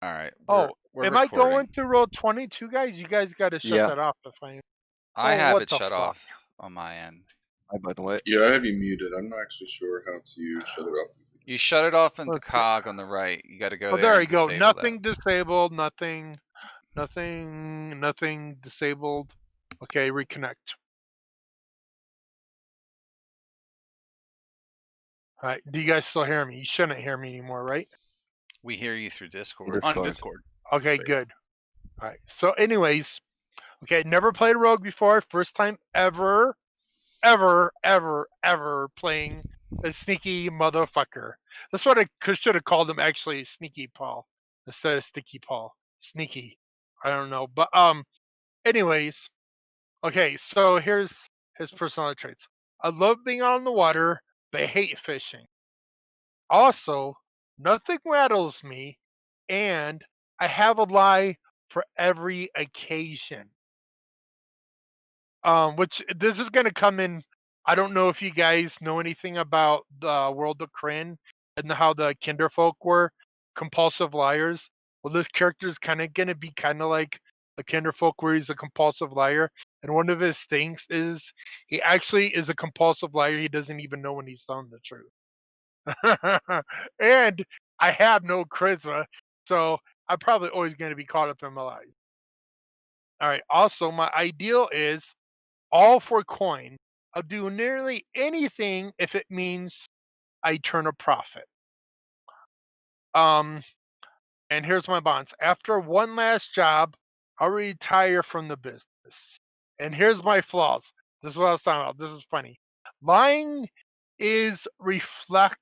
All right, Oh, we're am I going recording. to roll 22, guys? You guys got to shut Yeah. that off if I. I Oh, have what it the shut fuck? off on my end. Hi, by the way. Yeah, I have you muted. I'm not actually sure how to shut it off. You shut it off in the Let's see. cog on the right. You got to go Oh, there there and you go. disable that. Nothing disabled. Nothing disabled. Okay, reconnect. All right. Do you guys still hear me? You shouldn't hear me anymore, right? We hear you through Discord. Discord. On Discord. Okay, good. All right. So, anyways, okay, never played Rogue before. First time ever playing a sneaky motherfucker. That's what I should have called him actually, Sneaky Paul, instead of Sticky Paul. Sneaky. I don't know. But anyways, okay, so here's his personality traits. I love being on the water, but I hate fishing. Also, nothing rattles me, and I have a lie for every occasion. Which this is gonna come in. I don't know if you guys know anything about the world of Kryn and how the Kinderfolk were compulsive liars. Well, this character is kind of gonna be kind of like a Kinderfolk where he's a compulsive liar, and one of his things is he actually is a compulsive liar. He doesn't even know when he's telling the truth. And I have no charisma, so I'm probably always gonna be caught up in my lies. All right. Also, my ideal is all for coin. I'll do nearly anything if it means I turn a profit. And here's my bonds. After one last job, I'll retire from the business. And here's my flaws. This is what I was talking about. This is funny. Lying is reflexive,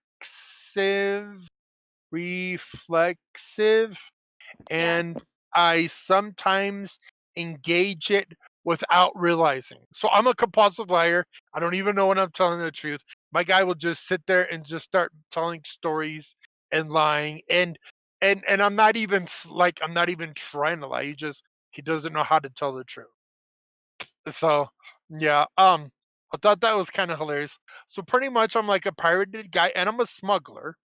and I sometimes engage it without realizing. So I'm a compulsive liar. I don't even know when I'm telling the truth. My guy will just sit there and just start telling stories and lying, and I'm not even I'm not even trying to lie. He doesn't know how to tell the truth. So yeah, I thought that was kind of hilarious. So pretty much I'm like a pirated guy, and I'm a smuggler.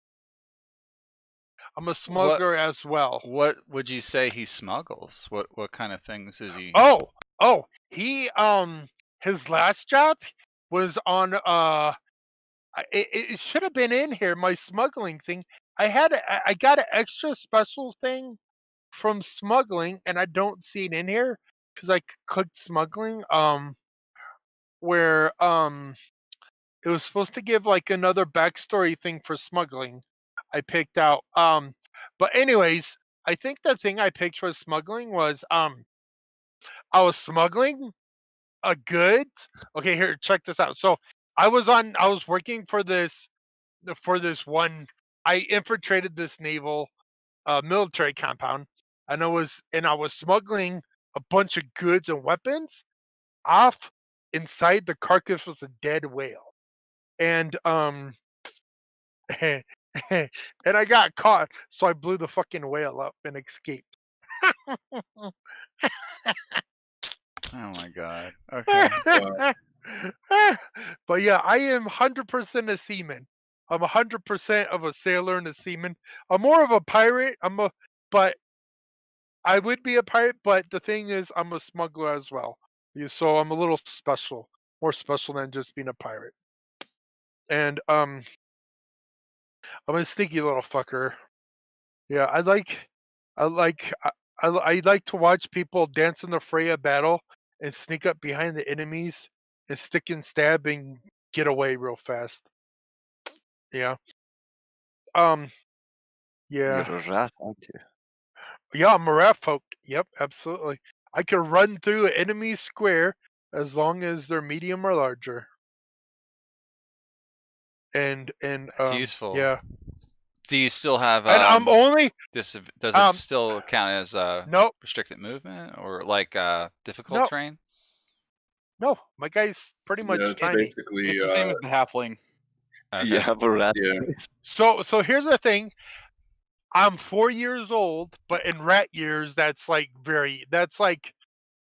I'm a smuggler as well. What would you say he smuggles? What kind of things is he? Oh, he his last job was on it should have been in here, my smuggling thing. I got an extra special thing from smuggling, and I don't see it in here because I clicked smuggling where it was supposed to give like another backstory thing for smuggling. I picked out but anyways, I think the thing I picked for smuggling was I was smuggling a good. Okay, here, check this out. So I was working for this one. I infiltrated this naval military compound, and I was smuggling a bunch of goods and weapons off inside the carcass was a dead whale, and and I got caught, so I blew the fucking whale up and escaped. Oh my god. Okay. But yeah, I am 100% a seaman. I'm 100% of a sailor and a seaman. I'm more of a pirate. But I would be a pirate. But the thing is, I'm a smuggler as well. So I'm a little special, more special than just being a pirate. And I'm a sneaky little fucker. Yeah, I like to watch people dance in the fray of battle and sneak up behind the enemies and stick and stab and get away real fast. Yeah. Um. Yeah. You're a rat, aren't you? Yeah. I'm a rat folk. Yep. Absolutely. I can run through an enemy square as long as they're medium or larger. And That's useful. yeah. Do you still have And I'm only does it still count as nope. restricted movement or like difficult Nope. terrain? No, my guy's pretty much Yeah, it's tiny. basically It's the same as the halfling. Okay. You have a rat. Yeah. face. So here's the thing. I'm 4 years old, but in rat years, that's like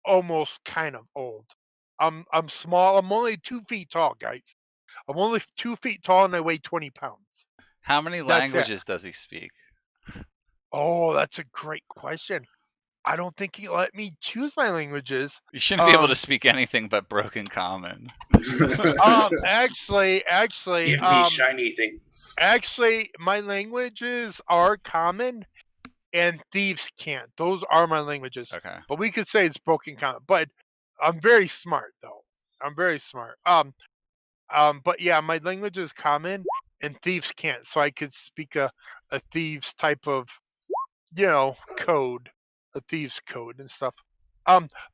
almost kind of old. I'm small. I'm only 2 feet tall, guys. I'm only 2 feet tall and I weigh 20 pounds. How many That's it. languages does he speak? Oh, that's a great question. I don't think he let me choose my languages. You shouldn't be able to Um, speak anything but broken common. actually, Give me shiny things. actually, my languages are common, and thieves can't. Those are my languages. Okay. But we could say it's broken common. But I'm very smart though. I'm very smart. But yeah, my language is common, and thieves can't. So I could speak a thieves type of code, a thieves code and stuff.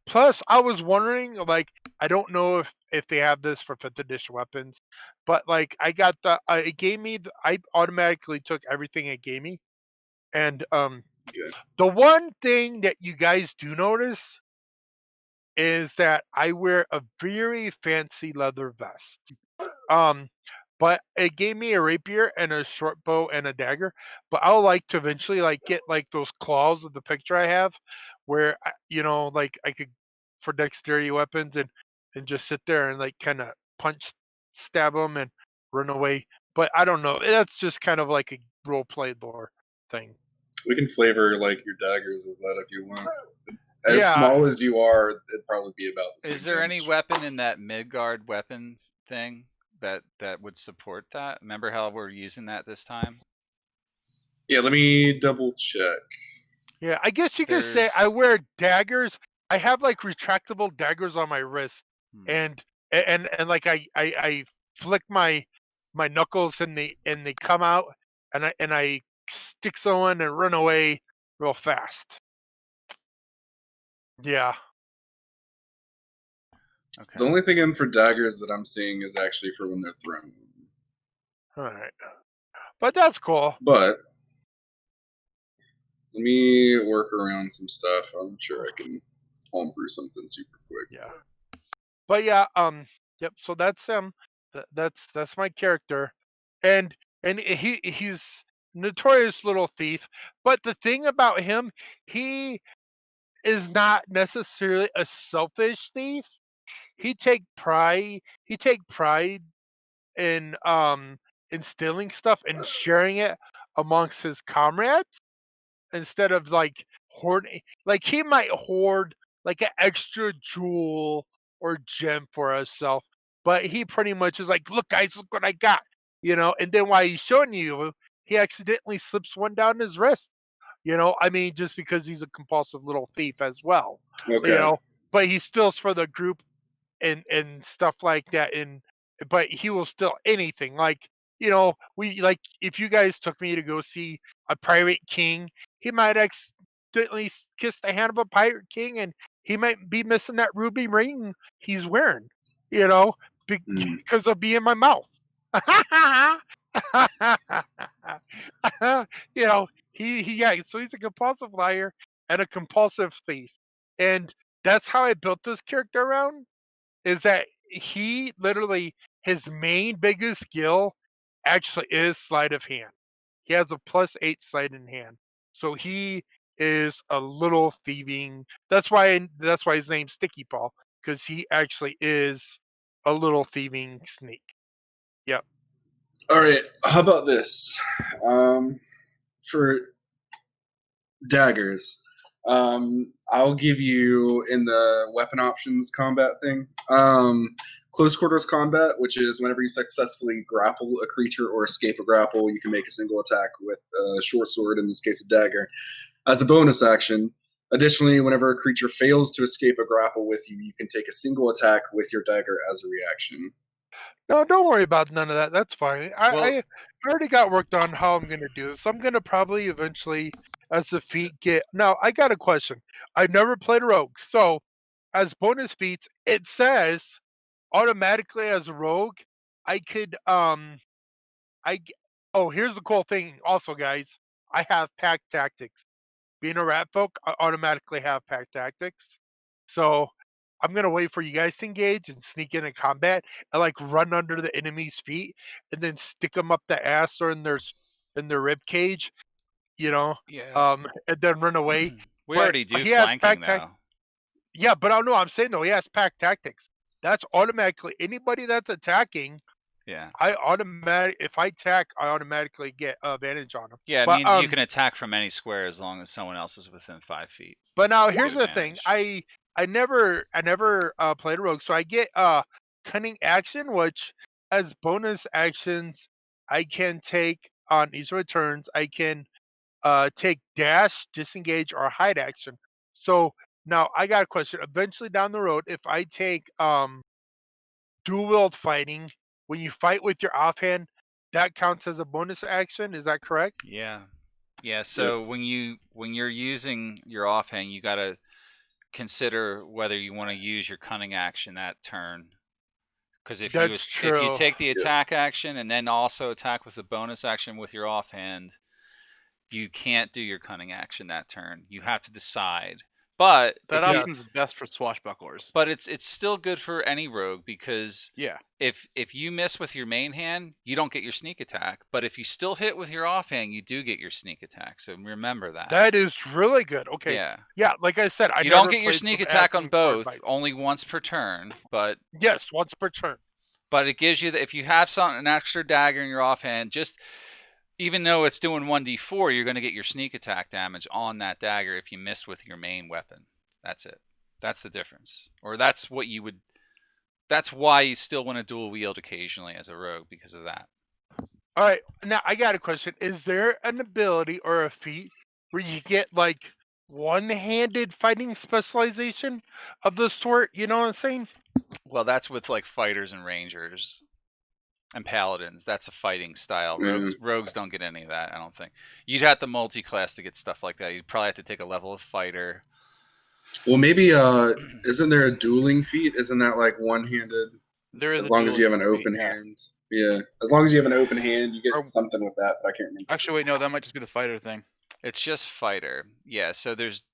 Plus I was wondering, like, I don't know if they have this for 5th edition weapons, but like I got it gave me I automatically took everything it gave me, and Good. the one thing that you guys do notice is that I wear a very fancy leather vest. Um, but it gave me a rapier and a short bow and a dagger. But I would like to eventually like get like those claws of the picture I have, where like I could for dexterity weapons and just sit there and like kind of punch, stab them and run away. But I don't know. That's just kind of like a role play lore thing. We can flavor like your daggers as that if you want. As Yeah. small as you are, it'd probably be about the same. Is there any damage. weapon in that Midgard weapon thing that would support that? Remember how we're using that this time? Yeah, let me double check. Yeah, I guess you could say I There's- wear daggers. I have like retractable daggers on my wrist, and like I flick my knuckles and they come out, and I stick someone and run away real fast. Yeah. Okay. The only thing in for daggers that I'm seeing is actually for when they're thrown. All right. But that's cool. But let me work around some stuff. I'm sure I can homebrew something super quick. Yeah. But yeah, yep. So that's that's my character, and he's notorious little thief. But the thing about him, he is not necessarily a selfish thief. He take pride in stealing stuff and sharing it amongst his comrades instead of like hoarding. Like he might hoard like an extra jewel or gem for himself, but he pretty much is like, look guys, look what I got, and then while he's showing you, he accidentally slips one down his wrist. I mean, just because he's a compulsive little thief as well. Okay. But he steals for the group and stuff like that. But he will steal anything. Like, we like if you guys took me to go see a pirate king, he might accidentally kiss the hand of a pirate king, and he might be missing that ruby ring he's wearing. Because of being in my mouth. So he's a compulsive liar and a compulsive thief, and that's how I built this character around. Is that he literally his main biggest skill actually is sleight of hand. He has a +8 sleight in hand, so he is a little thieving. That's why his name's Sticky Paw, because he actually is a little thieving sneak. Yep. All right. How about this? For daggers, I'll give you in the weapon options combat thing. Close quarters combat, which is whenever you successfully grapple a creature or escape a grapple, you can make a single attack with a short sword, in this case a dagger, as a bonus action. Additionally, whenever a creature fails to escape a grapple with you, you can take a single attack with your dagger as a reaction. No, don't worry about none of that. That's fine. I already got worked on how I'm gonna do this. I'm gonna probably eventually, as the feat get. Now, I got a question. I've never played rogue, so as bonus feats, it says automatically as a rogue, I could oh, here's the cool thing. Also, guys, I have pack tactics. Being a rat folk, I automatically have pack tactics. So I'm gonna wait for you guys to engage and sneak into combat and like run under the enemy's feet and then stick them up the ass or in their rib cage, Yeah. and then run away. We But already do he has flanking pack though. Yeah, but I don't know. I'm saying though, he has pack tactics. That's automatically anybody that's attacking Yeah. If I attack, I automatically get advantage on them. Yeah, it But means you can attack from any square as long as someone else is within 5 feet. But now You here's get the thing. advantage. I never played a rogue, so I get cunning action, which as bonus actions I can take on each returns. I can take dash, disengage, or hide action. So now I got a question. Eventually down the road, if I take dual wield fighting, when you fight with your offhand, that counts as a bonus action. Is that correct? Yeah. Yeah, so when you're using your offhand, you got to consider whether you want to use your cunning action that turn. Because if That's you true. take the attack action and then also attack with the bonus action with your offhand, you can't do your cunning action that turn. You have to decide. But That if you option is best for swashbucklers. but it's still good for any rogue because Yeah. if you miss with your main hand, you don't get your sneak attack. But if you still hit with your offhand, you do get your sneak attack. So remember that. That is really good. Okay. Yeah. Yeah, like I said, I You never don't get your played sneak them attack on asking for both, advice. only once per turn, but Yes, once per turn. but it gives you if you have an extra dagger in your offhand, just even though it's doing 1d4, you're going to get your sneak attack damage on that dagger if you miss with your main weapon. That's it. That's the difference. Or that's what you would. That's why you still want to dual wield occasionally as a rogue because of that. All right, now I got a question. Is there an ability or a feat where you get like one-handed fighting specialization of the sort? You know what I'm saying? Well, that's with like fighters and rangers and paladins. That's a fighting style. Rogues don't get any of that, I don't think. You'd have to multi-class to get stuff like that. You'd probably have to take a level of fighter. Well, maybe isn't there a dueling feat? Isn't that like one-handed? There is As long as you have an dueling open feat, yeah. hand. Yeah, as long as you have an open hand, you get Or- something with that. But I can't remember. Actually, wait, no, that might just be the fighter thing. It's just fighter. Yeah, so there's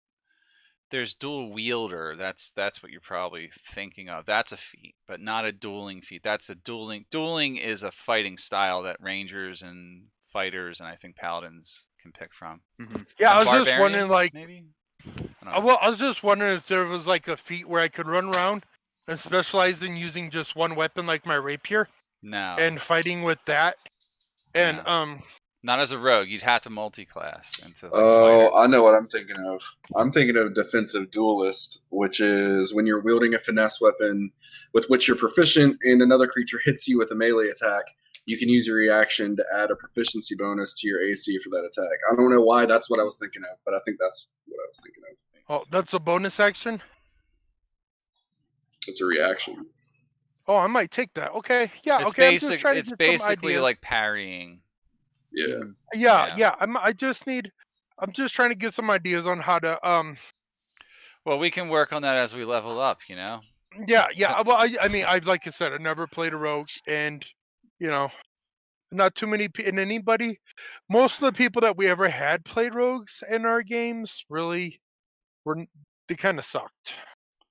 dual wielder. That's what you're probably thinking of. That's a feat, but not a dueling feat. That's a dueling. Dueling is a fighting style that rangers and fighters and I think paladins can pick from. Mm-hmm. Yeah, And I was just wondering, barbarians, like, maybe. I don't know. well, I was just wondering if there was like a feat where I could run around and specialize in using just one weapon, like my rapier, No. and fighting with that. And No. Not as a rogue. You'd have to multi-class into like Oh, fighter. I know what I'm thinking of. I'm thinking of defensive duelist, which is when you're wielding a finesse weapon with which you're proficient and another creature hits you with a melee attack, you can use your reaction to add a proficiency bonus to your AC for that attack. I don't know why that's what I was thinking of, but I think that's what I was thinking of. oh, that's a bonus action. It's a reaction. Oh, I might take that. Okay, yeah, It's okay. I'm just basic. trying to It's get some basically ideas. like parrying. Yeah. Yeah. I'm just trying to get some ideas on how to Well, we can work on that as we level up. You know. Yeah. Well, I mean, I like I said, I never played a rogue, and you know, not too many. And anybody, most of the people that we ever had played rogues in our games really they kind of sucked.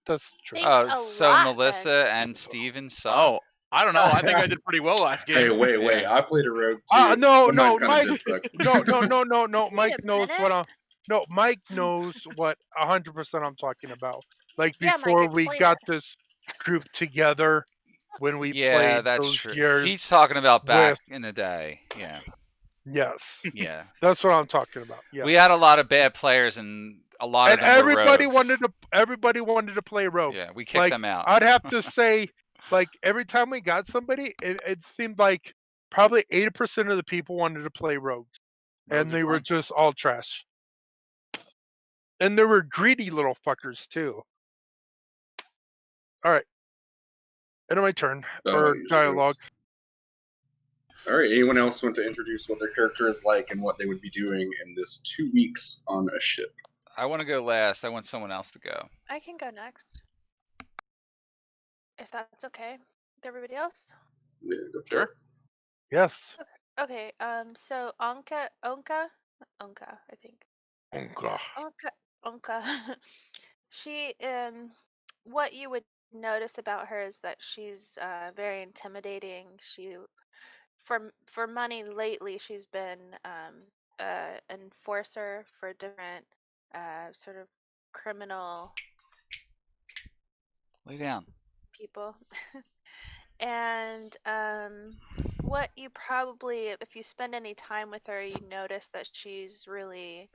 That's true. Thanks a So lot, Melissa Vince. and Steven suck. Oh, I don't know. I think I did pretty well last game. Hey, wait. Yeah. I played a rogue too. No, Mine kinda Mike. did suck. No, Wait Mike a knows minute. what I'm. No, Mike knows what 100% I'm talking about. Like Yeah, Mike, before we explain got it. this group together, when we Yeah, played that's those true. years. He's talking about back with- in the day. Yeah. Yes, Yeah. that's what I'm talking about. Yeah. We had a lot of bad players, and a lot And of them were everybody rogues. wanted to play rogue. Yeah, we kicked Like, them out. I'd have to say, like every time we got somebody, it seemed like probably 80% of the people wanted to play rogues, and Rogues are they were fun. just all trash. And there were greedy little fuckers too. All right, end of my turn or Use dialogue. rogues. All right. Anyone else want to introduce what their character is like and what they would be doing in this 2 weeks on a ship? I want to go last. I want someone else to go. I can go next. If that's okay with everybody else. Yeah, go for Sure. it. Yes. Okay, so Onka, I think. Oh god. Onka. She, what you would notice about her is that she's very intimidating. For money lately, she's been an enforcer for different sort of criminal Lay down. people. And what you probably, if you spend any time with her, you notice that she's really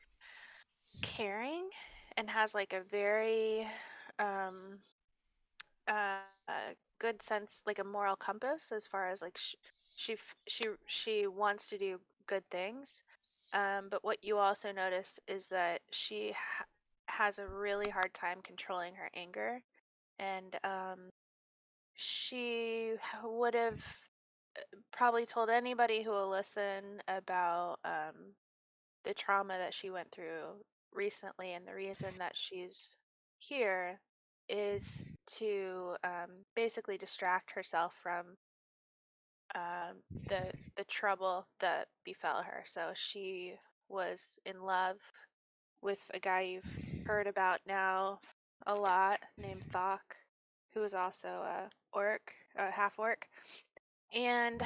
caring and has like a very um, uh, good sense, like a moral compass, as far as like she wants to do good things. But what you also notice is that she has a really hard time controlling her anger, and she would have probably told anybody who will listen about the trauma that she went through recently, and the reason that she's here is to basically distract herself from the trouble that befell her. So she was in love with a guy you've heard about now a lot, named Thok, who is also a orc, a half orc, and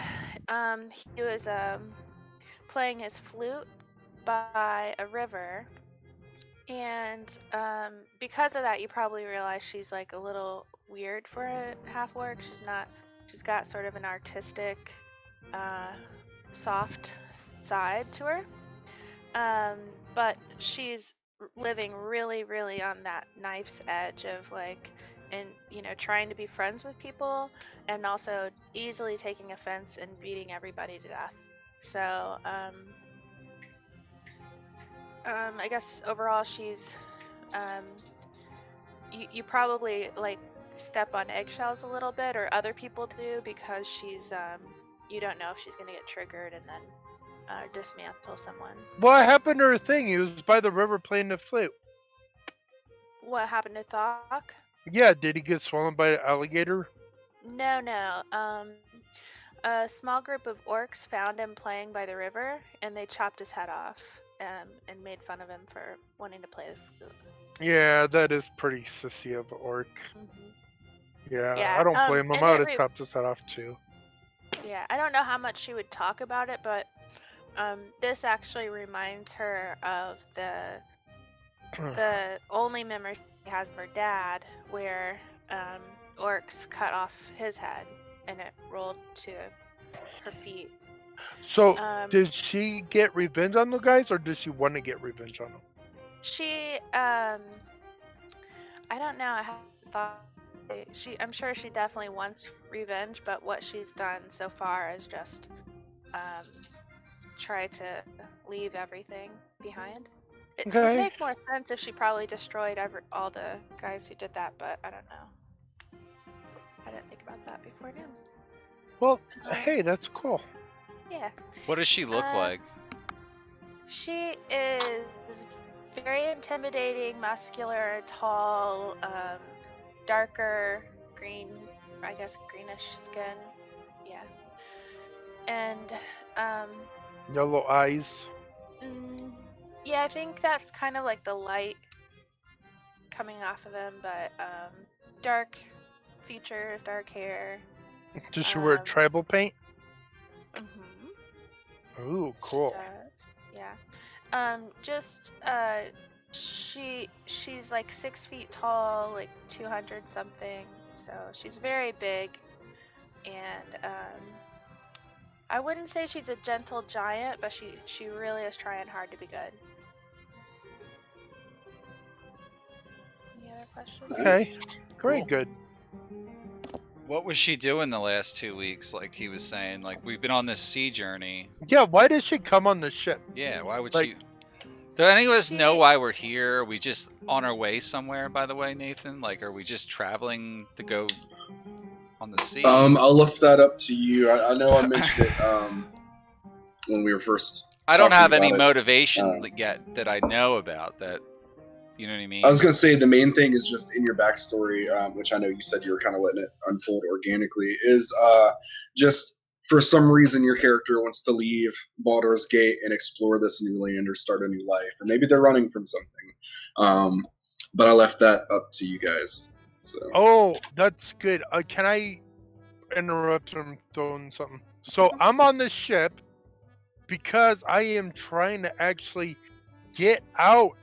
he was playing his flute by a river, and because of that, you probably realize she's like a little weird for a half orc. She's got sort of an artistic, soft side to her. But she's living really, really on that knife's edge of like, and trying to be friends with people, and also easily taking offense and beating everybody to death. So, I guess overall she's, you probably like step on eggshells a little bit, or other people do, because she's, you don't know if she's gonna get triggered and then dismantle someone. What happened to her thing? He was by the river playing the flute. What happened to Thok? Yeah, did he get swallowed by an alligator? No. A small group of orcs found him playing by the river, and they chopped his head off, and made fun of him for wanting to play the flute. Yeah, that is pretty sissy of an orc. Yeah, Yeah, I don't blame him. and I would it have chopped his head off too. Yeah, I don't know how much she would talk about it, but this actually reminds her of the only memory she has of her dad, where orcs cut off his head and it rolled to her feet. So, did she get revenge on the guys, or does she want to get revenge on them? She, I don't know. I haven't thought. I'm sure she definitely wants revenge, but what she's done so far is just try to leave everything behind. It would Okay. make more sense if she probably destroyed all the guys who did that, but I don't know. I didn't think about that before now. Well, hey, that's cool. Yeah. What does she look like? She is very intimidating, muscular, tall, darker green, I guess greenish skin. Yeah. And Yellow eyes. yeah, I think that's kind of like the light coming off of them, but dark features, dark hair. Does she wear tribal paint? Mm-hmm. Ooh, cool. Yeah. She's like 6 feet tall, like 200 something. So she's very big, and I wouldn't say she's a gentle giant, but she really is trying hard to be good. Any other questions? Okay. Very good. What was she doing the last 2 weeks? Like he was saying, like we've been on this sea journey. Yeah, why did she come on the ship? Yeah, why would Like- she? Do any of us know why we're here? Are we just on our way somewhere, by the way, Nathan? Like, are we just traveling to go on the sea? I'll lift that up to you. I know I mentioned it when we were first. I don't have talking any about it. motivation yet that I know about that. You know what I mean? I was gonna say the main thing is just in your backstory, which I know you said you were kind of letting it unfold organically. Is just for some reason your character wants to leave Baldur's Gate and explore this new land or start a new life, or maybe they're running from something. But I left that up to you guys. So. Oh, that's good. Can I interrupt from throwing something? So I'm on this ship because I am trying to actually get out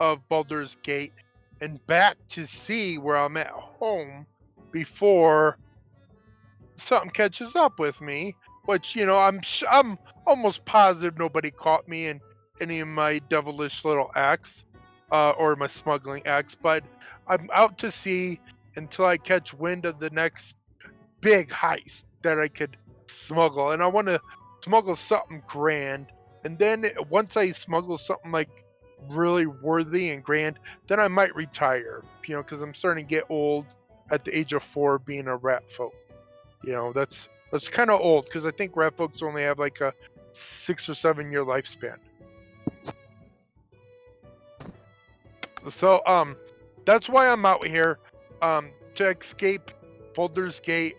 of Baldur's Gate and back to sea where I'm at home before something catches up with me, which I'm almost positive nobody caught me in any of my devilish little acts, or my smuggling acts. But I'm out to sea until I catch wind of the next big heist that I could smuggle, and I want to smuggle something grand. And then once I smuggle something like really worthy and grand, then I might retire. Because I'm starting to get old at the age of 4, being a rat folk. That's kind of old because I think rat folks only have like a 6 or 7 year lifespan. So that's why I'm out here, to escape Boulder's Gate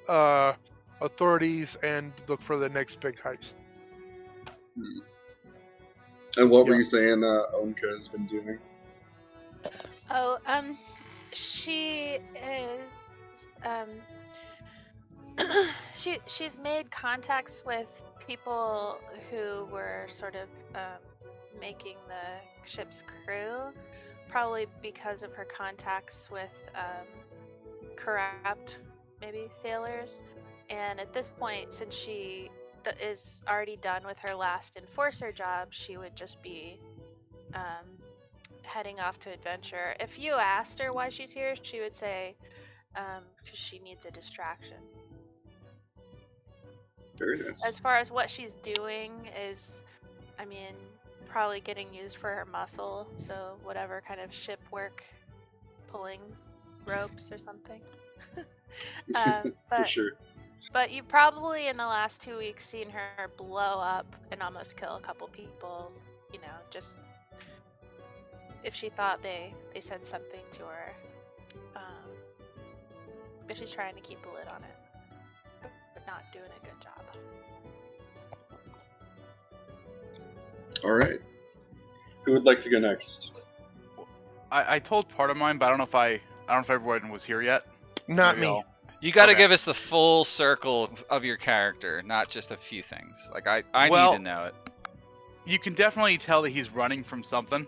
authorities and look for the next big heist. And what were Yeah. you saying Omka has been doing? Oh, she is she's made contacts with people who were sort of making the ship's crew, probably because of her contacts with corrupt maybe sailors. And at this point, since she is already done with her last enforcer job, she would just be heading off to adventure. If you asked her why she's here, she would say because she needs a distraction. Very nice. As far as what she's doing is, I mean, probably getting used for her muscle, so whatever kind of ship work, pulling ropes or something. For But sure. But you've probably in the last 2 weeks seen her blow up and almost kill a couple people, just if she thought they said something to her. But she's trying to keep a lid on it, but not doing a good job. All right. Who would like to go next? I told part of mine, but I don't know if everyone was here yet. Not Maybe me. I'll- You got to Okay. give us the full circle of your character, not just a few things. Like I Well- need to know it. You can definitely tell that he's running from something.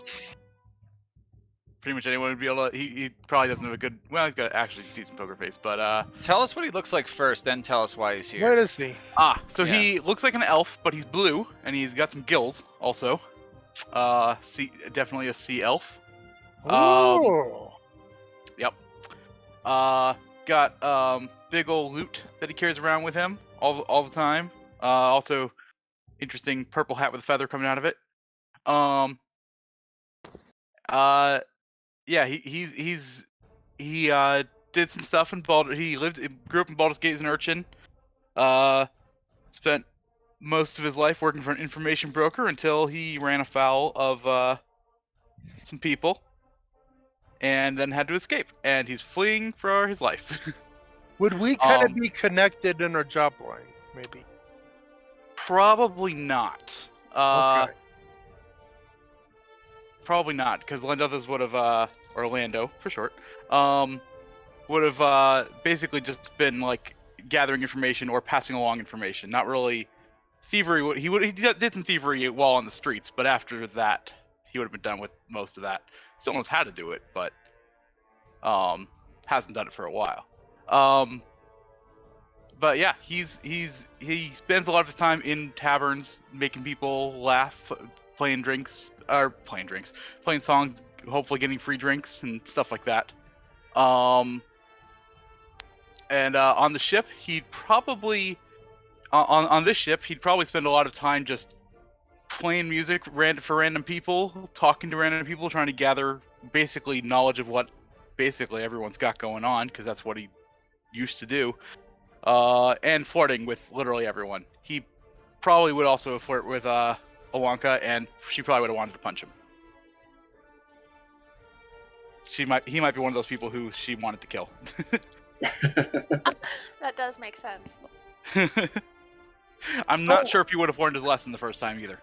Pretty much anyone would be able to. He probably doesn't have a good. Well, he's got actually a decent poker face, but Tell us what he looks like first, then tell us why he's here. Where is he? so Yeah. he looks like an elf, but he's blue and he's got some gills also. Definitely a sea elf. Oh, Yep. Got big old loot that he carries around with him all the time. Also, interesting purple hat with a feather coming out of it. Yeah, he did some stuff in grew up in Baldur's Gate as an urchin. Spent most of his life working for an information broker until he ran afoul of some people, and then had to escape. And he's fleeing for his life. would we kind of Um, be connected in our job line? Maybe. Probably not. Okay. Probably not, because Landothers would have, or Lando for short, would have basically just been like gathering information or passing along information. Not really thievery. He did some thievery while on the streets, but after that, he would have been done with most of that. Still knows how to do it, but hasn't done it for a while. But yeah, he spends a lot of his time in taverns, making people laugh, playing songs, hopefully getting free drinks and stuff like that. And on the ship, he'd probably on this ship he'd probably spend a lot of time just playing music for random people, talking to random people, trying to gather basically knowledge of what basically everyone's got going on, because that's what he used to do. And flirting with literally everyone. He probably would also flirt with Awanka, and she probably would have wanted to punch him. He might be one of those people who she wanted to kill. That does make sense. I'm not sure if he would have learned his lesson the first time either.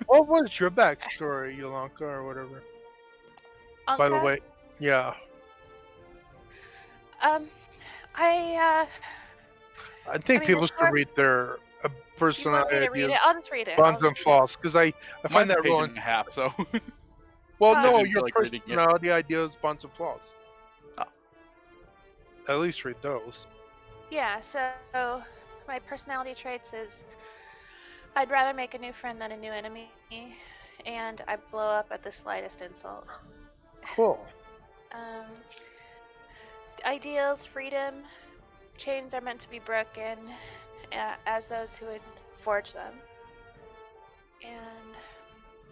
What was your backstory, Yolanka, or whatever? By the Anka? way, yeah. I I think mean, the people should short- read their you want personality me to read ideas, it? I'll just read it. bonds and flaws, because I find Mine's a that page real. and a half, so Well, I no, didn't your feel like reading it. personality ideas, bonds and flaws. Oh. At least read those. Yeah, so my personality traits is I'd rather make a new friend than a new enemy, and I blow up at the slightest insult. Cool. Ideals, freedom, chains are meant to be broken, as those who would forge them. And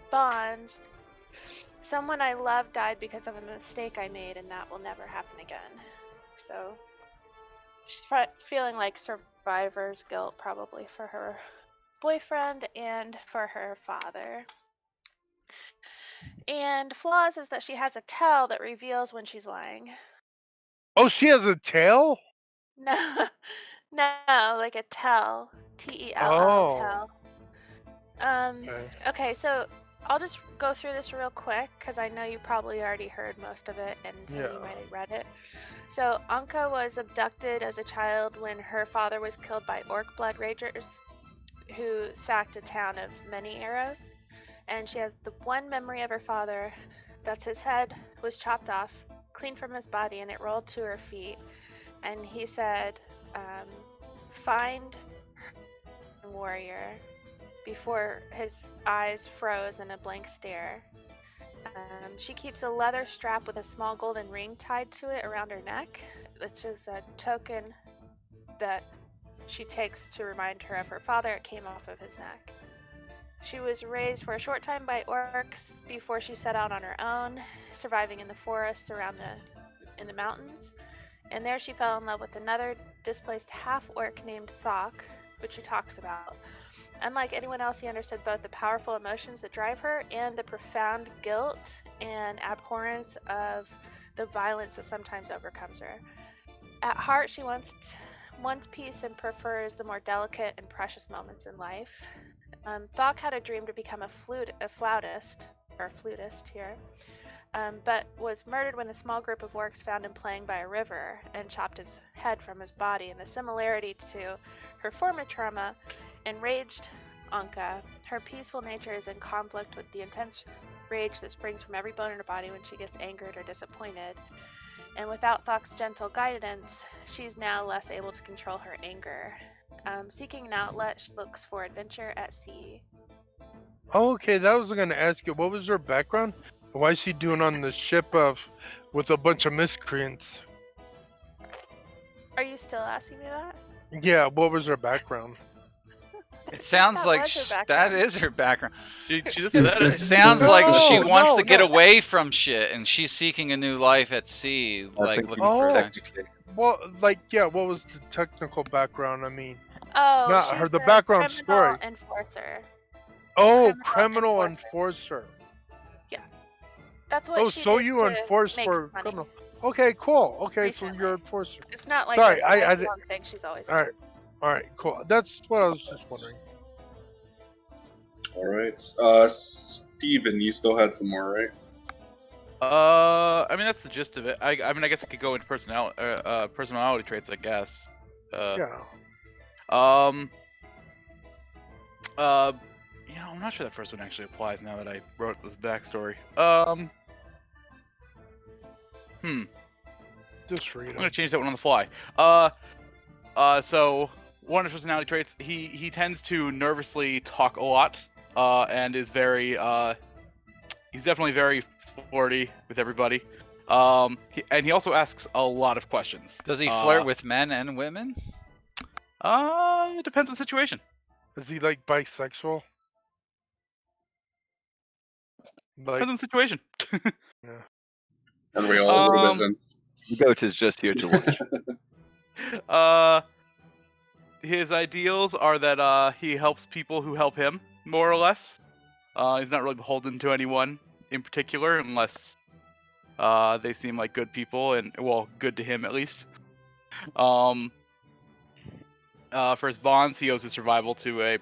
bonds, someone I love died because of a mistake I made, and that will never happen again. So she's feeling like survivor's guilt probably for her boyfriend and for her father. And flaws is that she has a tell that reveals when she's lying. Oh, she has a tail? No, no, like a tell. Tell, Oh. tell. Okay. Okay, so I'll just go through this real quick because I know you probably already heard most of it and some of you Yeah. might have read it. So Anka was abducted as a child when her father was killed by orc blood ragers who sacked a town of many arrows. And she has the one memory of her father, that's his head was chopped off, clean from his body, and it rolled to her feet. And he said, find warrior, before his eyes froze in a blank stare. She keeps a leather strap with a small golden ring tied to it around her neck, which is a token that she takes to remind her of her father. It came off of his neck. She was raised for a short time by orcs before she set out on her own, surviving in the forests in the mountains. And there she fell in love with another displaced half-orc named Thok, which she talks about. Unlike anyone else, he understood both the powerful emotions that drive her and the profound guilt and abhorrence of the violence that sometimes overcomes her. At heart, she wants peace and prefers the more delicate and precious moments in life. Thok had a dream to become a flutist here, but was murdered when a small group of orcs found him playing by a river and chopped his head from his body. And the similarity to her former trauma enraged Anka. Her peaceful nature is in conflict with the intense rage that springs from every bone in her body when she gets angered or disappointed. And without Thok's gentle guidance, she's now less able to control her anger. Seeking an outlet, she looks for adventure at sea. Oh, okay, that was going to ask you. What was her background? Why is she doing on the ship with a bunch of miscreants? Are you still asking me that? Yeah, what was her background? It sounds That like was her that background. is her background. She just said It it. sounds like she No, wants no, to get no. away from shit, and she's seeking a new life at sea, I like think looking you for technically- adventure. Well, like, yeah, what was the technical background? I mean, Oh, Not she's her- the a background criminal story. enforcer. oh, Criminal criminal enforcer. enforcer. That's what Oh, she so did you to enforce make for money. criminal. Okay, cool. Okay, so Recently. you're an enforcer. It's not like Sorry, a I lifelong thing she's always All right, all right, cool. That's what I was just wondering. All right. Steven, you still had some more, right? I mean that's the gist of it. I mean I guess I could go into personality traits, I guess. Yeah. I'm not sure that first one actually applies now that I wrote this backstory. Just read I'm them. gonna change that one on the fly. So one of his personality traits, he tends to nervously talk a lot, and is very he's definitely very flirty with everybody. And he also asks a lot of questions. Does he flirt with men and women? It depends on the situation. Is he like bisexual? Like, Depends on the situation. Are we all a little bit Um, dense? The goat is just here to watch. His ideals are that he helps people who help him, more or less. He's not really beholden to anyone in particular, unless they seem like good people and, well, good to him at least. For his bonds, he owes his survival to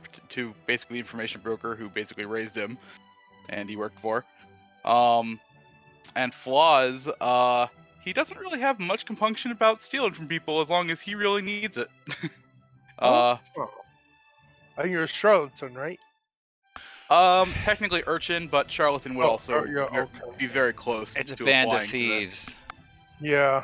basically the information broker who basically raised him, and he worked for. And flaws, he doesn't really have much compunction about stealing from people as long as he really needs it. you're a charlatan, right? Technically urchin, but charlatan would Oh, also yeah, okay. be very close. It's a to band of applying to this. thieves. Yeah.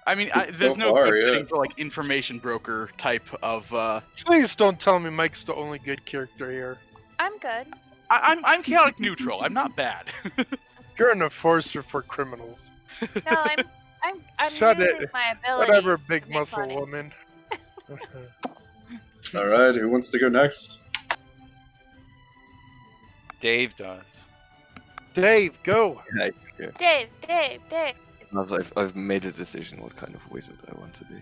I mean, So there's no far, good yeah. fitting for like information broker type of. Please don't tell me Mike's the only good character here. I'm good. I'm chaotic neutral. I'm not bad. You're an enforcer for criminals. No, I'm Shut using it. my abilities Whatever, to big make muscle money. woman. All right, who wants to go next? Dave does. Dave, go. Dave. I've made a decision what kind of wizard I want to be.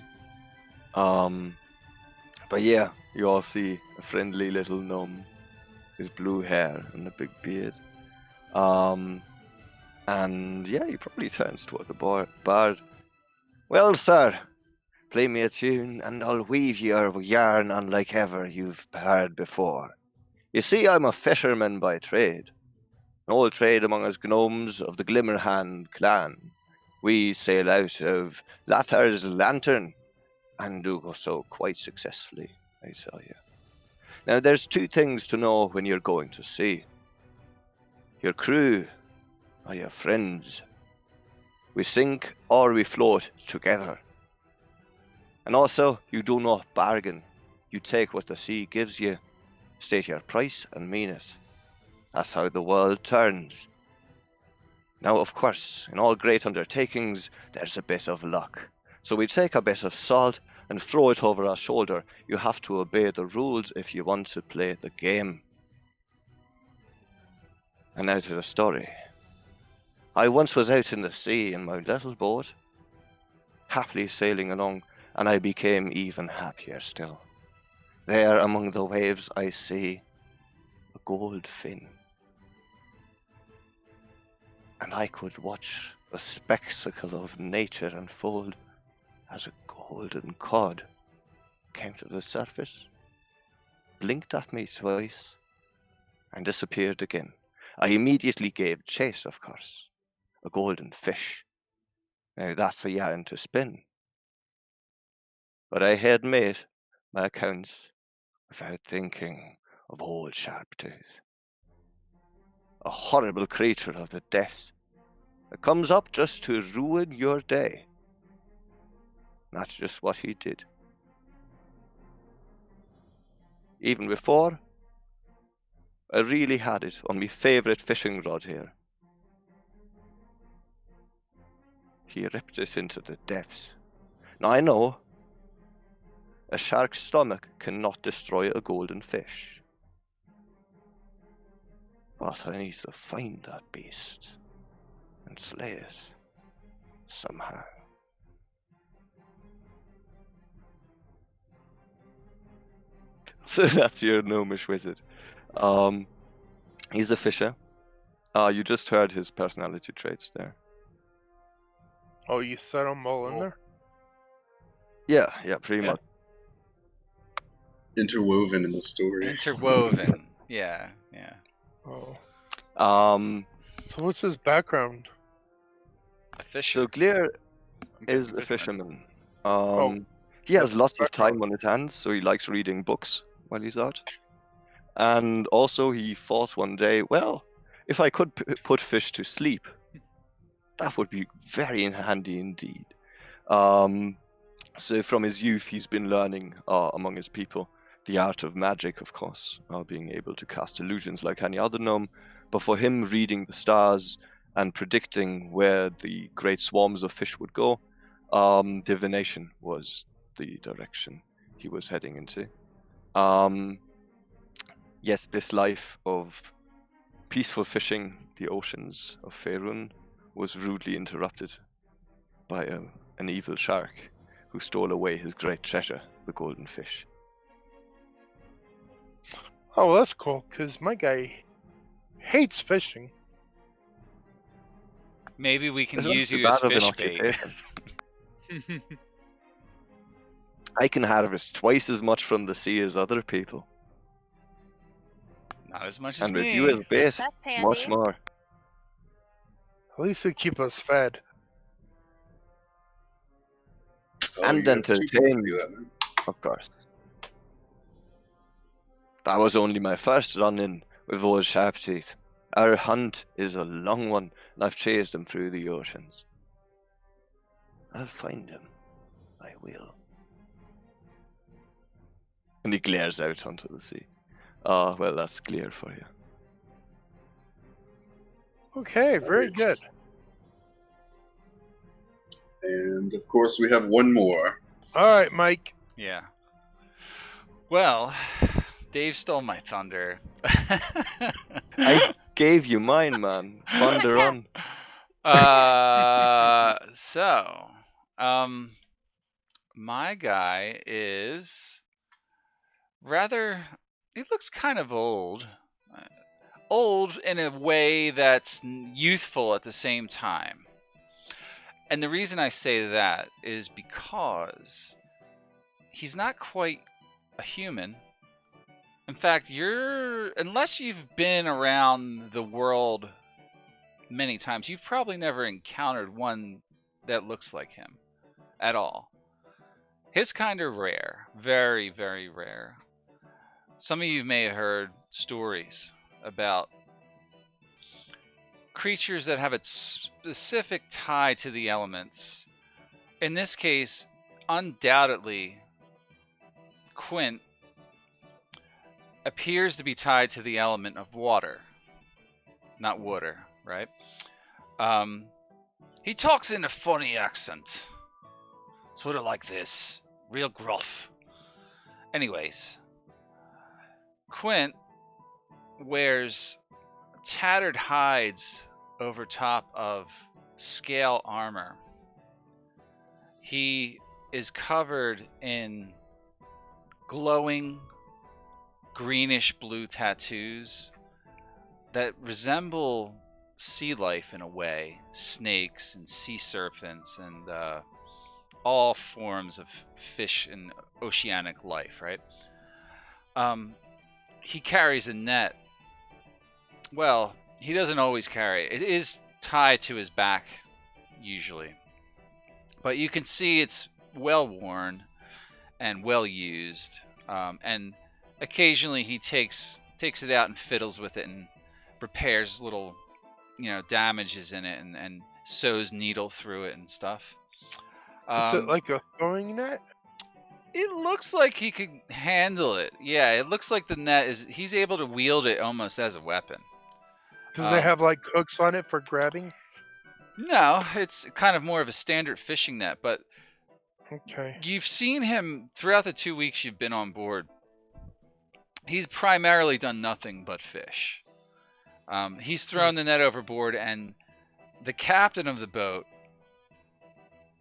But yeah, you all see a friendly little gnome with blue hair and a big beard. And yeah, he probably turns toward the bard. Well, sir, play me a tune, and I'll weave your yarn unlike ever you've heard before. You see, I'm a fisherman by trade. An old trade among us gnomes of the Glimmerhand clan. We sail out of Lathar's lantern, and do so quite successfully, I tell you. Now, there's two things to know when you're going to sea. Your crew are your friends. We sink or we float together. And also, you do not bargain. You take what the sea gives you, state your price, and mean it. That's how the world turns. Now, of course, in all great undertakings, there's a bit of luck. So we take a bit of salt and throw it over our shoulder. You have to obey the rules if you want to play the game. And now to the story. I once was out in the sea in my little boat, happily sailing along, and I became even happier still. There among the waves I see a gold fin. And I could watch the spectacle of nature unfold as a golden cod came to the surface, blinked at me twice, and disappeared again. I immediately gave chase, of course. A golden fish. Now that's a yarn to spin. But I had made my accounts without thinking of old Sharptooth. A horrible creature of the depths that comes up just to ruin your day. That's just what he did. Even before, I really had it on my favourite fishing rod here. He ripped it into the depths. Now I know a shark's stomach cannot destroy a golden fish. But I need to find that beast and slay it somehow. So that's your gnomish wizard. He's a fisher. You just heard his personality traits there. Oh, you set them all in there? Yeah, pretty Yeah. much. Interwoven in the story. Interwoven. Yeah. Oh. Um, So what's his background? A fish. so Glear is a fisherman. He has lots of time on his hands, so he likes reading books while he's out. And also he thought one day, well, if I could put fish to sleep, that would be very handy indeed. So from his youth, he's been learning among his people the art of magic, of course, being able to cast illusions like any other gnome. But for him, reading the stars and predicting where the great swarms of fish would go, divination was the direction he was heading into. Yet this life of peaceful fishing the oceans of Faerun was rudely interrupted by an evil shark who stole away his great treasure, the golden fish. Oh, well, that's cool, because my guy hates fishing. Maybe we can It's not use too you as bad of an fish bait. occupation. I can harvest twice as much from the sea as other people. Not as much as And with me. you as bait, That's handy. much more. At least they keep us fed. And you have two people entertain. to do that now. Of course. That was only my first run-in with old Sharpteeth. Our hunt is a long one, and I've chased him through the oceans. I'll find him. I will. And he glares out onto the sea. Ah, well, that's clear for you. Okay, very Nice. good. And of course, we have one more. All right, Mike. Yeah. Well, Dave stole my thunder. I gave you mine, man. Thunder on. So, my guy is rather. He looks kind of old. Old in a way that's youthful at the same time. And the reason I say that is because he's not quite a human. In fact, unless you've been around the world many times, you've probably never encountered one that looks like him at all. His kind are rare, very, very rare. Some of you may have heard stories about creatures that have a specific tie to the elements. In this case, undoubtedly, Quint appears to be tied to the element of water. Not water, right? He talks in a funny accent. Sort of like this. Real gruff. Anyways, Quint wears tattered hides over top of scale armor. He is covered in glowing greenish blue tattoos that resemble sea life in a way, snakes and sea serpents and all forms of fish and oceanic life, right? He carries a net. Well, he doesn't always carry it. It is tied to his back usually, but you can see it's well worn and well used, and occasionally he takes it out and fiddles with it and repairs little damages in it and sews needle through it and stuff. Is it like a throwing net? It looks like he could handle it. Yeah, it looks like the net he's able to wield it almost as a weapon. Does it have like hooks on it for grabbing? No, it's kind of more of a standard fishing net, but Okay. you've seen him throughout the 2 weeks you've been on board. He's primarily done nothing but fish. He's thrown the net overboard, and the captain of the boat,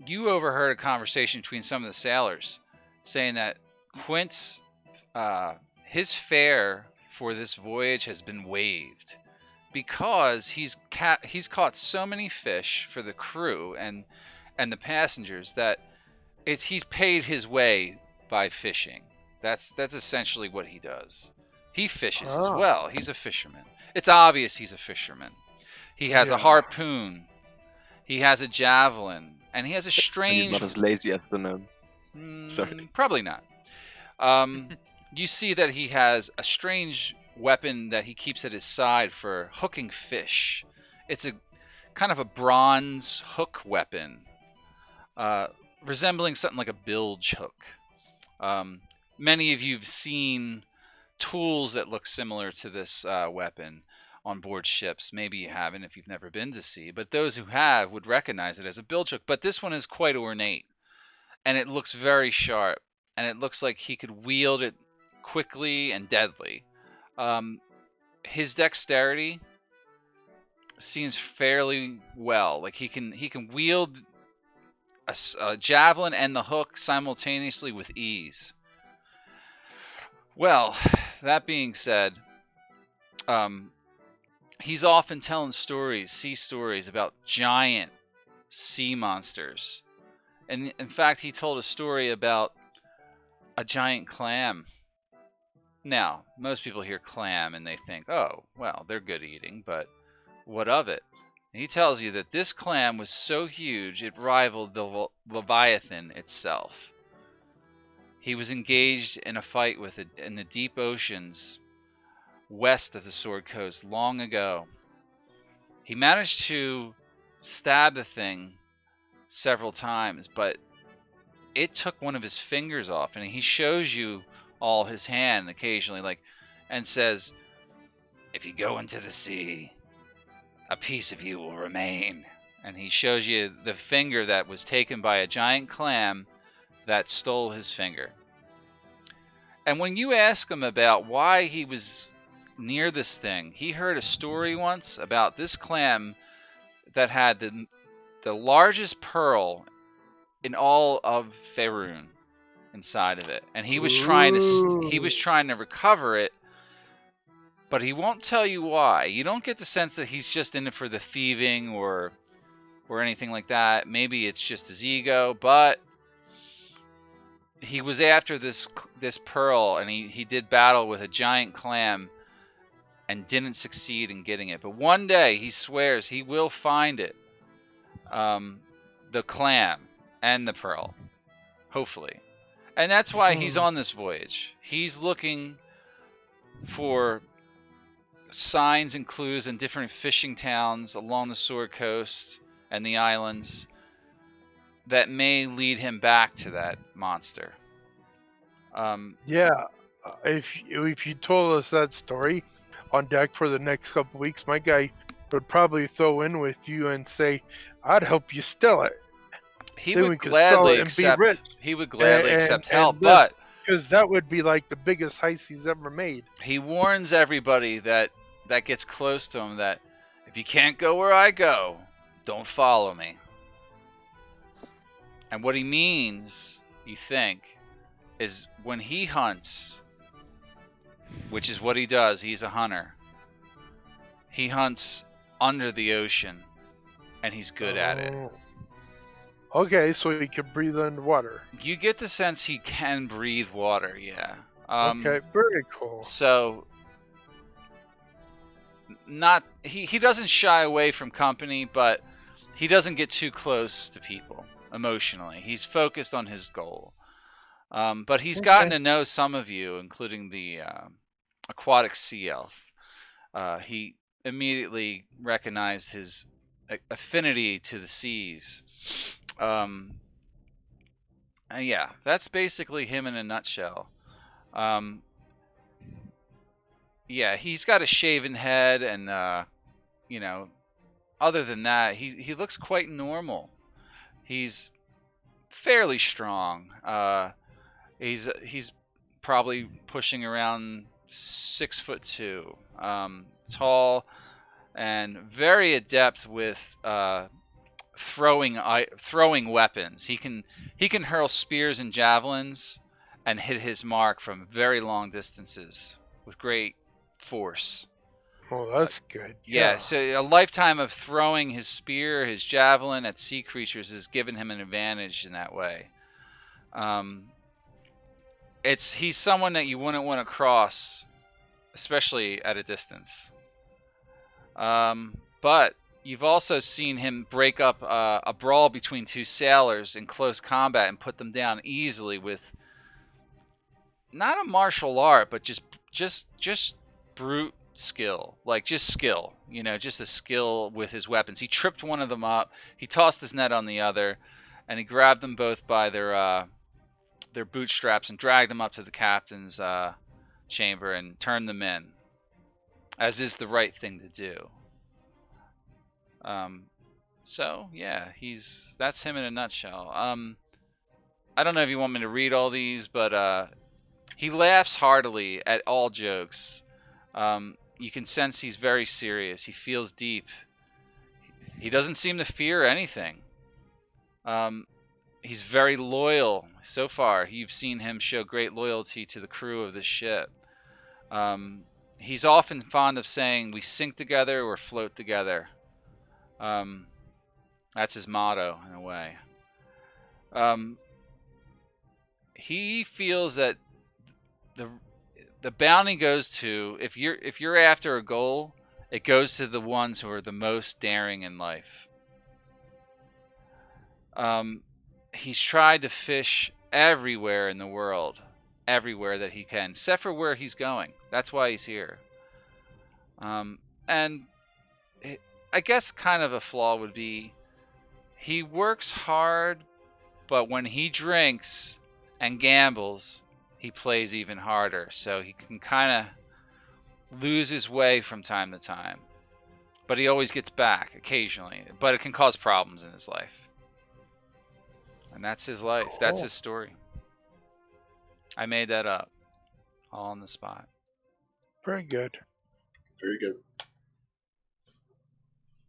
you overheard a conversation between some of the sailors saying that Quint's his fare for this voyage has been waived because he's caught so many fish for the crew and the passengers that he's paid his way by fishing. That's essentially what he does. He fishes as well. He's a fisherman. It's obvious he's a fisherman. He has a harpoon. He has a javelin, and he has a strange. He's not as lazy as the gnome. Sorry. Probably not. You see that he has a strange weapon that he keeps at his side for hooking fish. It's a kind of a bronze hook weapon, resembling something like a bilge hook. Many of you have seen tools that look similar to this weapon on board ships. Maybe you haven't if you've never been to sea, but those who have would recognize it as a bilge hook. But this one is quite ornate, and it looks very sharp, and it looks like he could wield it quickly and deadly. His dexterity seems fairly well. Like he can wield a javelin and the hook simultaneously with ease. Well, that being said, he's often telling sea stories about giant sea monsters. And in fact, he told a story about a giant clam. Now, most people hear clam and they think, oh, well, they're good eating, but what of it? And he tells you that this clam was so huge it rivaled the Leviathan itself. He was engaged in a fight with it in the deep oceans west of the Sword Coast long ago. He managed to stab the thing several times, but it took one of his fingers off, and he shows you all his hand occasionally, like, and says, "If you go into the sea, a piece of you will remain." And he shows you the finger that was taken by a giant clam that stole his finger. And when you ask him about why he was near this thing, he heard a story once about this clam that had the largest pearl in all of Faerun inside of it, and he was trying to recover it, but he won't tell you why. You don't get the sense that he's just in it for the thieving or anything like that. Maybe it's just his ego, but he was after this pearl, and he did battle with a giant clam and didn't succeed in getting it. But one day he swears he will find it, the clam and the pearl, hopefully. And that's why he's on this voyage. He's looking for signs and clues in different fishing towns along the Sword Coast and the islands that may lead him back to that monster. Yeah, if you told us that story on deck for the next couple weeks, my guy would probably throw in with you and say, "I'd help you steal it." He Then we would could sell gladly it and be accept. rich. He would gladly accept help, and live, but because that would be like the biggest heist he's ever made. he warns everybody that gets close to him that if you can't go where I go, don't follow me. And what he means, you think, is when he hunts, which is what he does, he's a hunter. He hunts under the ocean, and he's good at it. Okay, so he can breathe underwater. You get the sense he can breathe water, yeah. Okay, very cool. So, he doesn't shy away from company, but he doesn't get too close to people emotionally. He's focused on his goal. But he's gotten to know some of you, including the aquatic sea elf. He immediately recognized his affinity to the seas. Yeah, that's basically him in a nutshell. Yeah, he's got a shaven head, and other than that, he looks quite normal. He's fairly strong. He's probably pushing around 6'2", tall, and very adept with throwing weapons. He can hurl spears and javelins and hit his mark from very long distances with great force. Oh, that's good. Yeah, so a lifetime of throwing his spear, his javelin at sea creatures has given him an advantage in that way. He's someone that you wouldn't want to cross, especially at a distance. But you've also seen him break up a brawl between two sailors in close combat and put them down easily with not a martial art, but just brute skill, like just skill, just a skill with his weapons. He tripped one of them up, he tossed his net on the other, and he grabbed them both by their bootstraps and dragged them up to the captain's chamber and turned them in, as is the right thing to do. So yeah, that's him in a nutshell. I don't know if you want me to read all these, but he laughs heartily at all jokes. You can sense he's very serious. He feels deep. He doesn't seem to fear anything. He's very loyal. So far, you've seen him show great loyalty to the crew of this ship. He's often fond of saying, "We sink together or float together." That's his motto, in a way. He feels that the bounty goes to, if you're after a goal, it goes to the ones who are the most daring in life. He's tried to fish everywhere in the world, everywhere that he can, except for where he's going. That's why he's here. And I guess kind of a flaw would be he works hard, But when he drinks and gambles, he plays even harder. So he can kind of lose his way from time to time. But he always gets back occasionally. But it can cause problems in his life. And that's his life. That's Cool. his story. I made that up. All on the spot. Very good. Very good.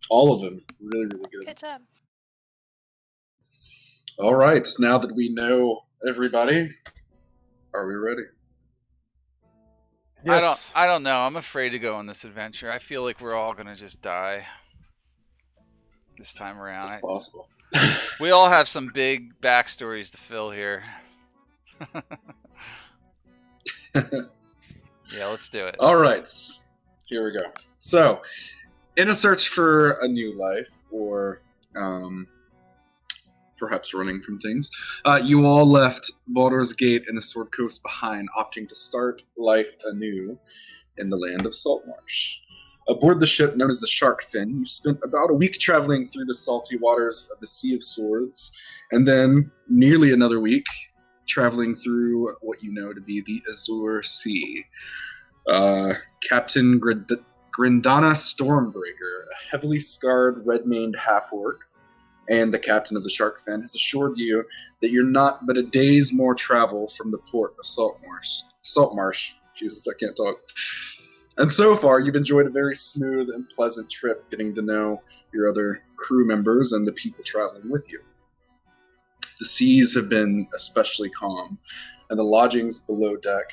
All of them. Really, really good. Good job. All right. Now that we know everybody, are we ready? Yes. I don't know. I'm afraid to go on this adventure. I feel like we're all gonna just die this time around. It's possible. We all have some big backstories to fill here. Yeah, let's do it. All right. Here we go. So, in a search for a new life, or perhaps running from things, you all left Baldur's Gate and the Sword Coast behind, opting to start life anew in the land of Saltmarsh. Aboard the ship known as the Shark Fin, you spent about a week traveling through the salty waters of the Sea of Swords, and then nearly another week traveling through what you know to be the Azure Sea. Captain Grindana Stormbreaker, a heavily scarred, red-maned half-orc, and the captain of the Shark Fin, has assured you that you're not but a day's more travel from the port of Saltmarsh. Jesus, I can't talk. And so far, you've enjoyed a very smooth and pleasant trip, getting to know your other crew members and the people traveling with you. The seas have been especially calm, and the lodgings below deck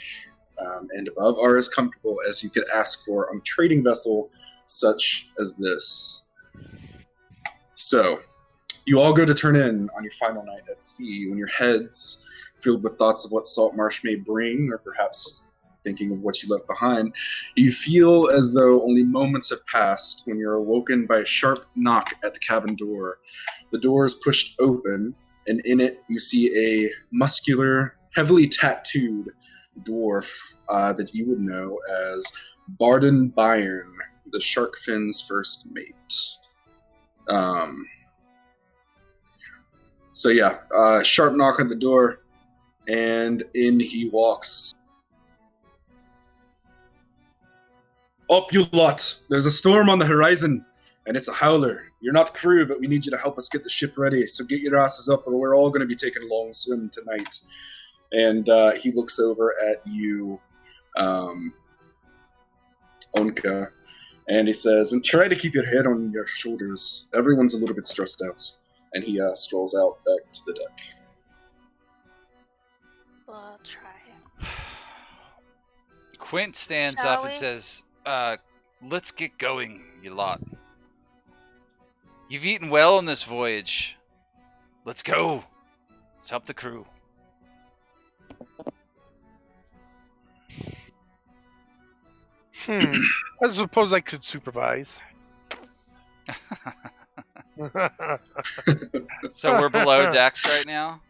and above are as comfortable as you could ask for on a trading vessel such as this. So, you all go to turn in on your final night at sea when your heads, filled with thoughts of what Saltmarsh may bring, or perhaps thinking of what you left behind, you feel as though only moments have passed when you're awoken by a sharp knock at the cabin door. The door is pushed open, and in it you see a muscular, heavily tattooed dwarf that you would know as Barden Byrne, the Shark Fin's first mate. Sharp knock at the door, and in he walks. Up, you lot! There's a storm on the horizon, and it's a howler. You're not crew, but we need you to help us get the ship ready, so get your asses up, or we're all going to be taking a long swim tonight. And he looks over at you, Onka, and he says, and try to keep your head on your shoulders. Everyone's a little bit stressed out. And he strolls out back to the deck. We'll try. Quint stands Shall up and we? says, let's get going, you lot. You've eaten well on this voyage. Let's go. Let's help the crew. I suppose I could supervise. So we're below decks right now?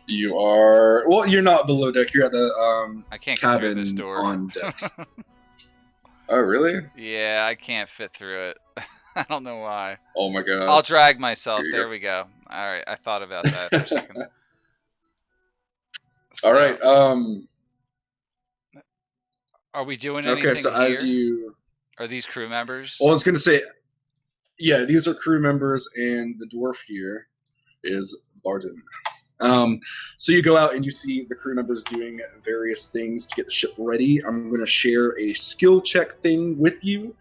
You are... Well, you're not below deck. You're at the I can't get through cabin this door. on deck. Oh, really? Yeah, I can't fit through it. I don't know why. Oh my god. I'll drag myself. Here you There go. we go. Alright, I thought about that for a second. All right. Are we doing anything Okay, so here? as you... Are these crew members? Well, I was going to say, yeah, these are crew members, and the dwarf here is Barden. So you go out and you see the crew members doing various things to get the ship ready. I'm going to share a skill check thing with you,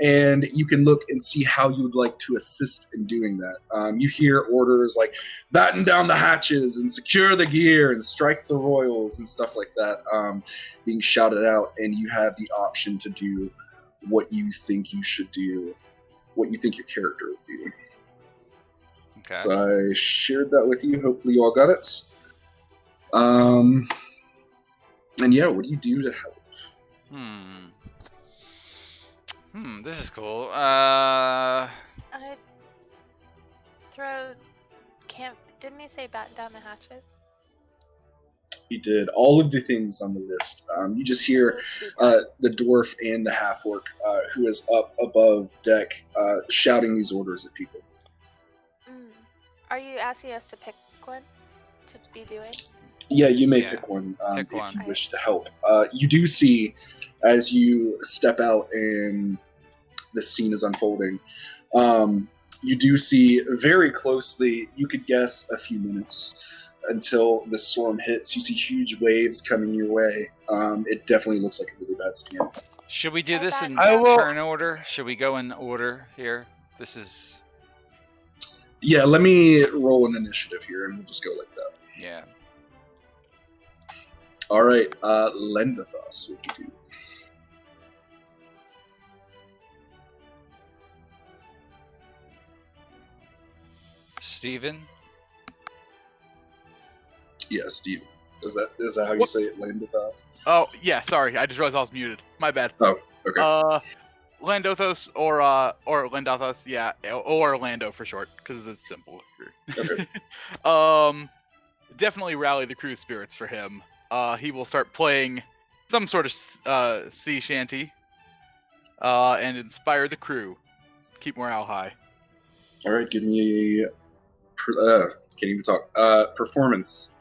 and you can look and see how you would like to assist in doing that. You hear orders like batten down the hatches and secure the gear and strike the royals and stuff like that being shouted out, and you have the option to do what you think you should do, what you think your character would do. Okay. So I shared that with you. Hopefully you all got it. And yeah, what do you do to help? This is cool. I throw. Didn't he say batten down the hatches? He did all of the things on the list. You just hear the dwarf and the half-orc who is up above deck shouting these orders at people. Are you asking us to pick one to be doing? Yeah, you may Yeah, pick one pick if one. you wish to help. You do see, as you step out and the scene is unfolding, you do see very closely, you could guess a few minutes until the storm hits. You see huge waves coming your way. It definitely looks like a really bad storm. Should we do I this thought- in I will- turn order? Should we go in order here? This is Yeah, let me roll an initiative here and we'll just go like that. yeah. All right, Lendathos, what do you do? Steven? Yeah, Steve. Is that how you say it, Lendathos? Oh yeah, sorry, I just realized I was muted. My bad. Oh, okay. Landothos or Landothos, yeah, or Orlando for short, because it's simple. Okay. Definitely rally the crew spirits for him. He will start playing some sort of sea shanty, and inspire the crew. Keep morale high. All right, give me a can't even talk. Performance.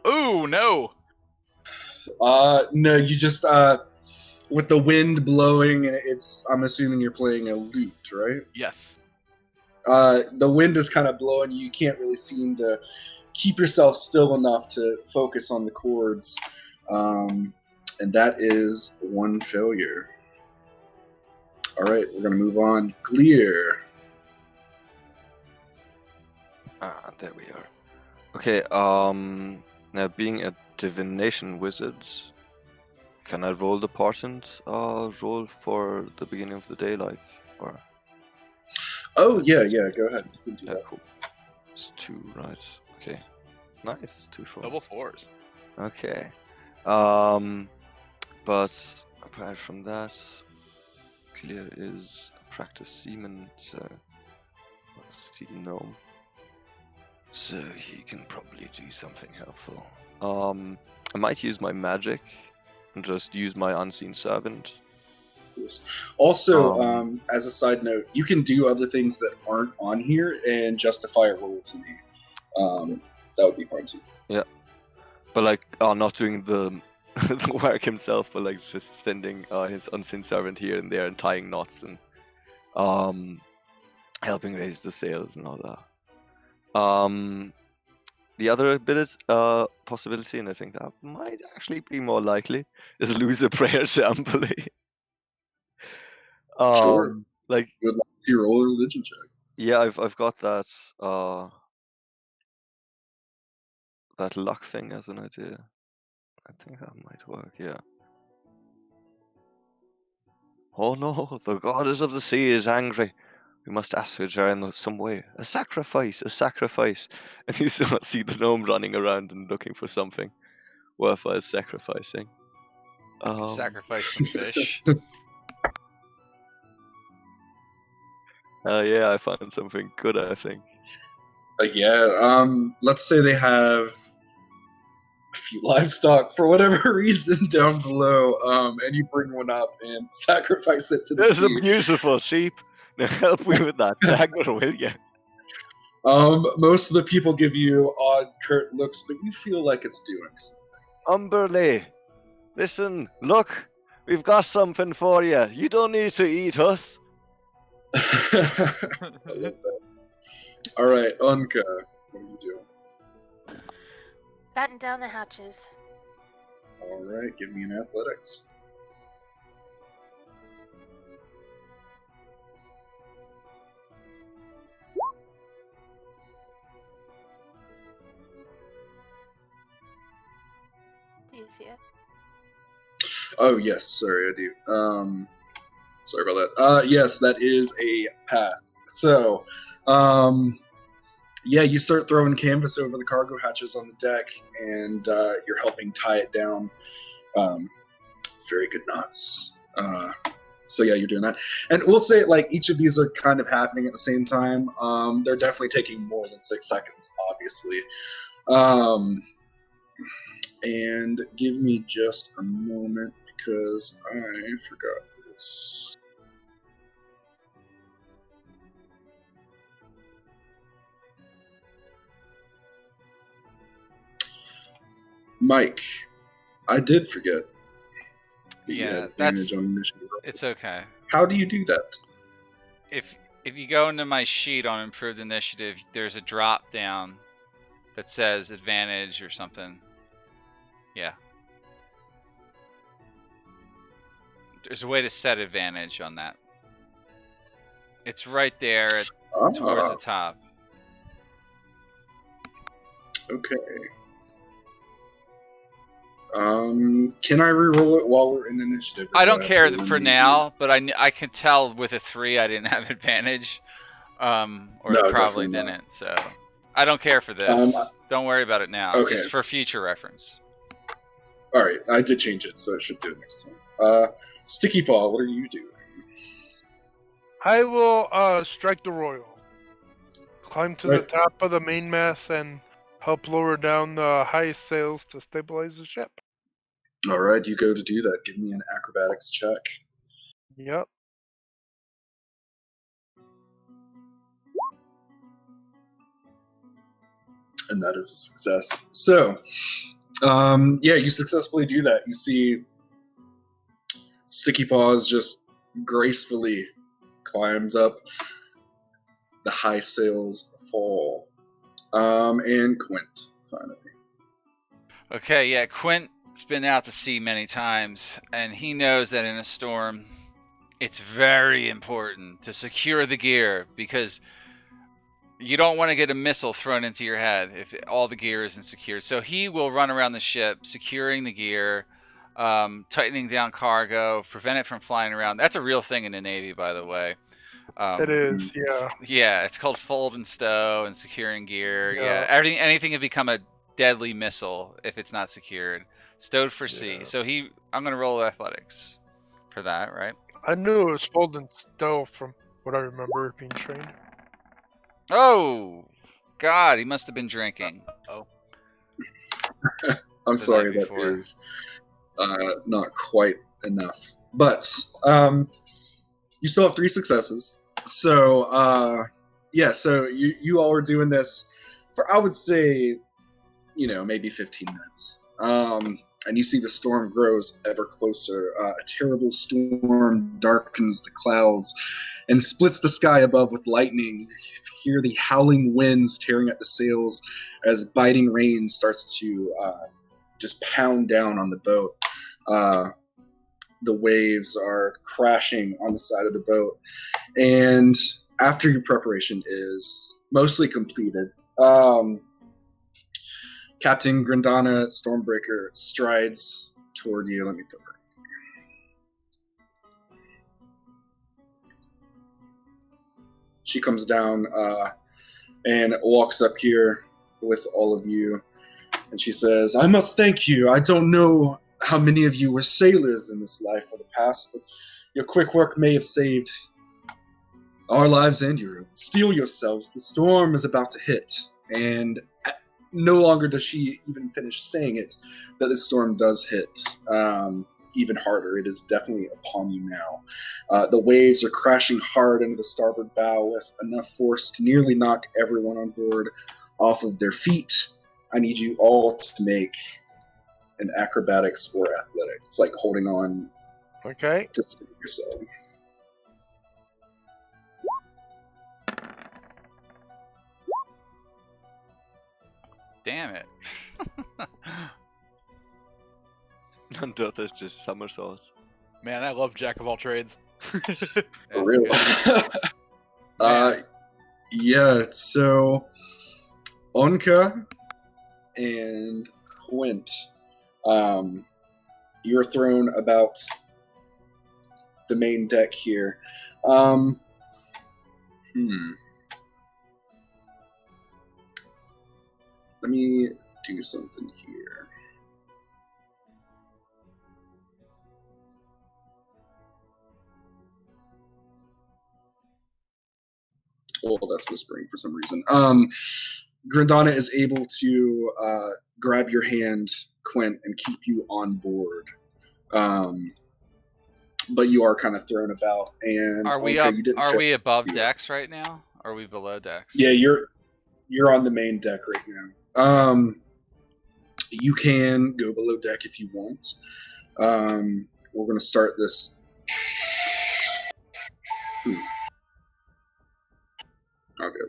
Ooh, no. No, you just with the wind blowing and I'm assuming you're playing a lute, right? Yes. The wind is kind of blowing. You can't really seem to keep yourself still enough to focus on the chords, and that is one failure. All right, we're gonna move on. Clear. There we are. Okay, now being a divination wizard, can I roll the portent roll for the beginning of the day, like, or? Oh yeah, go ahead. You can do Yeah, that. cool. It's 2, right? Okay. Nice, 2 4. Double fours. Okay. But apart from that, Clear is a practiced seaman, so sea gnome. So he can probably do something helpful. I might use my magic and just use my unseen servant. Also, Um, as a side note, you can do other things that aren't on here and justify a roll to me. That would be fine too. Yeah, but like, not doing the the work himself, but like just sending his unseen servant here and there and tying knots and helping raise the sails and all that. The other ability, possibility, and I think that might actually be more likely, is lose a prayer to Ambly. Sure. Like, You would like to roll a religion check. yeah, I've got that that luck thing as an idea. I think that might work. Yeah. Oh no, the goddess of the sea is angry. We must assuage her in some way. A sacrifice, a sacrifice. And you still see the gnome running around and looking for something worthwhile sacrificing. Sacrifice some fish. Yeah, I found something good, I think. Let's say they have a few livestock for whatever reason down below, and you bring one up and sacrifice it to the There's a sea. beautiful sheep. Now help me with that dagger, will you? Most of the people give you odd, curt looks, but you feel like it's doing something. Umberley, listen, look, we've got something for you. You don't need to eat us. I love that. All right, Unka, what are you doing? Batten down the hatches. All right, give me an athletics. Do you see it? Oh yes, sorry, I do. Sorry about that. Yes, that is a pass. So, yeah, you start throwing canvas over the cargo hatches on the deck, and you're helping tie it down. Very good knots. So yeah, you're doing that, and we'll say like each of these are kind of happening at the same time. They're definitely taking more than 6 seconds, obviously. And give me just a moment because I forgot this. Mike, I did forget. that you Yeah, had advantage on initiative rolls. It's okay. How do you do that? If you go into my sheet on improved initiative, there's a drop down that says advantage or something. Yeah. There's a way to set advantage on that. It's right there towards the top. Okay. Can I reroll it while we're in initiative? I don't care to for remove now, but I can tell with a 3 I didn't have advantage, or No, I probably definitely not. didn't. So I don't care for this. Don't worry about it now. Okay. Just for future reference. All right, I did change it, so I should do it next time. Sticky Paw, what are you doing? I will strike the royal. Climb to the Right. top of the mainmast and help lower down the highest sails to stabilize the ship. All right, you go to do that. Give me an acrobatics check. Yep. And that is a success. So, yeah, you successfully do that. You see Sticky Paws just gracefully climbs up. The high sails fall. And Quint, finally. Okay, yeah, Quint's been out to sea many times, and he knows that in a storm, it's very important to secure the gear, because you don't want to get a missile thrown into your head if all the gear isn't secured. So he will run around the ship, securing the gear, tightening down cargo, prevent it from flying around. That's a real thing in the Navy, by the way. It is, yeah. Yeah, it's called fold and stow and securing gear. Yeah. Anything can become a deadly missile if it's not secured. Stowed for sea. Yeah. So I'm gonna roll athletics for that, right? I knew it was fold and stow from what I remember being trained. Oh, God, he must have been drinking. I'm The sorry, night that before. is not quite enough. But you still have 3 successes. So, yeah, so you all are doing this for, I would say, maybe 15 minutes. And you see the storm grows ever closer. A terrible storm darkens the clouds and splits the sky above with lightning. You hear the howling winds tearing at the sails as biting rain starts to just pound down on the boat. The waves are crashing on the side of the boat. And after your preparation is mostly completed, Captain Grandana Stormbreaker strides toward you. Let me put her. She comes down and walks up here with all of you. And she says, I must thank you. I don't know how many of you were sailors in this life or the past, but your quick work may have saved our lives and your own. Steel yourselves. The storm is about to hit. And no longer does she even finish saying it, that the storm does hit even harder. It is definitely upon you now. The waves are crashing hard into the starboard bow with enough force to nearly knock everyone on board off of their feet. I need you all to make an acrobatics or athletics. It's like holding on Okay. to save yourself. Damn it. And Dotha's just somersaults. Man, I love Jack of all trades. That's Really? good. Yeah, so Onka and Quint, you're thrown about the main deck here. Let me do something here. Oh, that's whispering for some reason. Grandana is able to grab your hand, Quint, and keep you on board. But you are kind of thrown about. And Are we Onka, up? you didn't Are fail. we above you. decks right now? Or are we below decks? Yeah, you're on the main deck right now. You can go below deck if you want. We're going to start this. Okay,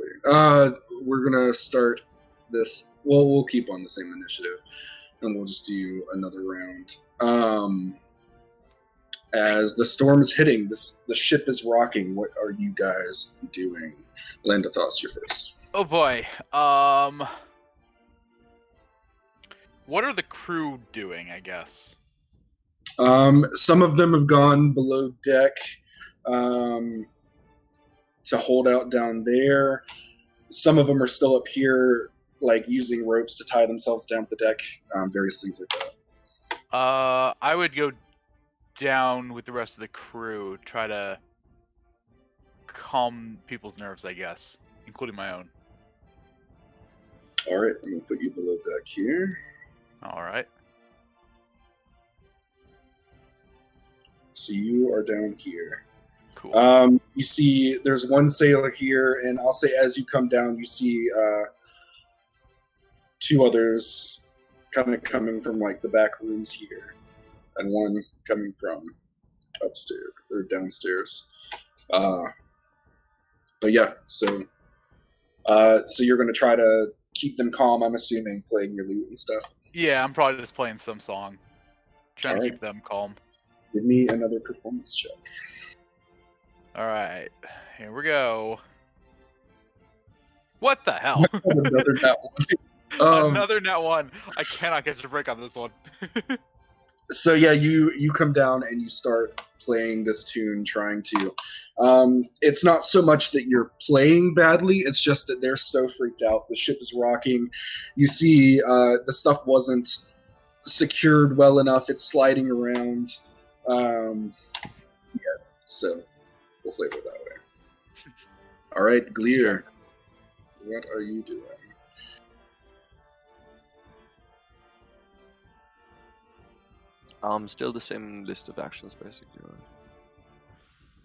we're going to start this. Well, we'll keep on the same initiative, and we'll just do another round. As the storm is hitting, the ship is rocking. What are you guys doing? Landathos, you're first. Oh boy. What are the crew doing, I guess? Some of them have gone below deck to hold out down there. Some of them are still up here, like using ropes to tie themselves down the deck, various things like that. I would go down with the rest of the crew, try to calm people's nerves, I guess, including my own. All right, I'm going to put you below deck here. All right. So you are down here. Cool. You see there's one sailor here, and I'll say as you come down, you see two others kind of coming from like the back rooms here, and one coming from upstairs or downstairs. But yeah, so you're going to try to keep them calm, I'm assuming, playing your lute and stuff. Yeah, I'm probably just playing some song, trying All to right. keep them calm. Give me another performance check. All right, here we go. What the hell? Another nat one. Another nat one. I cannot catch a break on this one. So yeah, you come down and you start playing this tune, trying to. It's not so much that you're playing badly; it's just that they're so freaked out. The ship is rocking. You see, the stuff wasn't secured well enough. It's sliding around. Yeah, so we'll flavor it that way. All right, Gleer, what are you doing? Still the same list of actions, basically, right?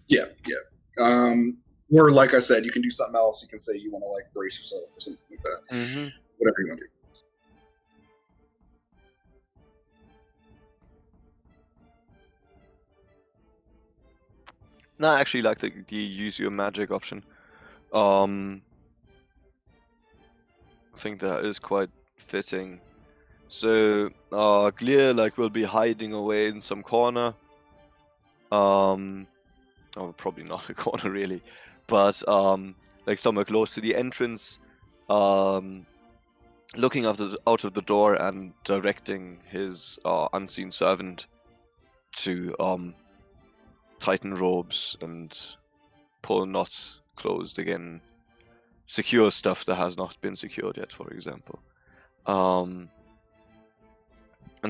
Yeah. Or like I said, you can do something else. You can say you want to like brace yourself or something like that. Mm-hmm. Whatever you want to do. No, I actually like the use your magic option. I think that is quite fitting. So, Gleer will be hiding away in some corner. Oh, probably not a corner really, but like somewhere close to the entrance, looking out of the door and directing his unseen servant to tighten ropes and pull knots closed again, secure stuff that has not been secured yet, for example, and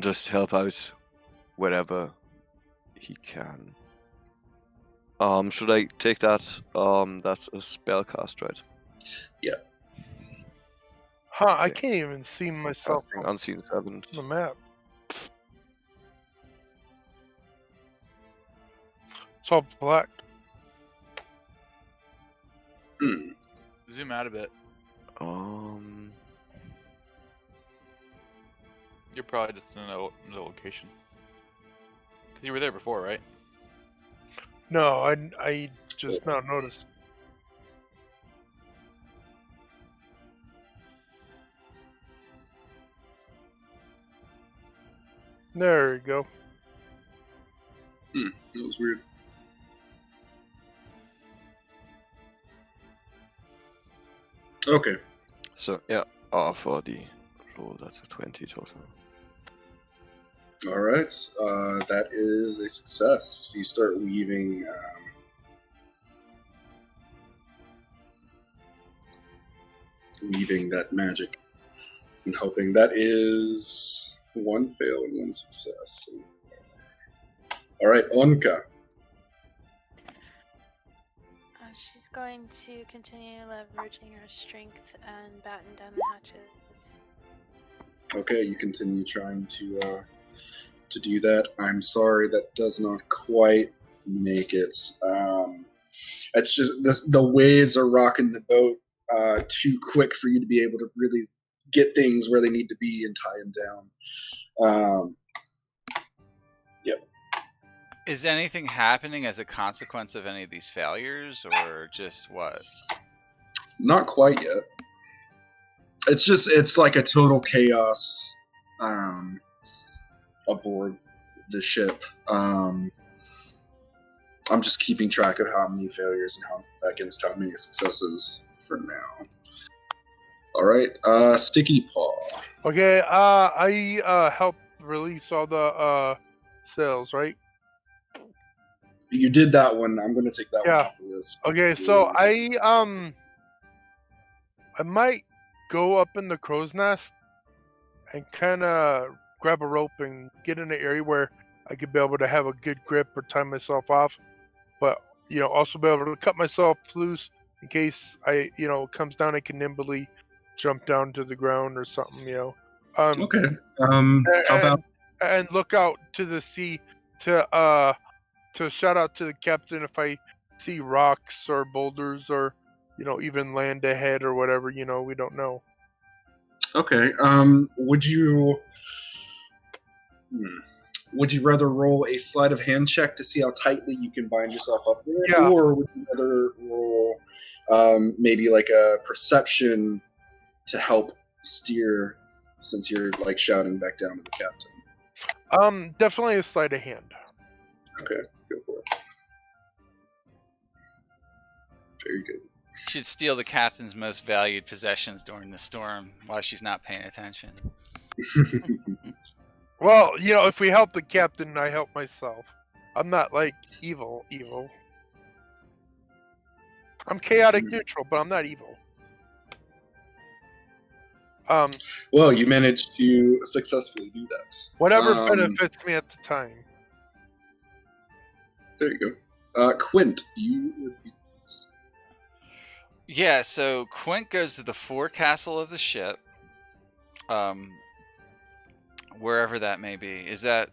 just help out wherever he can. Should I take that? That's a spell cast, right? Yeah. Huh, I can't even see myself Casting on unseen servant. the map. It's all black. Zoom out a bit. You're probably just in another location. Because you were there before, right? No, I just now noticed. There you go. That was weird. Okay. So yeah, for the roll, that's a 20 total. All right. That is a success. You start weaving. Weaving that magic and hoping. That is one fail and one success. All right, Onka. She's going to continue leveraging her strength and batten down the hatches. Okay, you continue trying to do that. I'm sorry, that does not quite make it. It's just the waves are rocking the boat too quick for you to be able to really get things where they need to be and tie them down. Yep. Is anything happening as a consequence of any of these failures, or just what? Not quite yet. It's like a total chaos aboard the ship. I'm just keeping track of how many failures and how against how many successes for now. All right, Sticky Paw. Okay, I helped release all the sails, right? You did that one. I'm going to take that one Yeah. off the list. Okay, so I might go up in the crow's nest and kind of grab a rope and get in an area where I could be able to have a good grip or tie myself off, but also be able to cut myself loose in case it comes down. I can nimbly jump down to the ground or something. Okay. How about and look out to the sea to shout out to the captain if I see rocks or boulders or even land ahead or whatever. We don't know. okay? Would you rather roll a sleight of hand check to see how tightly you can bind yourself up there, Yeah. or would you rather roll maybe like a perception to help steer, since you're like shouting back down to the captain? Definitely a sleight of hand. Okay, go for it. Very good. Should steal the captain's most valued possessions during the storm while she's not paying attention. Well, if we help the captain, I help myself. I'm not like evil. I'm chaotic neutral, but I'm not evil. Well, you managed to successfully do that. Whatever benefits me at the time. There you go. Quint, you would be. Yeah, so Quint goes to the forecastle of the ship, wherever that may be. Is that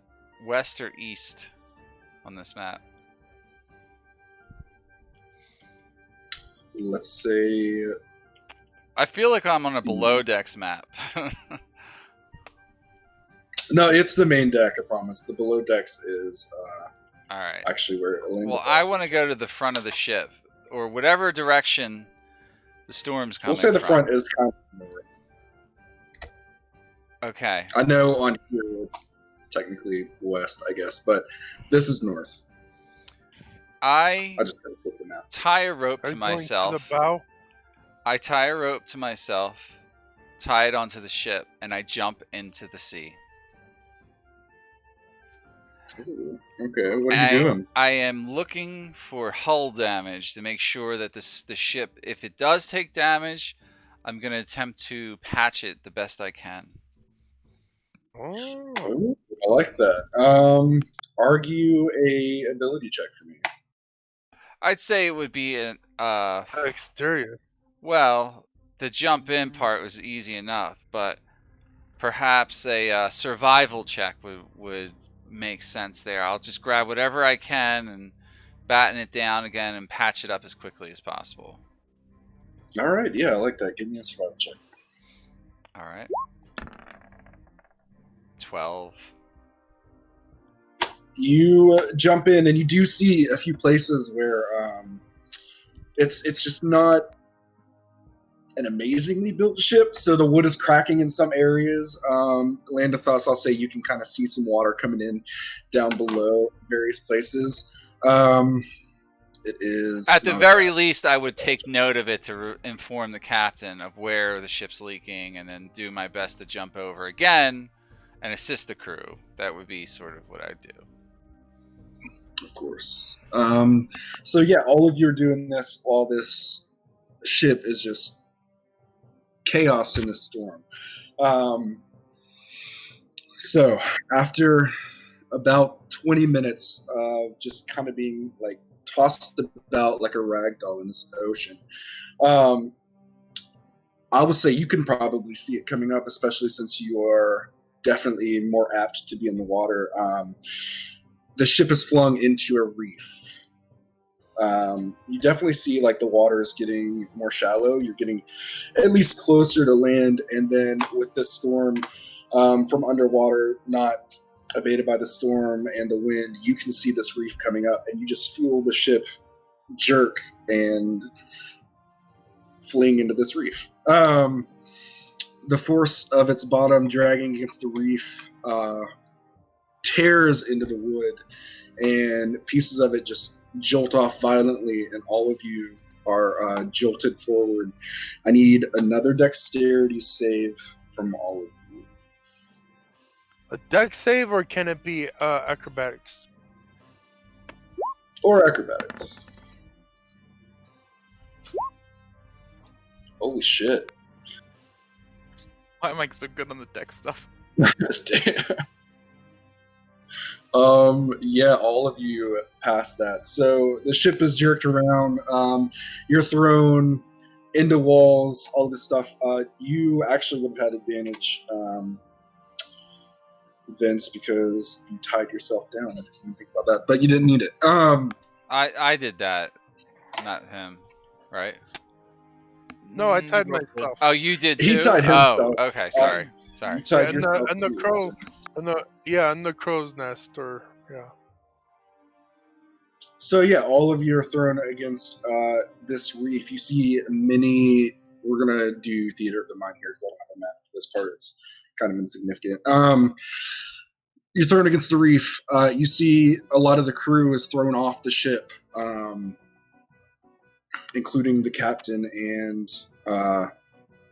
west or east on this map? Let's say. I feel like I'm on a below decks map. No, it's the main deck, I promise. The below decks is All right. actually where Elena. Well, I want to go to the front of the ship, or whatever direction the storm's coming We'll say the from. front is kind of north. Okay. I know on here it's technically west, I guess, but this is north. I just gotta flip the map. tie a rope Are to you going myself. the bow? I tie a rope to myself, tie it onto the ship, and I jump into the sea. Ooh, okay, what are you doing? I am looking for hull damage to make sure that the ship, if it does take damage, I'm going to attempt to patch it the best I can. Oh. Ooh, I like that. Argue a ability check for me. I'd say it would be an Exterior. well, the jump in part was easy enough, but perhaps a survival check would make sense there. I'll just grab whatever I can and batten it down again and patch it up as quickly as possible. All right, yeah, I like that. Give me a survival check. All right. 12. You jump in and you do see a few places where it's just not an amazingly built ship, so the wood is cracking in some areas. Landathos, I'll say you can kind of see some water coming in down below various places. It is at the very least, I would take note of it to inform the captain of where the ship's leaking, and then do my best to jump over again and assist the crew. That would be sort of what I'd do. Of course. So yeah, all of you are doing this while this ship is just chaos in the storm. So after about 20 minutes of just kind of being like tossed about like a rag doll in this ocean, I would say you can probably see it coming up, especially since you are definitely more apt to be in the water. The ship is flung into a reef. You definitely see like the water is getting more shallow. You're getting at least closer to land, and then with the storm from underwater not abated by the storm and the wind, you can see this reef coming up, and you just feel the ship jerk and fleeing into this reef. The force of its bottom dragging against the reef tears into the wood, and pieces of it just jolt off violently, and all of you are jolted forward. I need another dexterity save from all of you. A dex save, or can it be acrobatics? Or acrobatics. Holy shit. Why am I so good on the deck stuff? Damn. Yeah, all of you passed that. So the ship is jerked around. You're thrown into walls, all this stuff. You actually would have had advantage, Vince, because you tied yourself down. I didn't even think about that, but you didn't need it. I did that, not him, right? No, I tied myself. Oh, you did too. He tied Oh, himself. okay. Sorry. You Sorry. tied and yourself the too, crow, so. and the crow's nest, or yeah. So yeah, all of you are thrown against this reef. You see many. We're gonna do theater of the mind here because I don't have a map for this part. It's kind of insignificant. You're thrown against the reef. You see a lot of the crew is thrown off the ship, including the captain and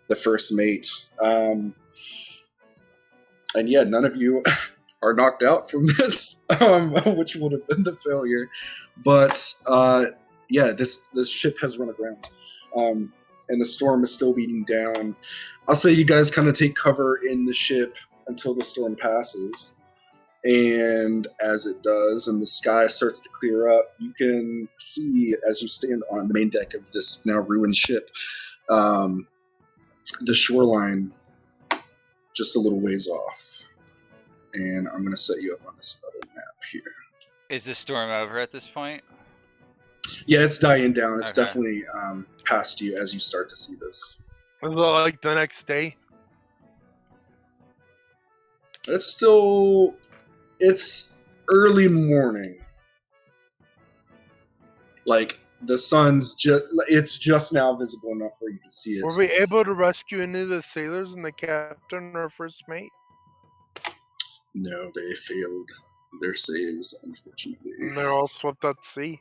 the first mate. And yeah, none of you are knocked out from this, which would have been the failure. But yeah, this ship has run aground, and the storm is still beating down. I'll say you guys kind of take cover in the ship until the storm passes. And as it does, and the sky starts to clear up, you can see as you stand on the main deck of this now ruined ship, the shoreline just a little ways off. And I'm going to set you up on this other map here. Is the storm over at this point? Yeah, it's dying down. It's Okay. definitely past you as you start to see this. Was it like the next day? It's early morning. Like the sun's it's just now visible enough where you can see it. Were we able to rescue any of the sailors and the captain or first mate? No, they failed their saves, unfortunately. And they're all swept out to sea.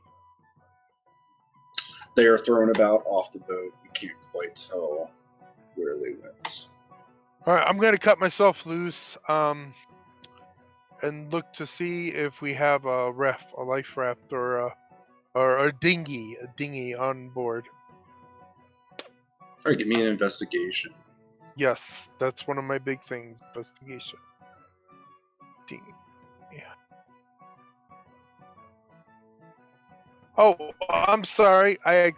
They are thrown about off the boat. You can't quite tell where they went. All right, I'm gonna cut myself loose, and look to see if we have a life raft, or a dinghy on board. All right, give me an investigation. Yes, that's one of my big things. Investigation. Dinghy. Yeah. Oh, I'm sorry. I'm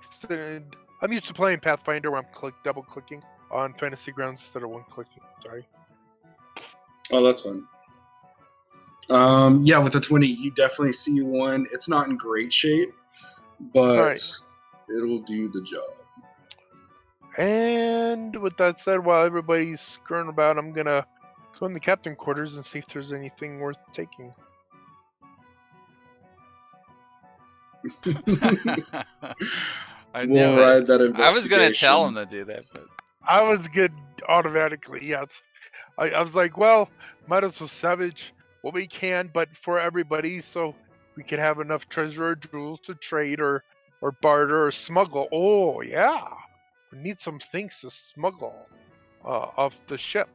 used to playing Pathfinder where I'm double clicking on Fantasy Grounds instead of one clicking. Sorry. Oh, that's fun. Yeah, with the 20, you definitely see one. It's not in great shape, but Right. it'll do the job. And with that said, while everybody's screwing about, I'm gonna go in the captain quarters and see if there's anything worth taking. I We'll knew ride it. that investigation. I was gonna tell him to do that, but I was good automatically, yes. I was like, well, might as well salvage what we can, but for everybody, so we can have enough treasure or jewels to trade or barter or smuggle. Oh, yeah. We need some things to smuggle off the ship.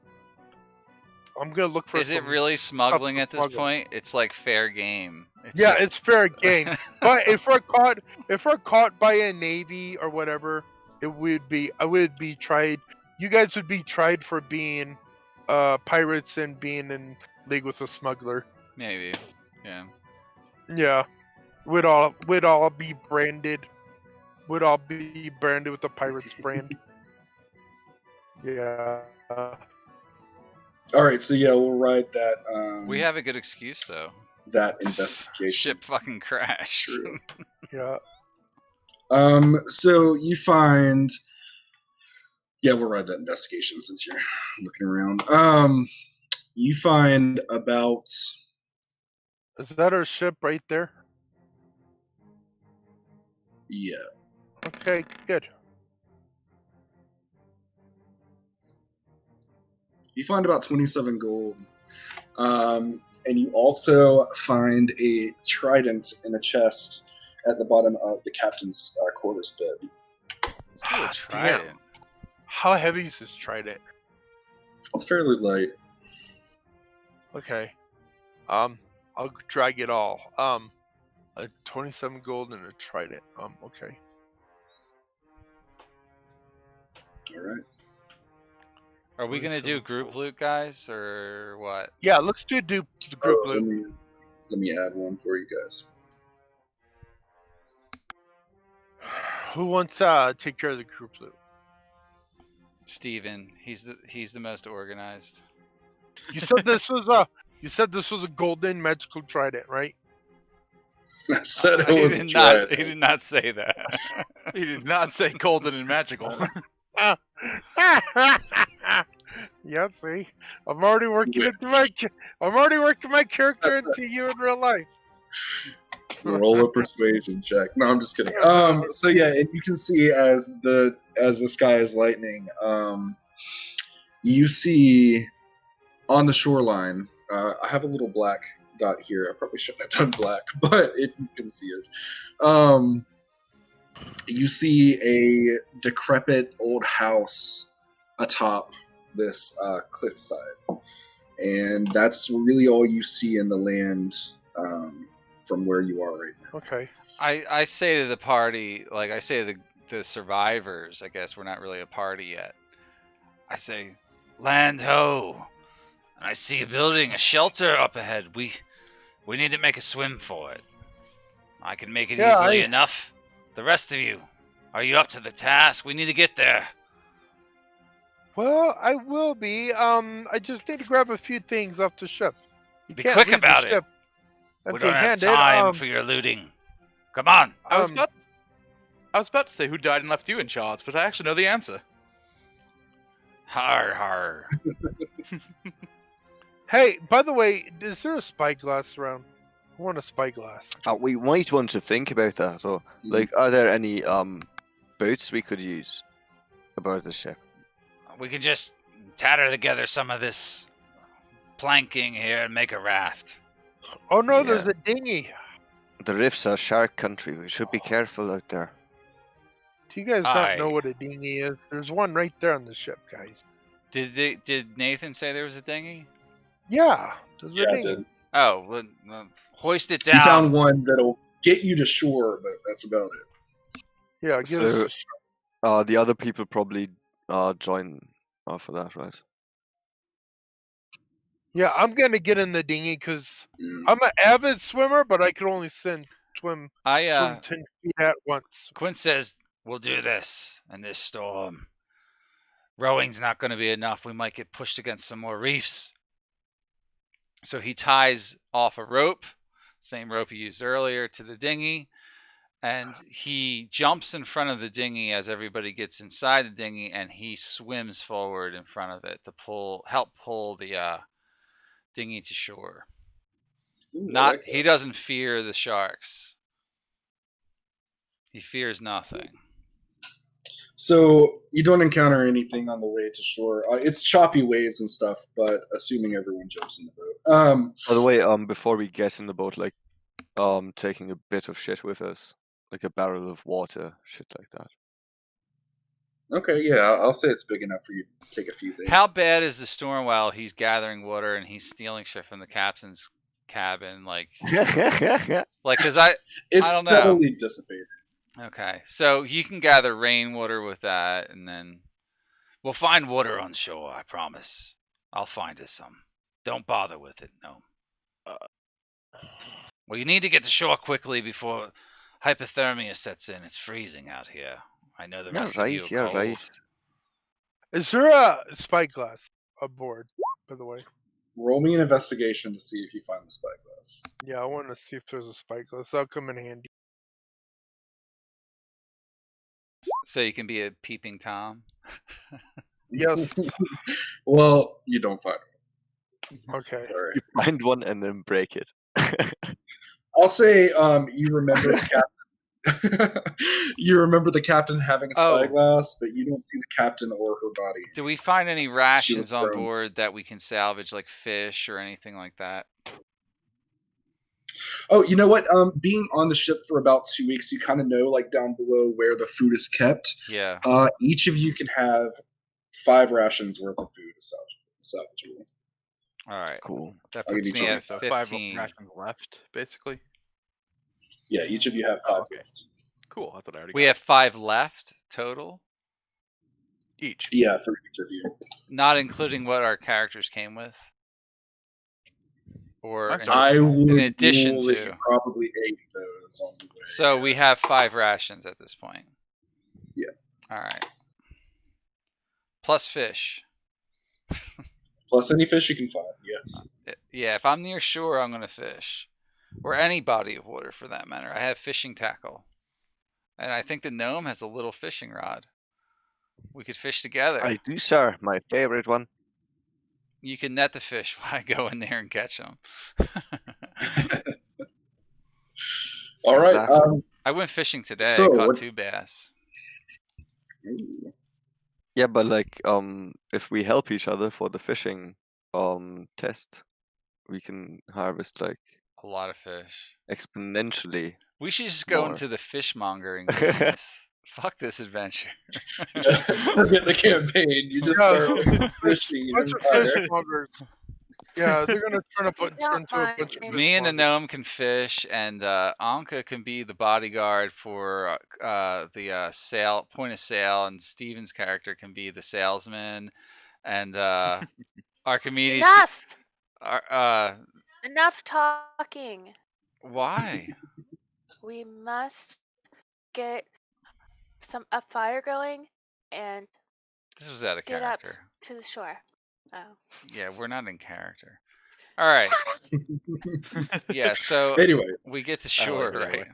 I'm going to look for is it some really smuggling to at this smuggle. point? It's like fair game. Yeah, just- it's fair game. But if we're caught by a navy or whatever, I would be tried. You guys would be tried for being pirates and being in league with a smuggler. maybe. Yeah. Yeah, we'd all be branded. Would all be branded with the pirates brand. Yeah. All right, so yeah, we'll ride that. We have a good excuse though. that investigation. Ship fucking crashed. True. Yeah. So you find, yeah, we'll ride that investigation since you're looking around. You find about, Is that our ship right there? yeah, Okay, good. you find about 27 gold. And you also find a trident in a chest at the bottom of the captain's quarters bed. Ooh, Ah, trident. How heavy is this trident? It's fairly light. Okay. I'll drag it all. 27 gold and a trident. Okay. All right. Are we gonna do 27 group gold. loot, guys, or what? Yeah, let's do the group Let loot. me add one for you guys. Who wants to take care of the group loot? Steven, he's the most organized. You said this was a golden magical trident, right? I said it he was did a not. trident. He did not say that. He did not say golden and magical. Yeah, see, I'm already working my character into you in real life. Roll a persuasion check. No, I'm just kidding. So yeah, and you can see as the sky is lightening, you see on the shoreline. I have a little black dot here. I probably shouldn't have done black, but if you can see it, you see a decrepit old house atop this cliffside, and that's really all you see in the land from where you are right now. Okay. I say to the party, like I say to the survivors, I guess we're not really a party yet. I say, land ho! And I see a building, a shelter up ahead. We need to make a swim for it. I can make it Yeah, easily enough. The rest of you, are you up to the task? We need to get there. Well, I will be. I just need to grab a few things off the ship. You Be can't quick leave about the it. ship We don't have empty-handed. time for your looting. Come on. I was about to say who died and left you in charge, but I actually know the answer. Har har. Hey, by the way, is there a spyglass around? I want a spyglass. We might want to think about that. Or like, are there any boats we could use aboard the ship? We can just tatter together some of this planking here and make a raft. Oh no, Yeah. there's a dinghy. The riffs are shark country. We should be careful out there. Do you guys not know Aye. what a dinghy is? There's one right there on the ship, guys. Did Nathan say there was a dinghy? Yeah, there's a Yeah, I dinghy. did. Oh, well, hoist it You down. found one that'll get you to shore, but that's about it. Yeah, give So- us. The other people probably join for that, right? Yeah, I'm gonna get in the dinghy because Mm. I'm an avid swimmer, but I can only swim Swim 10 feet at once. Quinn says we'll do this in this storm. Rowing's not going to be enough. We might get pushed against some more reefs. So he ties off a rope, same rope he used earlier, to the dinghy, and he jumps in front of the dinghy as everybody gets inside the dinghy, and he swims forward in front of it to help pull the dinghy to shore. Ooh, I Not like that. he doesn't fear the sharks. He fears nothing. So you don't encounter anything on the way to shore. It's choppy waves and stuff, but assuming everyone jumps in the boat. By the way, before we get in the boat, like, taking a bit of shit with us, like a barrel of water, shit like that. Okay, yeah, I'll say it's big enough for you to take a few things. How bad is the storm while he's gathering water and he's stealing shit from the captain's cabin? Like, because It's I don't know. steadily dissipated. Okay, so you can gather rainwater with that, and then we'll find water on shore. I promise. I'll find us some. Don't bother with it. No. Well, you need to get to shore quickly before hypothermia sets in. It's freezing out here. I know the Yeah, rest of you right. are Yeah, cold. right. Is there a spyglass aboard, by the way? Roll me an investigation to see if you find the spyglass. Yeah, I want to see if there's a spyglass. That'll come in handy. So you can be a peeping Tom. Yes. Well, you don't find one. Okay. Sorry. You find one and then break it. I'll say you remember the captain. You remember the captain having a Oh. spyglass, but you don't see the captain or her body. Do we find any rations on thrown. board that we can salvage, like fish or anything like that? Oh, you know what? Being on the ship for about 2 weeks, you kind of know, like down below where the food is kept. Yeah. Each of you can have 5 rations worth of food salvageable. All right. Cool. That I'll give puts you me two. at So 5 15. rations left, basically. Yeah, each of you have 5 okay. left. Cool. That's what I already We got. have 5 left total, Each. Yeah, for each of you. not including what our characters came with, or Mine's in, already I would in addition rule that you to. probably ate those on the way. So we have 5 rations at this point. Yeah. All right. Plus fish. Plus any fish you can find, yes. Yeah, if I'm near shore, I'm gonna fish, or any body of water for that matter. I have fishing tackle, and I think the gnome has a little fishing rod. We could fish together. I do, sir. My favorite one. You can net the fish while I go in there and catch them. All right. Exactly. I went fishing today. So I caught what- 2 bass. Yeah, but like, if we help each other for the fishing, test, we can harvest like A lot of fish. exponentially. We should just go More. into the fishmongering business. Fuck this adventure. Forget the campaign. You just Yeah. start fishing. Bunch of empire. fishmongers. Yeah, they're gonna turn up Don't into a bunch of mind. Me and the fishmongers. gnome can fish, and Anka can be the bodyguard for the sail point of sale, and Steven's character can be the salesman, and Archimedes. Enough! Our, Enough talking. why? We must get a fire going and This was out of get up character. to the shore. Oh. Yeah, we're not in character. All right. Yeah, so Anyway, we get to I like shore, it that right? way.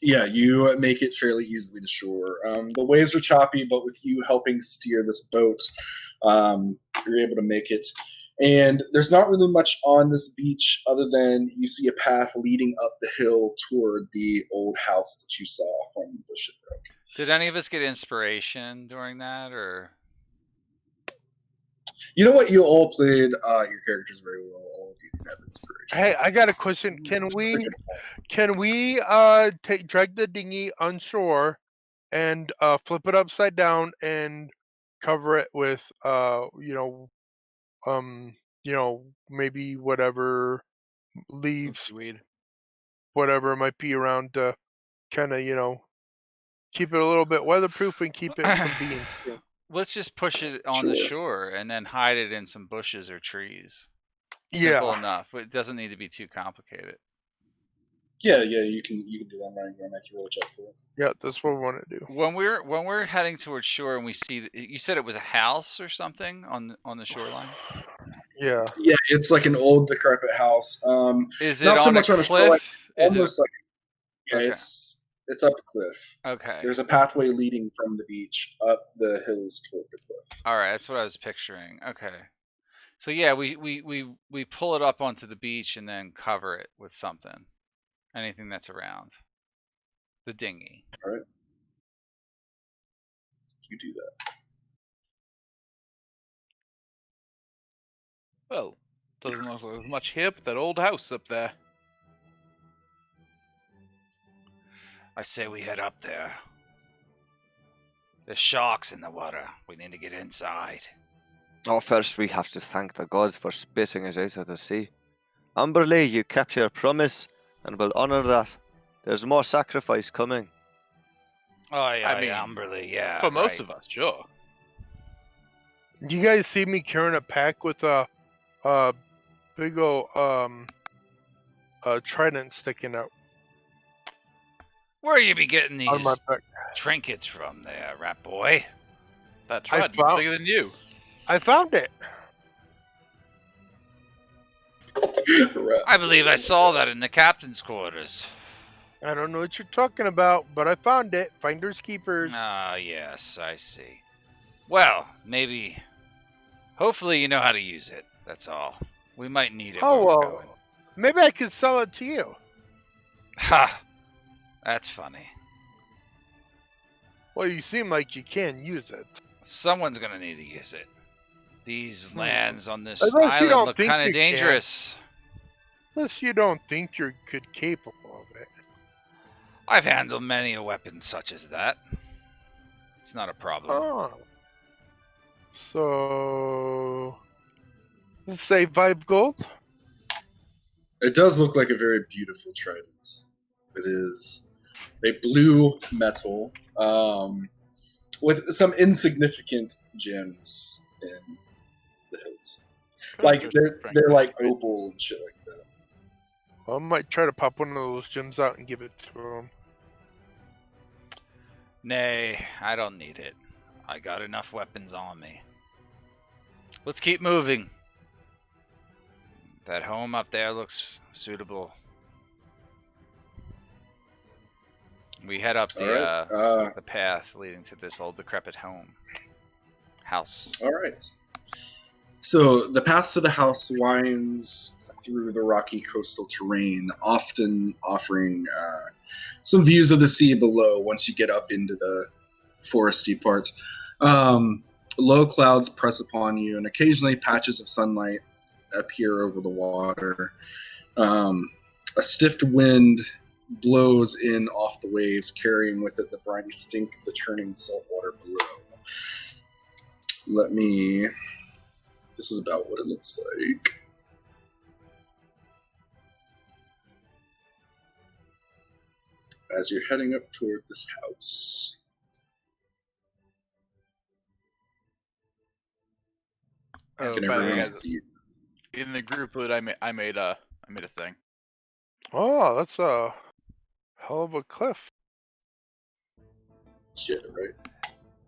yeah, you make it fairly easily to shore. The waves are choppy, but with you helping steer this boat, you're able to make it. And there's not really much on this beach other than you see a path leading up the hill toward the old house that you saw from the shipwreck. Did any of us get inspiration during that, or? You know what? You all played your characters very well. All of you can have inspiration. Hey, I got a question. Can we drag the dinghy on shore and flip it upside down and cover it with maybe whatever leaves, Seaweed. whatever might be around to kind of keep it a little bit weatherproof and keep it from being sink. Let's just push it on the Sure. shore and then hide it in some bushes or trees. Simple Yeah. enough. It doesn't need to be too complicated. Yeah, you can do that. Right? You're gonna make your roll check for it. Yeah, that's what we want to do. When we're heading towards shore and we see, you said it was a house or something on the shoreline. Yeah. Yeah, it's like an old decrepit house. Is it Not so on much a on a shoreline, cliff? Is it almost like Okay. it's up a cliff. okay? There's a pathway leading from the beach up the hills toward the cliff. All right, that's what I was picturing. Okay. So yeah, we pull it up onto the beach and then cover it with something, anything that's around. The dinghy. All right, you do that. Well, doesn't look like there's much here but that old house up there. I say we head up there. There's sharks in the water. We need to get inside. Oh, first we have to thank the gods for spitting us out of the sea. Amberley, you kept your promise, and will honor that. There's more sacrifice coming. Oh yeah, I mean, Amberley, yeah. For most right. of us, sure. You guys see me carrying a pack with a big old trident sticking out Where you be getting on these my back. trinkets from there, rat boy? That I trident's found- bigger than you. I found it. Right. I believe I saw that in the captain's quarters. I don't know what you're talking about, but I found it. Finders keepers. Ah, yes, I see. Well, maybe. Hopefully, you know how to use it. That's all. We might need it where Oh we're well, going. maybe I could sell it to you. Ha! That's funny. Well, you seem like you can use it. Someone's gonna need to use it. These lands on this Unless you island don't look think kind you of can. dangerous. Unless you don't think you're good capable of it. I've handled many a weapon such as that. It's not a problem. Oh. So, let's say 5 gold. It does look like a very beautiful trident. It is a blue metal with some insignificant gems in the hilt. Like they're like opal and shit like that. I might try to pop one of those gems out and give it to him. Nay, I don't need it. I got enough weapons on me. Let's keep moving. That home up there looks suitable. We head up the path leading to this old decrepit house. All right. So the path to the house winds through the rocky coastal terrain, often offering some views of the sea below once you get up into the foresty part. Low clouds press upon you, and occasionally patches of sunlight appear over the water. A stiff wind blows in off the waves, carrying with it the briny stink of the churning salt water below. This is about what it looks like. As you're heading up toward this house. Oh, Can by the way, everyone guys, see it? in the group loot, I made a thing. Oh, that's a hell of a cliff. Yeah, right.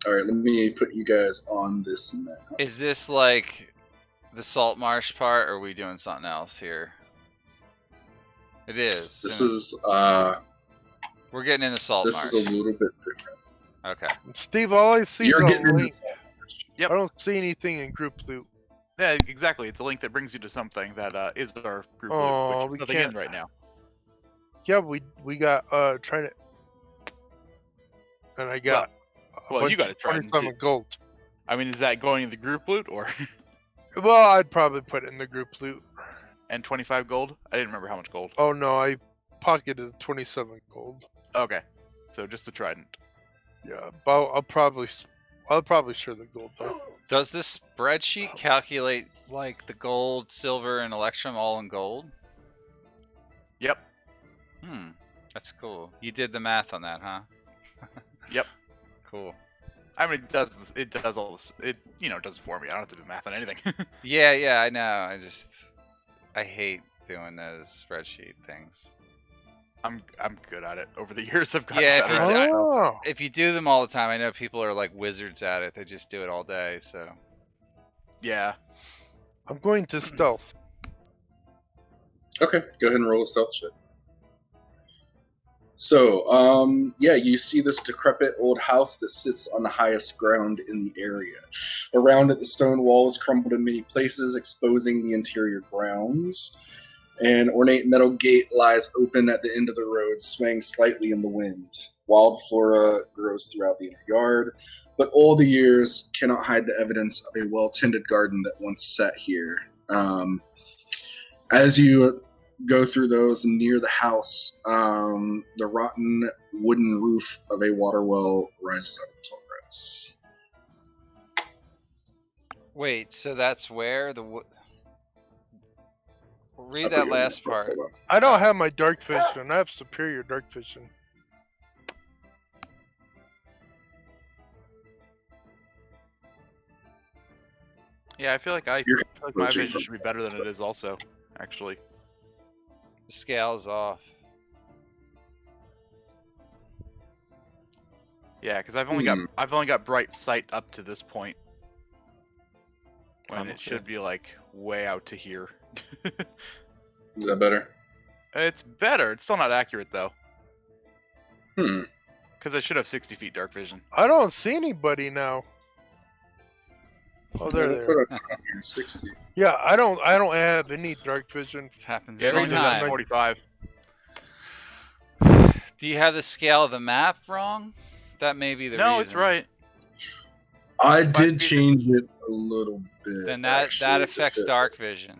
All right, let me put you guys on this map. Is this like the Saltmarsh part, or are we doing something else here? It is. This isn't it? is We're getting into Saltmarsh. this is a little bit different. Okay. Steve, all I see You're is getting a into link. Yep. I don't see anything in group loot. Yeah, exactly. It's a link that brings you to something that is our group Oh, loot, we which nothing can't- in right now. Yeah, we got trident, and I got. a Well, you bunch got of a trident, 27 too. gold. I mean, is that going in the group loot or Well, I'd probably put it in the group loot. and 25 gold? I didn't remember how much gold. Oh no, I pocketed 27 gold. Okay, so just the trident. Yeah, but I'll probably share the gold though. Does this spreadsheet calculate like the gold, silver, and electrum all in gold? Yep. That's cool. You did the math on that, huh? Yep. Cool. I mean, it does all this. It does it for me. I don't have to do math on anything. Yeah, I know. I hate doing those spreadsheet things. I'm good at it. Over the years, I've gotten Yeah, better if at you it. do- Oh, If you do them all the time, I know people are like wizards at it. They just do it all day. So Yeah. I'm going to stealth. Okay, go ahead and roll a stealth check. So, yeah, you see this decrepit old house that sits on the highest ground in the area. Around it, the stone walls crumbled in many places, exposing the interior grounds. An ornate metal gate lies open at the end of the road, swaying slightly in the wind. Wild flora grows throughout the inner yard, but all the years cannot hide the evidence of a well-tended garden that once sat here. As you go through those near the house, the rotten wooden roof of a water well rises out of the tall grass. wait, so that's where the I'll read put that you on last the- part. hold on. I don't have my dark vision. I have superior dark vision. Yeah, I feel like You're my approaching vision from- should be better than it is. Also, actually. The scale is off. Yeah, because I've only got bright sight up to this point. When it should be like way out to here. Is that better? It's better. It's still not accurate though. Because I should have 60 feet dark vision. I don't see anybody now. Oh, Yeah, they're that's there. what I got here, 60. Yeah, I don't have any dark vision. It happens Yeah, it every only goes down to time. 45. Do you have the scale of the map wrong? That may be the reason. No, it's right. I Five did feet. change it a little bit. Then that actually, to affects fit. dark vision.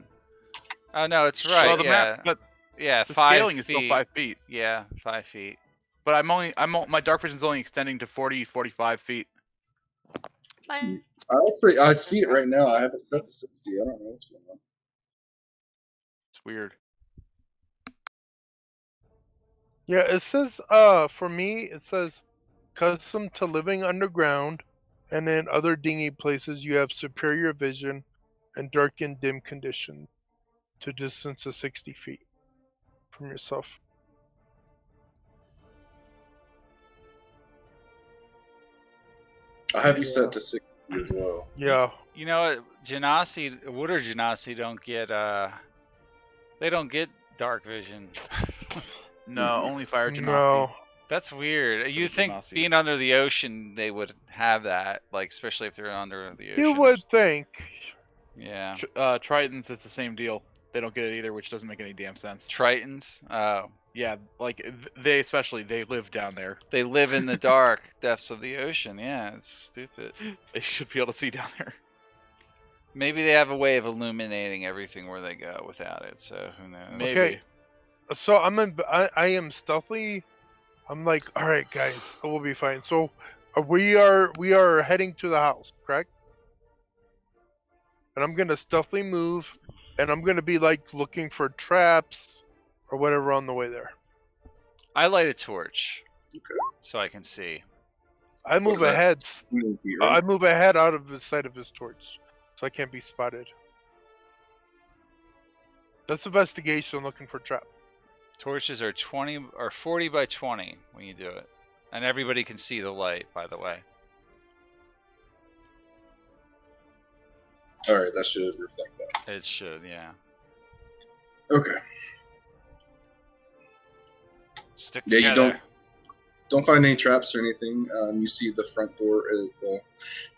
Oh no, it's right. Well, the yeah, map, but yeah, the 5 scaling is feet. still 5 feet. Yeah, 5 feet. But my dark vision's only extending to 40, 45 feet. Mine- I see it right now. I have it set to 60. I don't know what's going on. It's weird. Yeah, it says for me it says custom to living underground, and in other dingy places you have superior vision and dark and dim condition to distance of 60 feet from yourself. I have you Yeah. set to 60 as well. Yeah. You know what? Genasi, Wood or Genasi don't get they don't get dark vision. No, only fire genasi. No. That's weird. You the think Genasi. being under the ocean they would have that, like especially if they're under the ocean. You would think. Yeah. Tritons, it's the same deal. They don't get it either, which doesn't make any damn sense. Tritons. Oh. Yeah, like they live down there. They live in the dark depths of the ocean. Yeah, it's stupid. They should be able to see down there. Maybe they have a way of illuminating everything where they go without it. So who knows? Maybe. Okay. So I am stealthily. I'm like, all right, guys, we'll be fine. So we are heading to the house, correct? And I'm gonna stealthily move, and I'm gonna be like looking for traps or whatever on the way there. I light a torch Okay. so I can see. I move is that? ahead. Here. I move ahead out of the sight of his torch, so I can't be spotted. That's investigation, looking for trap. Torches are 20 or 40 by 20 when you do it, and everybody can see the light. By the way. All right, that should reflect that. It should, yeah. Okay. Stick Yeah, together. you don't find any traps or anything. You see the front door.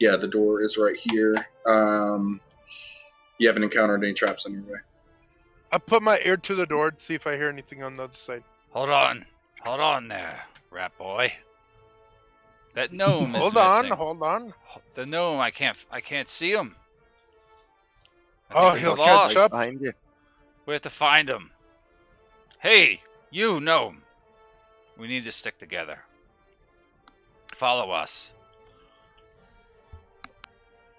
The door is right here. You haven't encountered any traps on your way. I put my ear to the door to see if I hear anything on the other side. Hold on there, rat boy. That gnome is Hold missing. on. The gnome, I can't see him. I Oh, think he's he'll lost. catch up. Behind you. We have to find him. Hey, you gnome. We need to stick together. Follow us.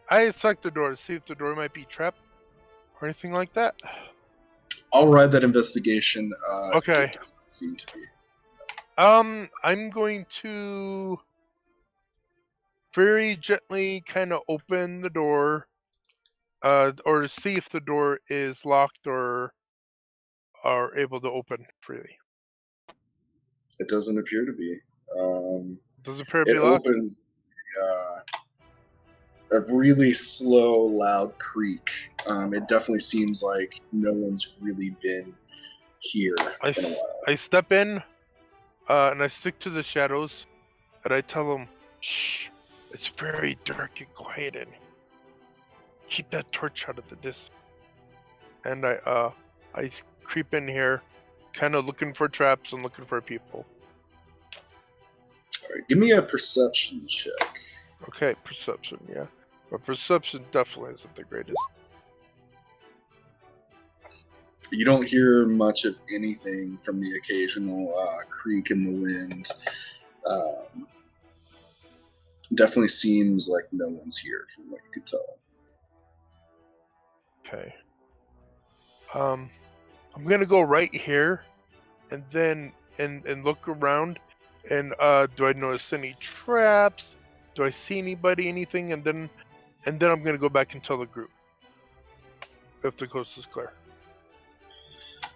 I inspect the door to see if the door might be trapped or anything like that. I'll ride that investigation. Okay. It doesn't seem to be. I'm going to very gently kind of open the door, or see if the door is locked or are able to open freely. It doesn't appear to be. Does it appear to It be locked? opens a really slow, loud creak. It definitely seems like no one's really been here I, in a s- while. I step in, and I stick to the shadows, and I tell them, "Shh, it's very dark and quiet in here. Keep that torch out of the distance." And I creep in here, kind of looking for traps and looking for people. All right, give me a perception check. Okay, perception, yeah. But perception definitely isn't the greatest. You don't hear much of anything from the occasional creak in the wind. Definitely seems like no one's here from what you could tell. Okay. I'm gonna go right here, and then and look around, and do I notice any traps? Do I see anybody, anything? And then I'm gonna go back and tell the group if the coast is clear.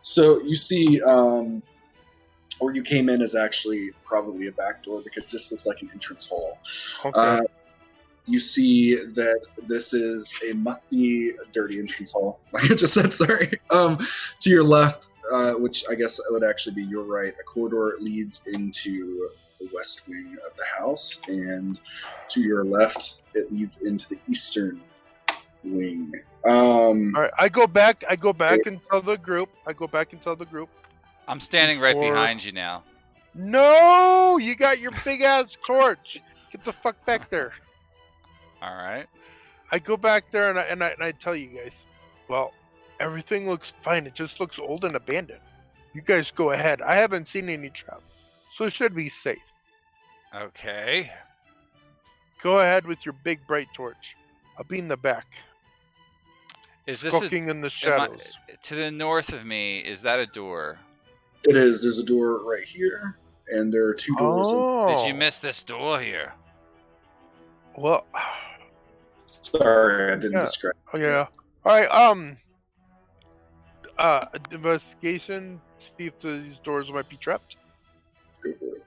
So you see, where you came in is actually probably a back door because this looks like an entrance hall. Okay. You see that this is a musty, dirty entrance hall. Like I just said, sorry. To your left, which I guess would actually be your right, a corridor leads into the west wing of the house, and to your left, it leads into the eastern wing. All right, I go back and tell the group. I'm standing right Before- behind you now. No, you got your big ass torch. Get the fuck back there. All right. I go back there and I tell you guys, well, everything looks fine. It just looks old and abandoned. You guys go ahead. I haven't seen any traps, so it should be safe. Okay. Go ahead with your big bright torch. I'll be in the back, Is this skulking in the shadows. to the north of me? Is that a door? It is. There's a door right here, and there are two doors. Did you miss this door here? Well, Sorry, I didn't Yeah. describe. oh yeah. All right. Investigation. See if these doors might be trapped. Go for it.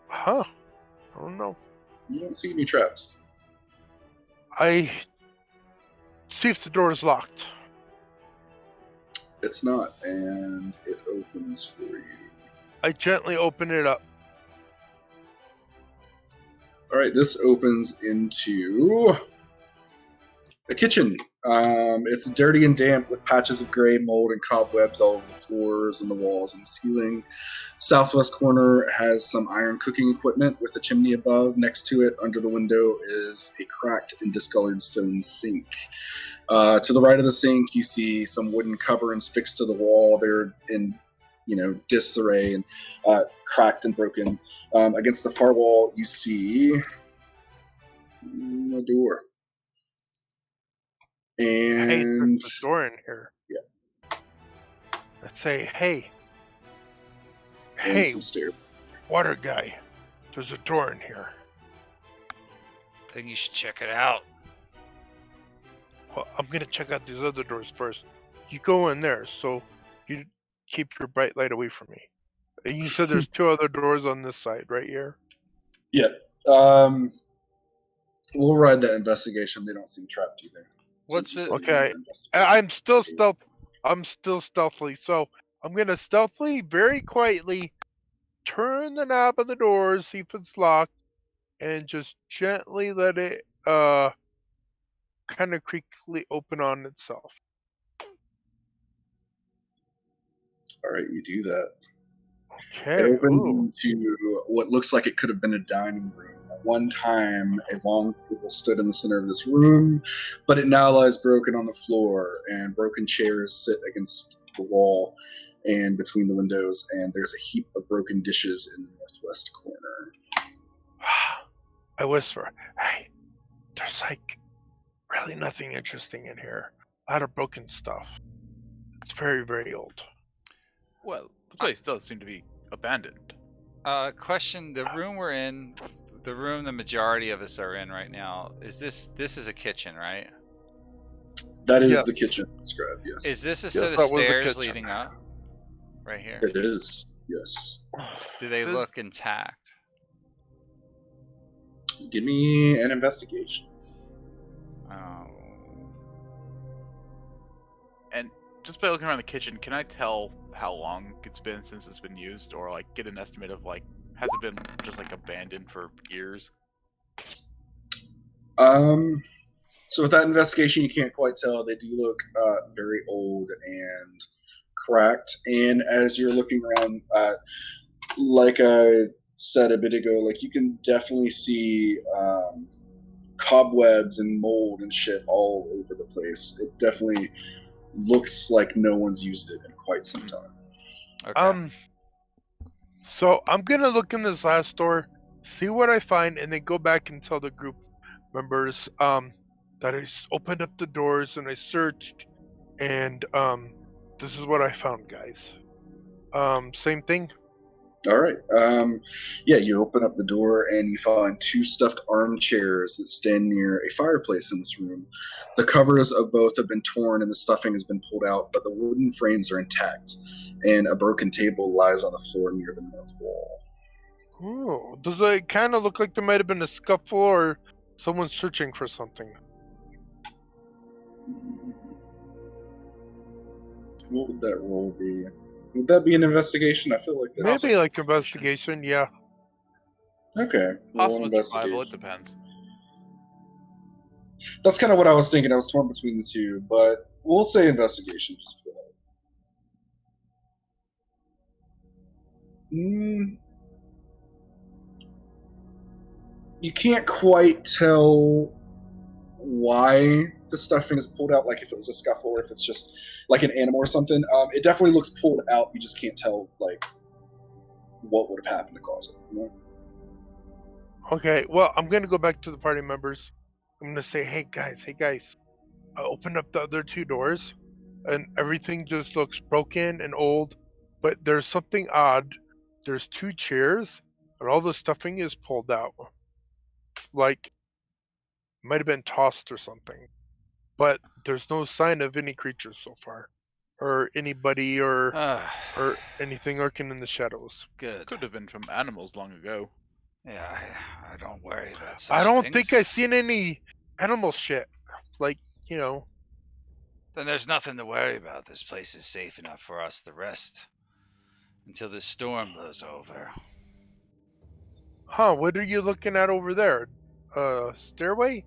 Huh? I don't know. You don't see any traps. I see if the door is locked. It's not, and it opens for you. I gently open it up. All right, this opens into a kitchen. It's dirty and damp with patches of gray mold and cobwebs all over the floors and the walls and the ceiling. Southwest corner has some iron cooking equipment with a chimney above. Next to it, under the window, is a cracked and discolored stone sink. To the right of the sink, you see some wooden cupboards fixed to the wall. They're in, disarray and cracked and broken. Against the far wall, you see a door. Hey, And there's a door in here. Yeah. Let's say, hey, some stairs. water guy, there's a door in here. I think you should check it out. Well, I'm gonna check out these other doors first. You go in there, so you keep your bright light away from me. And you said there's two other doors on this side, right here. Yeah. We'll ride that investigation. They don't seem trapped either. What's Since the- you said Okay. you investigate. I'm still stealth. I'm still stealthily, so I'm gonna stealthily, very quietly, turn the knob of the door, see if it's locked, and just gently let it kind of creakily open on itself. All right, you do that. Okay. It opens Ooh. into what looks like it could have been a dining room. At one time, a long table stood in the center of this room, but it now lies broken on the floor, and broken chairs sit against the wall and between the windows, and there's a heap of broken dishes in the northwest corner. I whisper, hey, there's like really nothing interesting in here. A lot of broken stuff. It's very, very old. Well, the place does seem to be abandoned. Question: the room we're in, the room the majority of us are in right now, is this is a kitchen, right? That is Yes. the kitchen described, yes. Is this a Yes, set of that was the stairs kitchen. leading up? Right here. It is, yes. Do they Does- look intact? Give me an investigation. Oh. And just by looking around the kitchen, can I tell how long it's been since it's been used, or like get an estimate of like has it been just like abandoned for years? So with that investigation, you can't quite tell. They do look very old and cracked. And as you're looking around, like I said a bit ago, like you can definitely see cobwebs and mold and shit all over the place. It definitely looks like no one's used it in quite some time. Okay. So I'm gonna look in this last door, see what I find, and then go back and tell the group members that I opened up the doors and I searched, and this is what I found, guys. Same thing. All right. Yeah, you open up the door and you find two stuffed armchairs that stand near a fireplace in this room. The covers of both have been torn and the stuffing has been pulled out, but the wooden frames are intact. And a broken table lies on the floor near the north wall. Ooh, does it kind of look like there might have been a scuffle or someone searching for something? What would that roll be? Would that be an investigation? I feel like that's Maybe like investigation, yeah. Okay. We'll Possible survival. It investigate. depends. That's kind of what I was thinking. I was torn between the two, but we'll say investigation just for that. You can't quite tell why the stuffing is pulled out, like if it was a scuffle or if it's just like an animal or something. It definitely looks pulled out. You just can't tell like what would have happened to cause it. You know? Okay, well, I'm gonna go back to the party members. I'm gonna say, hey guys, I opened up the other two doors, and everything just looks broken and old. But there's something odd. There's two chairs, and all the stuffing is pulled out. Like, might have been tossed or something. But there's no sign of any creatures so far, or anybody, or anything lurking in the shadows. Good. Could have been from animals long ago. Yeah, I don't worry about such I don't things. think I've seen any animal shit. Like, you know. Then there's nothing to worry about. This place is safe enough for us to rest until this storm blows over. Huh, what are you looking at over there? Stairway?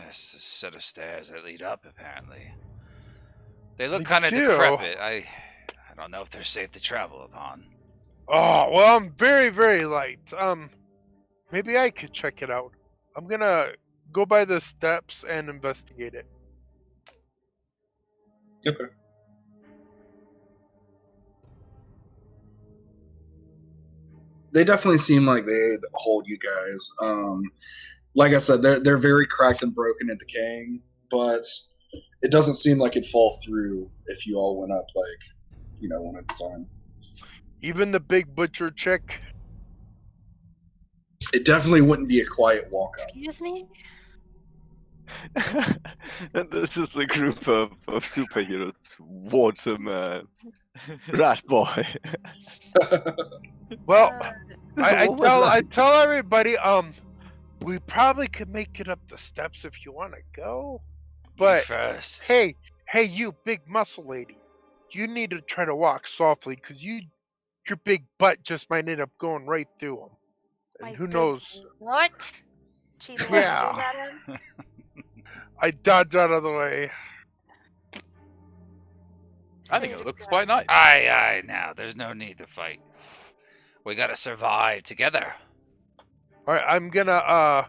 It's a set of stairs that lead up, apparently. They look They kind of do. decrepit. I don't know if they're safe to travel upon. Oh, well, I'm very, very light. Maybe I could check it out. I'm gonna go by the steps and investigate it. Okay. They definitely seem like they'd hold you guys. Like I said, they're very cracked and broken and decaying, but it doesn't seem like it'd fall through if you all went up like, one at a time. Even the big butcher chick. It definitely wouldn't be a quiet walk up. Excuse me? And this is a group of superheroes. Waterman, Rat Boy. Well, I What was that? tell everybody, we probably could make it up the steps if you want to go. But first. hey, you big muscle lady, you need to try to walk softly, because your big butt just might end up going right through them. And My who big knows? What? She lunged Yeah. at him? I dodged out of the way. I think it looks quite nice. Aye, now. There's no need to fight. We gotta survive together. All right, I'm gonna I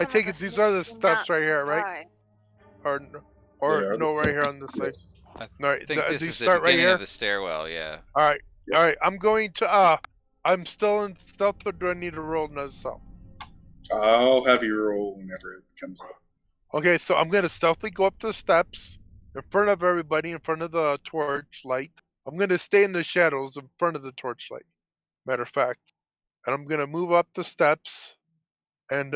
take it these are the steps right here, right? Or Yeah, no, right here on this side. yes. I All right, think this these is the start right beginning here. of the stairwell, yeah. All right. I'm going to I'm still in stealth, or do I need to roll another stealth? I'll have you roll whenever it comes up. Okay, so I'm gonna stealthily go up the steps in front of everybody, in front of the torch light. I'm gonna stay in the shadows in front of the torchlight. Matter of fact, and I'm gonna move up the steps and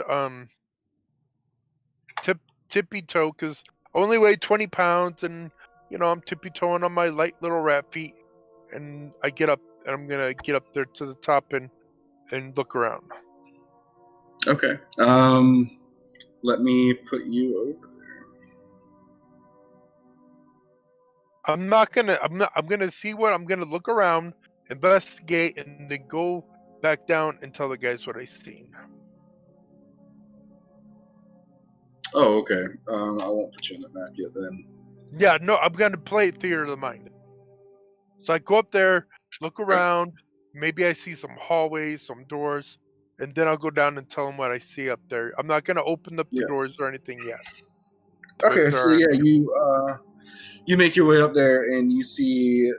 tippy toe, because I only weigh 20 pounds, and I'm tippy toeing on my light little rat feet, and I get up, and I'm gonna get up there to the top and look around. Okay. Let me put you over there. I'm gonna see what I'm gonna look around, investigate, and then go back down and tell the guys what I seen. Oh, okay. I won't put you on the map yet then. Yeah, no, I'm gonna play theater of the mind. So I go up there, look around, maybe I see some hallways, some doors, and then I'll go down and tell them what I see up there. I'm not gonna open up the Yeah. doors or anything yet. Okay, But, so yeah, you make your way up there and you see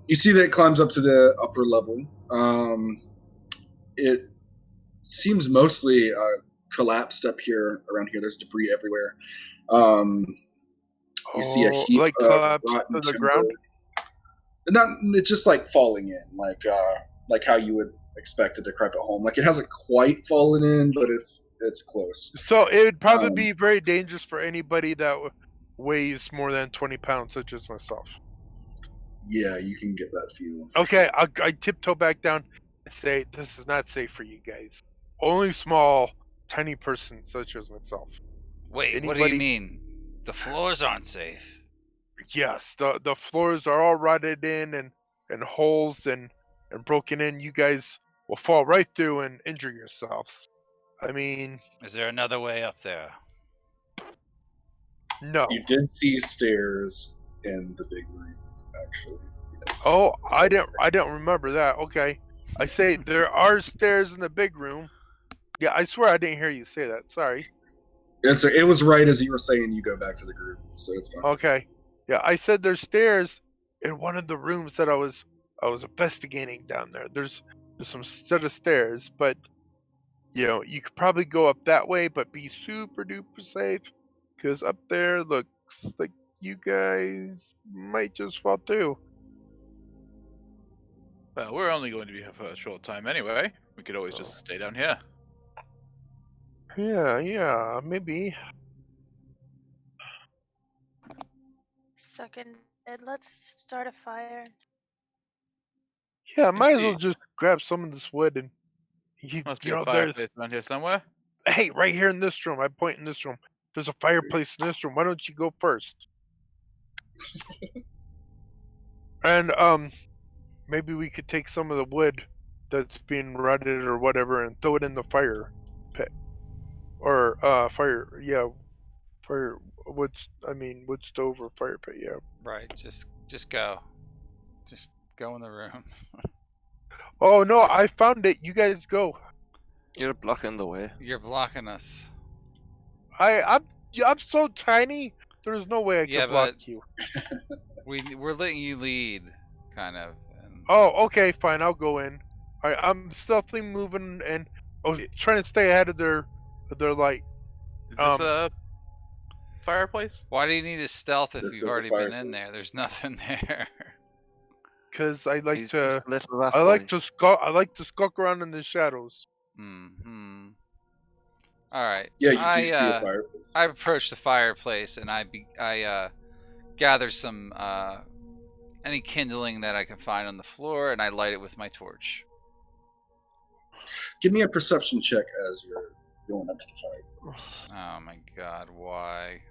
that it climbs up to the upper level. It seems mostly collapsed up here, around here. There's debris everywhere. You see a heap like of collapse rotten to the timber. ground. It's just like falling in, like how you would expect a decrepit home. Like it hasn't quite fallen in, but it's close. So it would probably be very dangerous for anybody that weighs more than 20 pounds, such as myself. Yeah, you can get that feeling. Okay, I tiptoe back down and say, this is not safe for you guys. Only small, tiny persons such as myself. Wait, what do you mean? The floors aren't safe. Yes, the floors are all rotted in and holes and broken in. You guys will fall right through and injure yourselves. I mean, Is there another way up there? no. You did see stairs in the big room, actually. Yes. Oh, I didn't remember that. Okay. I say there are stairs in the big room. Yeah, I swear I didn't hear you say that. Sorry. It was right as you were saying you go back to the group, so it's fine. Okay. Yeah, I said there's stairs in one of the rooms that I was investigating down there. There's some set of stairs, but you could probably go up that way, but be super duper safe, because up there looks like you guys might just fall through. Well, we're only going to be here for a short time anyway. We could always just stay down here. Yeah, maybe. Second, let's start a fire. Yeah, might as well Indeed. just grab some of this wood and Must be you a know there's fireplace around here somewhere. hey, right here in this room. I point in this room. There's a fireplace in this room. Why don't you go first? And maybe we could take some of the wood that's being rotted or whatever and throw it in the fire pit. Or fire wood stove or fire pit, yeah. Right. Just go. Just go in the room. Oh no, I found it. You guys go. You're blocking the way. You're blocking us. I'm so tiny. There's no way I Yeah, could block but- you. We're letting you lead, kind of. And Oh, okay, fine. I'll go in. I'm stealthily moving and trying to stay ahead of their light. Is this a fireplace? why do you need a stealth if This you've is a already been in there? fireplace. There's nothing there. Cause I like He's to just a little rat I like boy. to skulk around in the shadows. Hmm. All right. Yeah, you do see a fireplace. I approach the fireplace and I gather some any kindling that I can find on the floor and I light it with my torch. Give me a perception check as you're going up to the fireplace. Oh my god, why?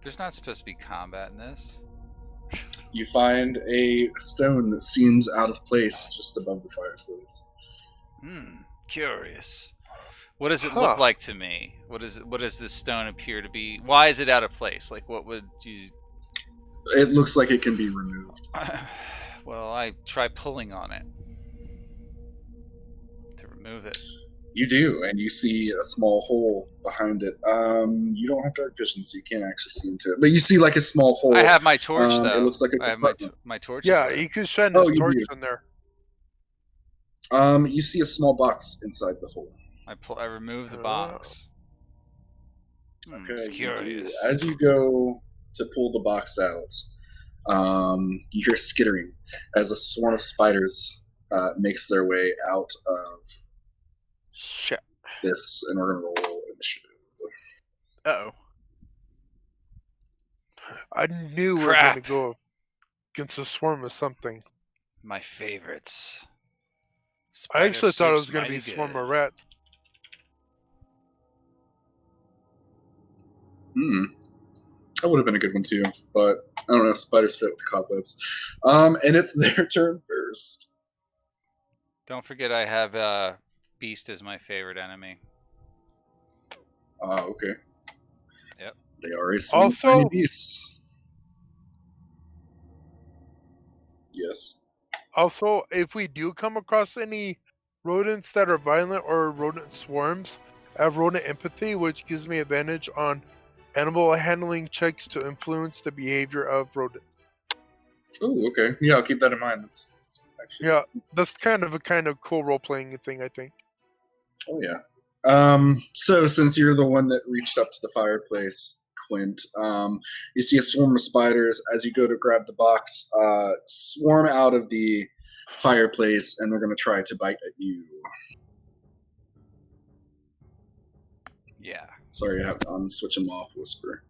There's not supposed to be combat in this. You find a stone that seems out of place just above the fireplace. Curious. What does it Huh. look like to me? What does this stone appear to be? Why is it out of place? Like what would you It looks like it can be removed. Well, I try pulling on it to remove it. You do, and you see a small hole behind it. You don't have dark vision, so you can't actually see into it. But you see like a small hole. I have my torch though. It looks like a I have my compartment. my torch. Yeah, is lit. you could shine Oh, this you torch do. in there. You see a small box inside the hole. I remove the Oh. box. Okay, It's you do. curious. As you go to pull the box out, you hear skittering as a swarm of spiders makes their way out of Shit. this, and we're going to roll initiative. Uh-oh. I knew we were Crap. gonna go against a swarm of something. My favorites. I actually thought it was Spider gonna be a soup's swarm mighty of good. rats. That would have been a good one too, but I don't know. Spiders fit with cobwebs. And it's their turn first. Don't forget, I have Beast as my favorite enemy. Okay. Yep. They are a swarm of Also- tiny beasts. Yes. Also, if we do come across any rodents that are violent or rodent swarms, I have rodent empathy, which gives me advantage on animal handling checks to influence the behavior of rodent. Oh, okay. Yeah, I'll keep that in mind. That's actually. Yeah, that's kind of cool role playing thing, I think. Oh yeah. So since you're the one that reached up to the fireplace, Quint, you see a swarm of spiders as you go to grab the box, swarm out of the fireplace, and they're going to try to bite at you. Yeah. Sorry, I'm switching them off Whisper.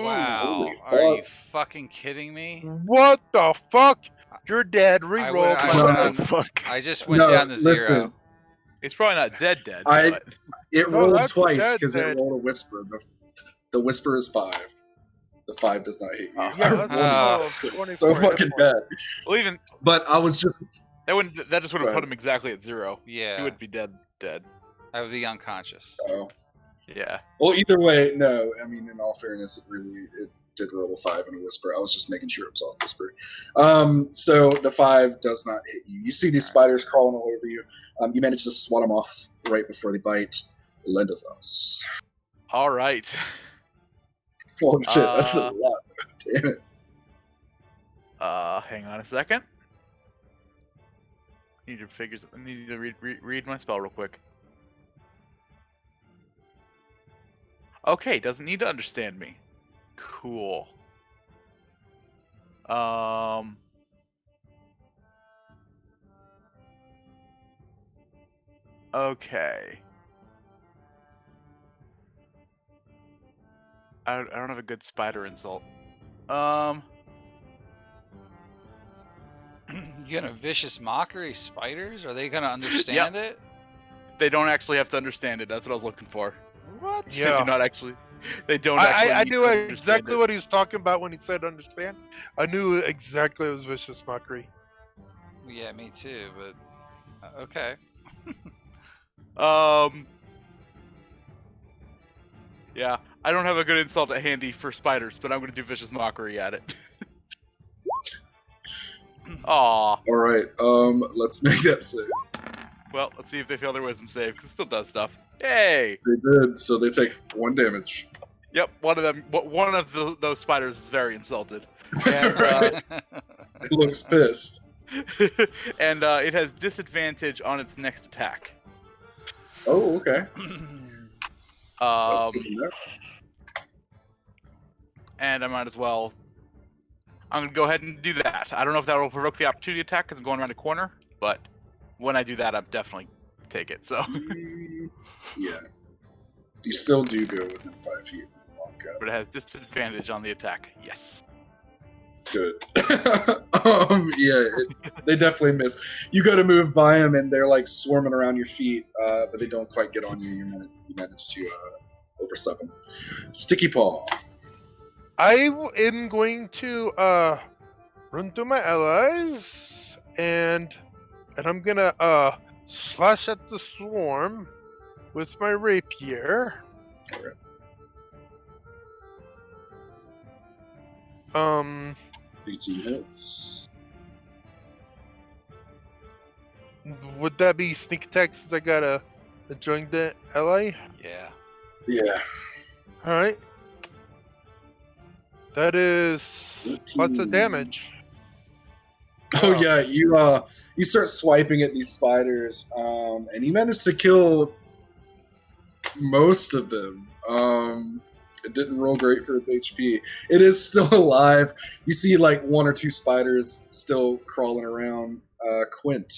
Wow. Holy Are you fuck. fucking kidding me? What the fuck? You're dead. I Reroll. would've- I my would've- bad. What the fuck? I just went No, down to 0. listen. It's probably not dead, I- but It No, rolled that's twice dead, because it dead. rolled a whisper. The whisper is 5. The 5 does not hit you. Oh. Yeah, I that's rolled Oh, 24 so hit fucking points. bad. well, even But I was just that just would Go have put ahead. him exactly at 0. He yeah. wouldn't be dead. I would be unconscious. oh. Yeah. Well, either way, no. I mean, in all fairness, it did roll a 5 and a whisper. I was just making sure it was all whisper. So the 5 does not hit you. You see these spiders crawling all over you. You manage to swat them off right before they bite. Lendithos. All right. Oh shit, that's a Uh, lot. Damn it. Hang on a second. I need to read my spell real quick. Okay, doesn't need to understand me. Cool. Okay. I don't have a good spider insult. You gonna vicious mockery spiders? Are they gonna understand it? They don't actually have to understand it. That's what I was looking for. What? They Yeah. do not actually. They don't actually. I need knew to understand exactly it. what he was talking about when he said understand. I knew exactly it was vicious mockery. Yeah, me too. But okay. Yeah, I don't have a good insult at handy for spiders, but I'm gonna do vicious mockery at it. Aw. All right. Let's make that save. Well, let's see if they fail their wisdom save, because it still does stuff. Yay! They did, so they take 1 damage. Yep, one of those spiders is very insulted, and It looks pissed. and it has disadvantage on its next attack. Oh, okay. That's good to know. And I might as well. I'm gonna go ahead and do that. I don't know if that will provoke the opportunity attack because I'm going around a corner, but when I do that, I'm definitely take it. So, Yeah. You still do go within 5 feet. Okay. but it has disadvantage on the attack. Yes. Good. They definitely miss. You go to move by them, and they're like swarming around your feet, but they don't quite get on you. You manage to overstep them. Sticky Paw. Am going to run through my allies and I'm gonna slash at the swarm with my rapier. Alright. 18 hits. Would that be sneak attack since I got a joined ally? Yeah. Yeah. Alright. That is lots of damage. Oh Wow. yeah, you start swiping at these spiders, and you manage to kill most of them. It didn't roll great for its HP. It is still alive. You see like 1 or 2 spiders still crawling around. Quint.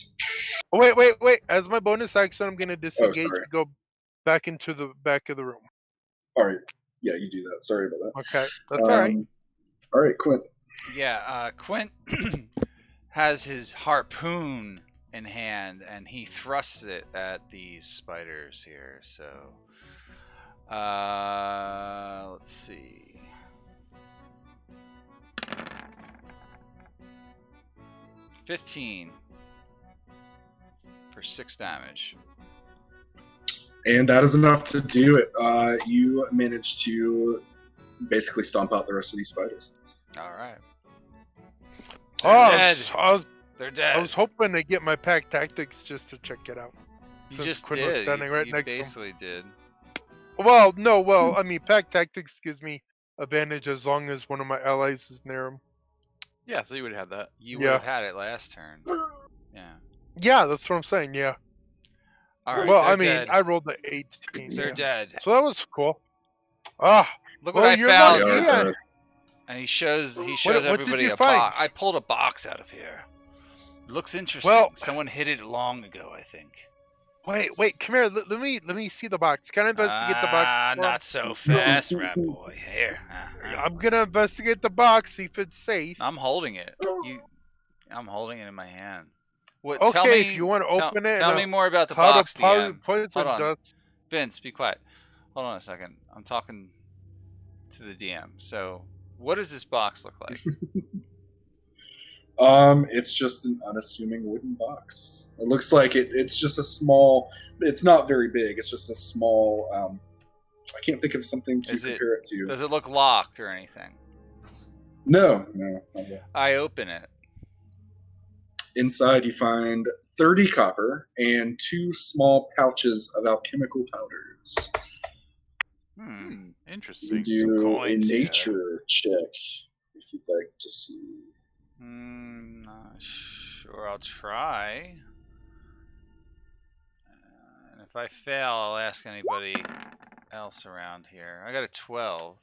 Oh, wait. As my bonus action, I'm gonna disengage sorry. and go back into the back of the room. All right. Yeah, you do that. Sorry about that. Okay, that's alright. All right, Quint. Yeah. Quint has his harpoon in hand, and he thrusts it at these spiders here. So, let's see. $15 for 6 damage. And that is enough to do it. You manage to basically stomp out the rest of these spiders. All right. Oh, dead. They're dead. I was hoping to get my pack tactics just to check it out. You since just Quinn was did. standing right You next to him. basically did. Well, no, I mean, pack tactics gives me advantage as long as one of my allies is near him. Yeah, so you would have had that. You would Yeah. have had it last turn. Yeah. Yeah, that's what I'm saying. Yeah. All right. well, they're I mean, dead. I rolled the 18. They're yeah. dead. So that was cool. Ah, Look well, what I you're found. lucky. Yeah, Yeah. And he shows what did everybody you a find? box. I pulled a box out of here. Looks interesting. Well- Someone hid it long ago, I think. Wait, come here. Let me see the box. Can I investigate the box? for him? Not so fast, rat boy. Here. I'm gonna investigate the box, see if it's safe. I'm holding it. I'm holding it in my hand. What? Tell Okay, if me. you want to open it, Tell and me more about the cut a box, DM. poison Hold on, dust. Vince. Be quiet. Hold on a second. I'm talking to the DM. So, what does this box look like? It's just an unassuming wooden box. It looks like it's just a small. It's not very big. It's just a small. I can't think of something to compare it to. Does it look locked or anything? No, not yet. I open it. Inside, you find 30 copper and 2 small pouches of alchemical powders. Interesting. You Some do a coins here. nature check if you'd like to see. Sure, I'll try. And if I fail, I'll ask anybody else around here. I got a 12.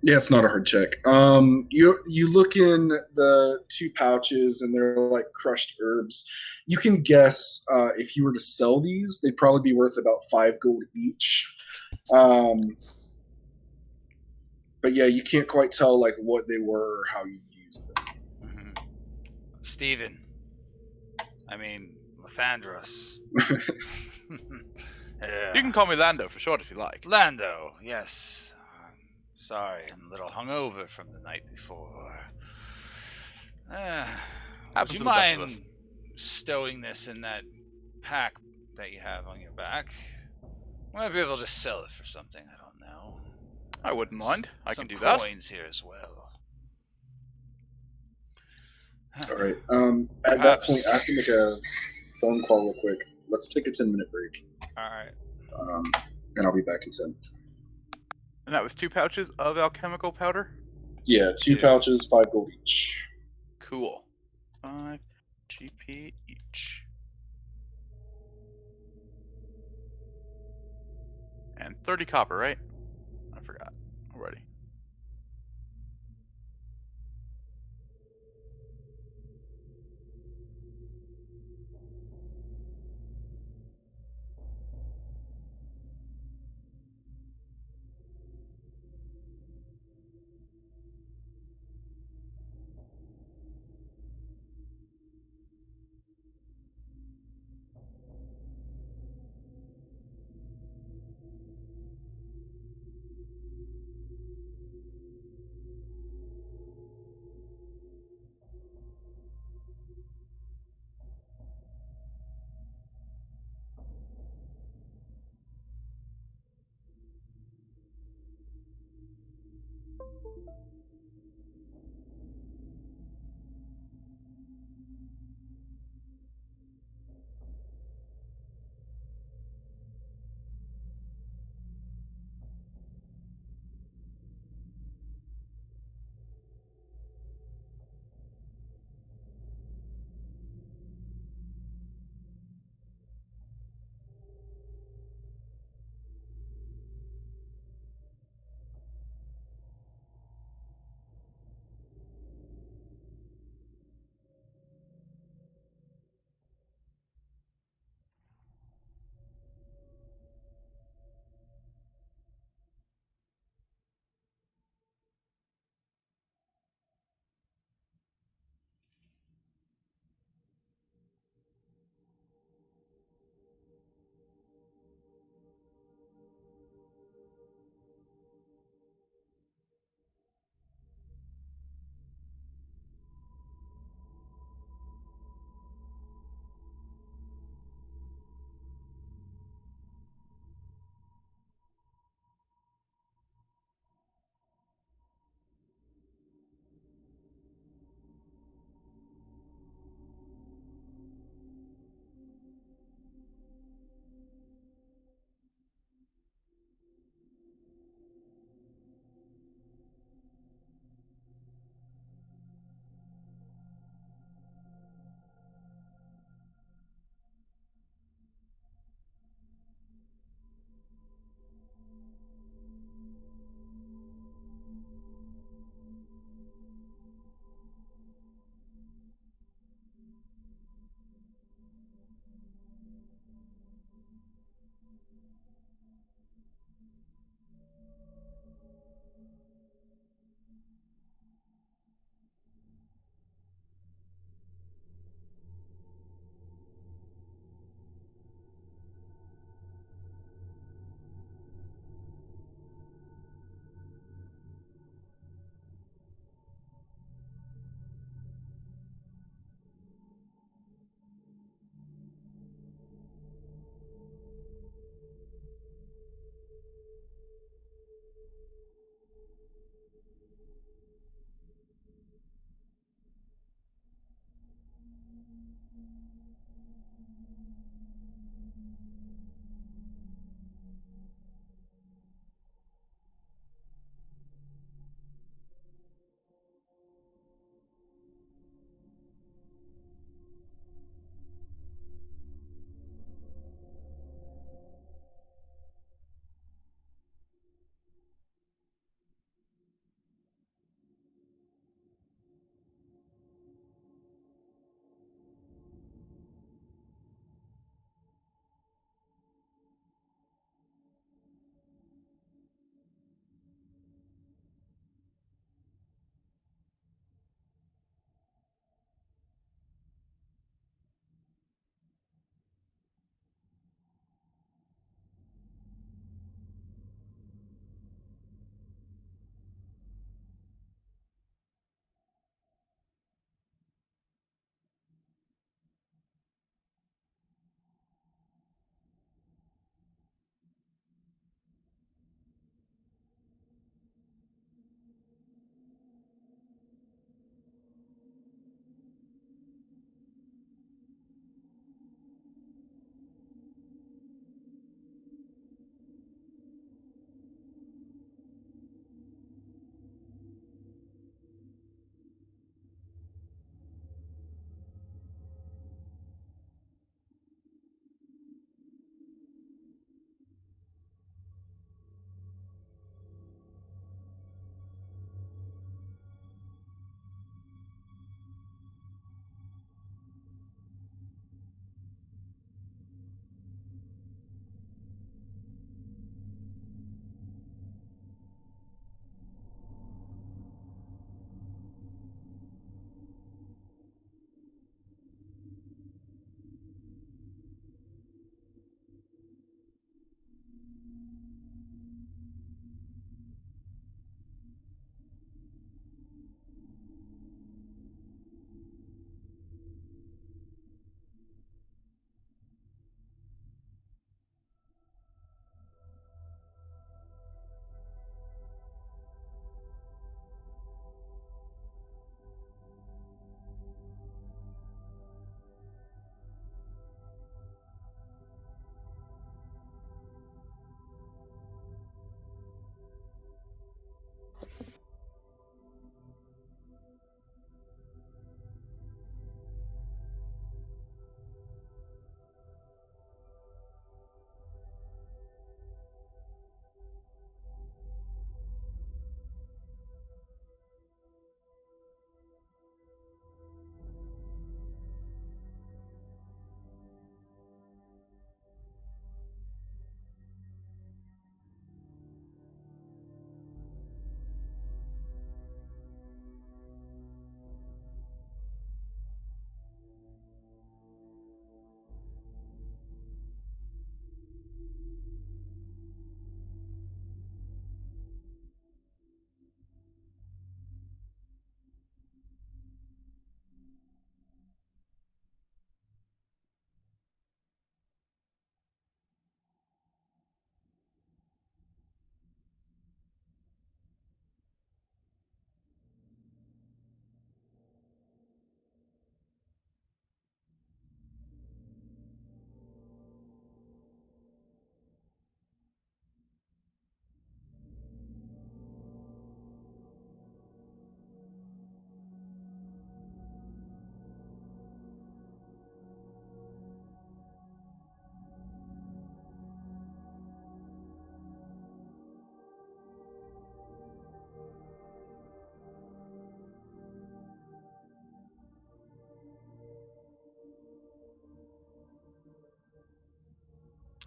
Yeah, it's not a hard check. You look in the 2 pouches, and they're like crushed herbs. You can guess if you were to sell these, they'd probably be worth about 5 gold each. But yeah, you can't quite tell like what they were or how you used them. Steven. I mean, Lathandros. Yeah. You can call me Lando for short if you like. Lando, yes. I'm sorry, I'm a little hungover from the night before. Would Happens you to the best of mind us. stowing this in that pack that you have on your back? We might be able to sell it for something, I don't know. I wouldn't mind. I Some can do that. coins here as well. All right. At that point, I have to make a phone call real quick. Let's take a 10-minute break. All right. And I'll be back in 10. And that was 2 pouches of alchemical powder? Yeah, 2 pouches, 5 gold each. Cool. 5 GP each. And 30 copper, right? I forgot already.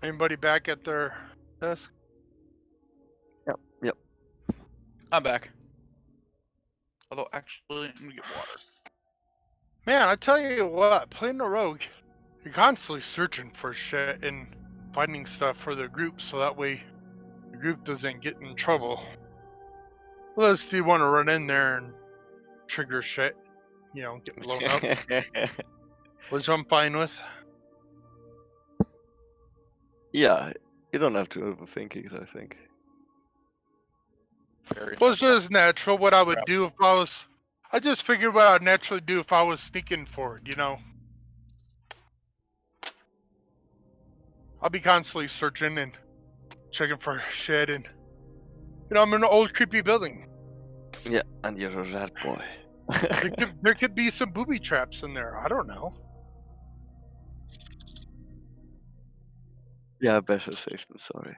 Anybody back at their desk? Yep. I'm back. Although, actually, I'm gonna get water. Man, I tell you what, playing the rogue, you're constantly searching for shit and finding stuff for the group so that way the group doesn't get in trouble. Unless you want to run in there and trigger shit, get blown up, which I'm fine with. Yeah, you don't have to overthink it, I think. Very Well, it's just natural what I would do if I was. I just figured what I'd naturally do if I was sneaking forward, I'll be constantly searching and checking for shit, and I'm in an old creepy building. Yeah, and you're a rat boy. There could be some booby traps in there. I don't know. Yeah, better safe than sorry.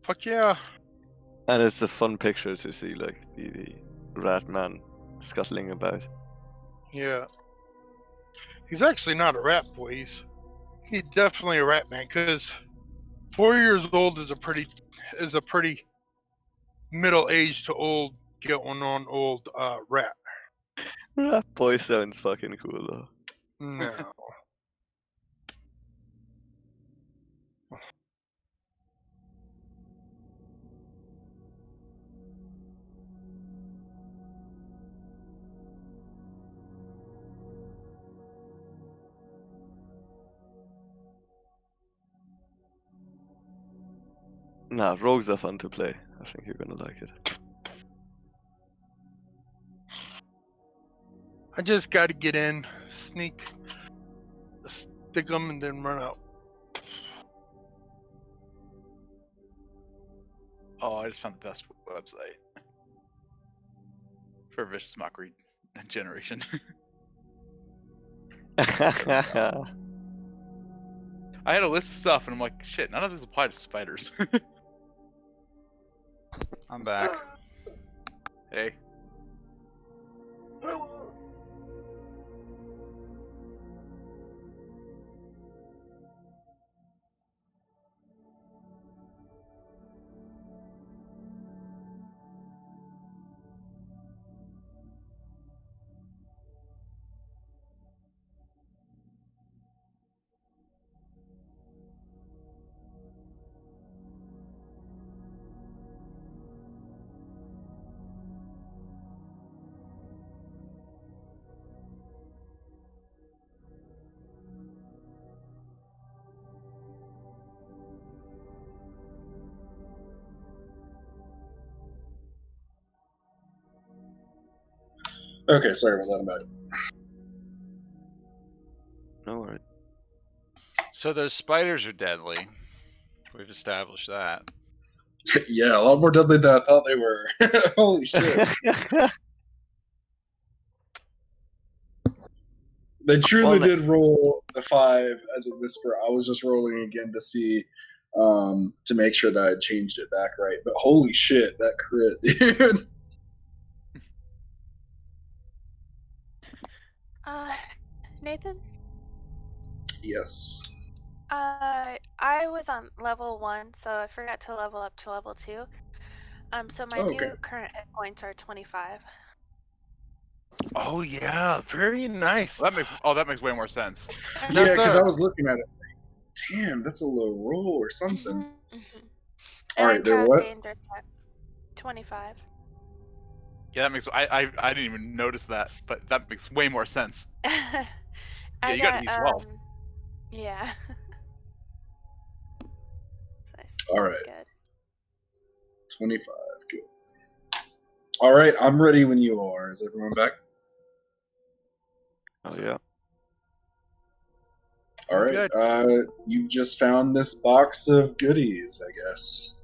Fuck yeah. And it's a fun picture to see, like, the rat man scuttling about. Yeah. He's actually not a rat boy. He's definitely a rat man, because 4 years old is a pretty middle-aged to old getting on old rat. Rat boy sounds fucking cool, though. No. Nah, rogues are fun to play. I think you're gonna like it. I just got to get in, sneak, stick them, and then run out. Oh, I just found the best website for vicious mockery generation. I had a list of stuff, and I'm like, shit, none of this applied to spiders. I'm back. Hey. Okay, sorry about that. I'm back. No worries. So those spiders are deadly. We've established that. Yeah, a lot more deadly than I thought they were. Holy shit. They truly did roll the 5 as a whisper. I was just rolling again to see, to make sure that I changed it back right. But holy shit, that crit, dude. Nathan? Yes. I was on level 1, so I forgot to level up to level 2. So my new current hit points are 25. Oh yeah, very nice. Well, that makes way more sense. Yeah, because I was looking at it. Damn, that's a low roll or something. All right, they're what? 25. Yeah, that makes. I didn't even notice that, but that makes way more sense. Yeah, you got to D12. Yeah. All right. Good. 25. Good. All right, I'm ready when you are. Is everyone back? Oh yeah. All right. You just found this box of goodies, I guess.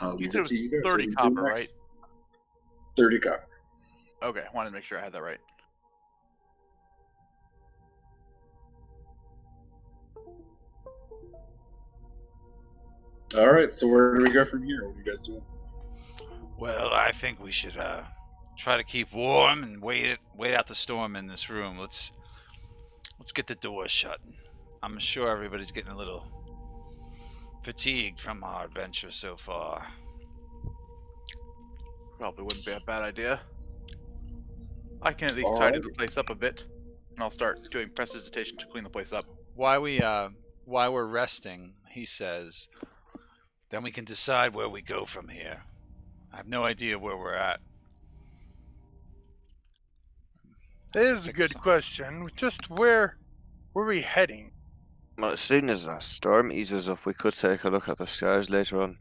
I'll leave it to you guys. 30 copper, right? 30 copper. Okay, I wanted to make sure I had that right. All right, so where do we go from here? What are you guys doing? Well, I think we should try to keep warm and wait out the storm in this room. Let's get the door shut. I'm sure everybody's getting a little fatigued from our adventure so far. Probably wouldn't be a bad idea. I can at least All tidy right. the place up a bit, and I'll start doing prestidigitation to clean the place up. While we're resting, he says, then we can decide where we go from here. I have no idea where we're at. That is a Pick good some- question. Just where are we heading? Well, as soon as that storm eases up, we could take a look at the stars later on.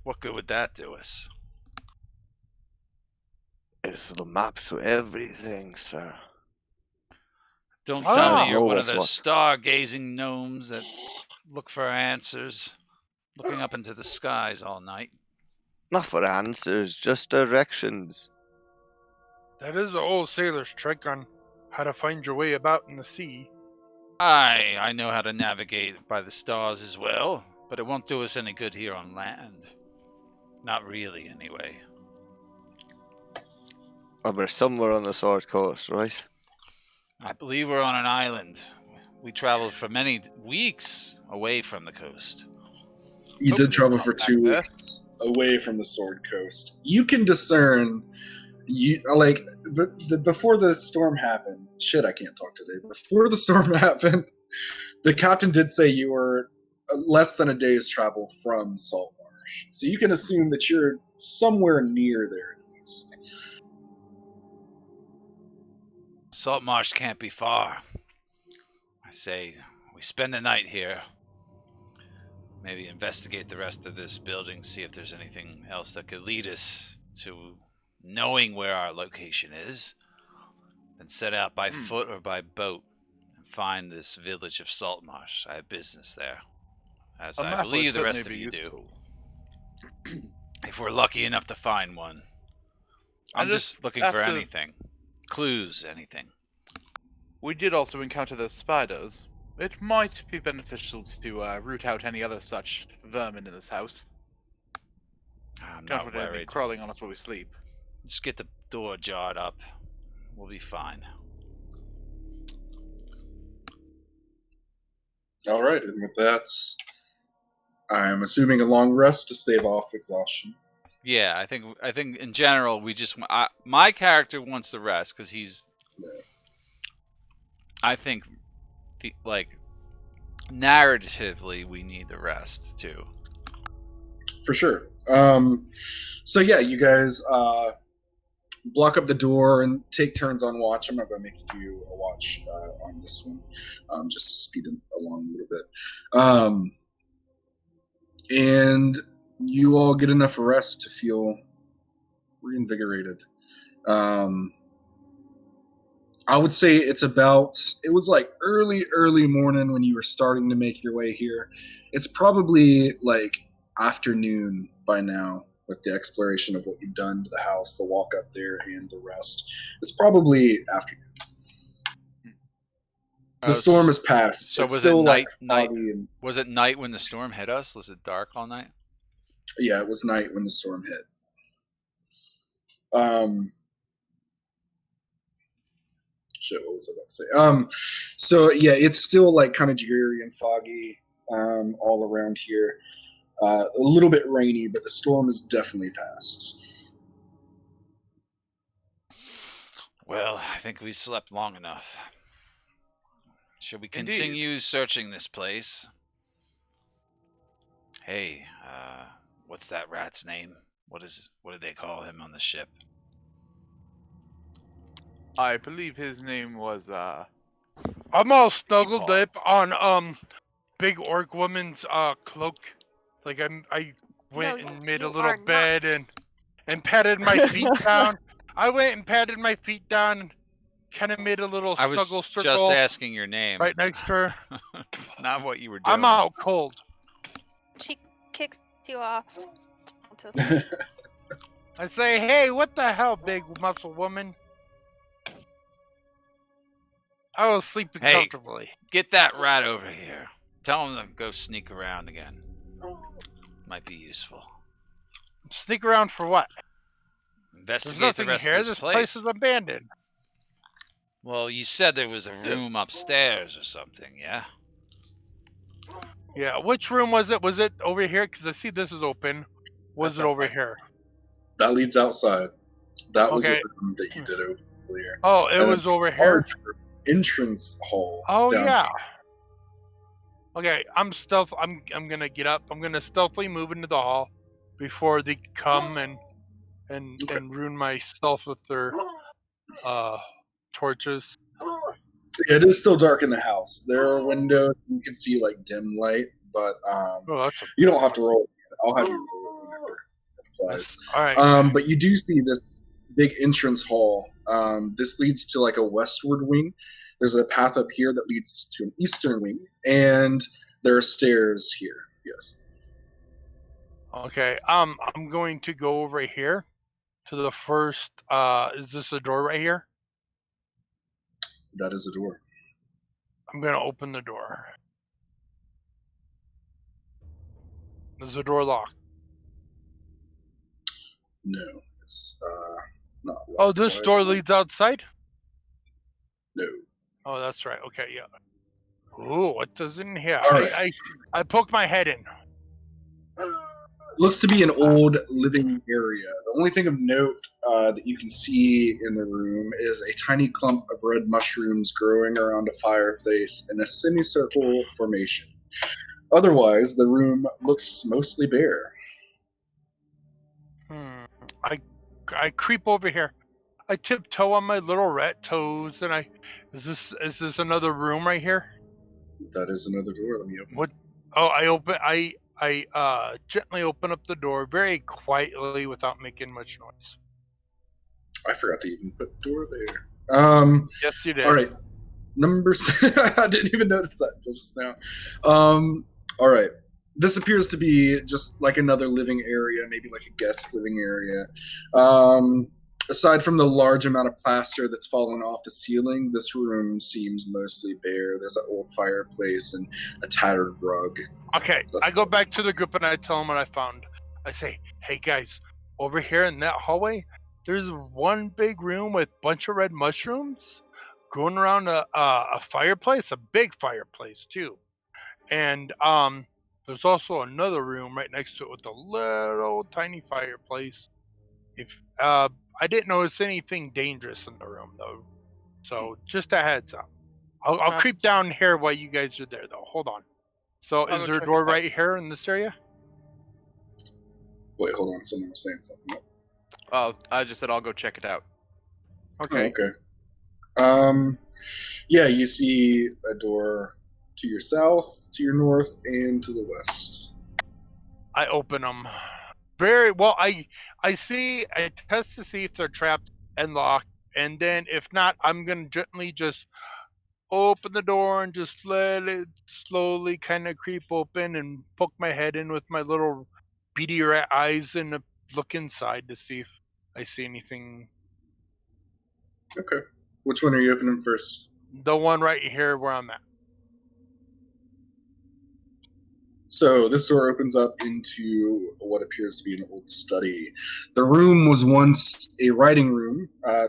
What good would that do us? It's the map to everything, sir. Don't Ah. tell me you're Know one of what's those what. star-gazing gnomes that look for answers, looking up into the skies all night. Not for answers, just directions. That is the old sailor's trick on how to find your way about in the sea. I know how to navigate by the stars as well, but it won't do us any good here on land. Not really, anyway. Well, we're somewhere on the Sword Coast, right? I believe we're on an island. We traveled for many weeks away from the coast. You did Hopefully travel not for back 2 there. weeks away from the Sword Coast. You can discern. Before the storm happened. Shit, I can't talk today. Before the storm happened, the captain did say you were less than a day's travel from Saltmarsh. So you can assume that you're somewhere near there at least. Saltmarsh can't be far. I say we spend the night here. Maybe investigate the rest of this building, see if there's anything else that could lead us to knowing where our location is. Then set out by foot or by boat and find this village of Saltmarsh. I have business there, as A I map would believe the rest certainly of be you useful. do. If we're lucky enough to find one. I'm And just just looking for after- anything. Clues, anything. We did also encounter the spiders. It might be beneficial to root out any other such vermin in this house. I'm Don't not want anything worried. crawling on us while we sleep. Just get the door jarred up. We'll be fine. All right, and with that, I'm assuming a long rest to stave off exhaustion. Yeah, I think in general we just my character wants the rest because he's. Yeah. I think, narratively we need the rest too. For sure. So yeah, you guys block up the door and take turns on watch. I'm not going to make you do a watch on this one, just to speed it along a little bit. And you all get enough rest to feel reinvigorated. I would say it was like early morning when you were starting to make your way here. It's probably like afternoon by now with the exploration of what you've done to the house, the walk up there, and the rest. It's probably afternoon. The storm has passed. So it's was still it like night? foggy and Was it night when the storm hit us? Was it dark all night? yeah, it was night when the storm hit. Shit, what was I about to say? So yeah, it's still like kind of dreary and foggy all around here. A little bit rainy, but the storm is definitely passed. Well, I think we slept long enough. Should we Indeed. continue searching this place? Hey, what's that rat's name? What did they call him on the ship? I believe his name was I'm all snuggled Paws. up on big orc woman's cloak. Like I went No, and made a you little are not. bed and patted my feet down. I went and patted my feet down, kind of made a little I was snuggle just circle asking your name, right next to her. not what you were doing. I'm out cold. She kicks you off. To the floor. I say, hey, what the hell, big muscle woman? I was sleeping Hey. comfortably. Get that rat over here. Tell him to go sneak around again. Might be useful. Sneak around for what? There's Investigate the nothing rest here. of This this place place. is abandoned. Well, you said there was a room upstairs or something, yeah? Yeah, which room was it? Was it over here? Because I see this is open. Was it over here? That leads outside. That was a Okay. room that you did earlier. Oh, it And was then over a here. large entrance hall. Oh down yeah. here. Okay, I'm gonna get up. I'm gonna stealthily move into the hall before they come and ruin my stealth with their torches. It is still dark in the house. There are windows. You can see like dim light, but Oh, that's you don't have to roll. I'll have you roll it whenever it applies. all right. But you do see this big entrance hall. This leads to like a westward wing. There's a path up here that leads to an eastern wing, and there are stairs here. Yes. Okay. I'm going to go over here to the first. Is this a door right here? That is a door. I'm gonna open the door. Is the door locked? No, it's not. Oh, this Why is door it- leads outside? No. Oh, that's right. Okay, yeah. Ooh, what does in here? All right. I poked my head in. Looks to be an old living area. The only thing of note that you can see in the room is a tiny clump of red mushrooms growing around a fireplace in a semicircle formation. Otherwise, the room looks mostly bare. I creep over here. I tiptoe on my little rat toes, and is this another room right here? That is another door. Let me open. What? Oh, I gently open up the door very quietly without making much noise. I forgot to even put the door there. Yes, you did. All right. I didn't even notice that until just now. All right. This appears to be just like another living area, maybe like a guest living area. Aside from the large amount of plaster that's fallen off the ceiling, this room seems mostly bare. There's an old fireplace and a tattered rug. Okay, I go back to the group and I tell them what I found. I say, hey guys, over here in that hallway, there's one big room with a bunch of red mushrooms growing around a fireplace, a big fireplace too. And there's also another room right next to it with a little tiny fireplace. If I didn't notice anything dangerous in the room though, so just a heads up. I'll creep down here while you guys are there though. Hold on. So I'll is go there a check door it out. right here in this area? Wait, hold on. Someone was saying something. Oh, I just said I'll go check it out. Okay. Oh, okay. Yeah, you see a door to your south, to your north, and to the west. I open them. Very well. I test to see if they're trapped and locked, and then if not, I'm gonna gently just open the door and just let it slowly kind of creep open and poke my head in with my little beady rat eyes and look inside to see if I see anything. Okay. Which one are you opening first? The one right here where I'm at. So this door opens up into what appears to be an old study. The room was once a writing room, or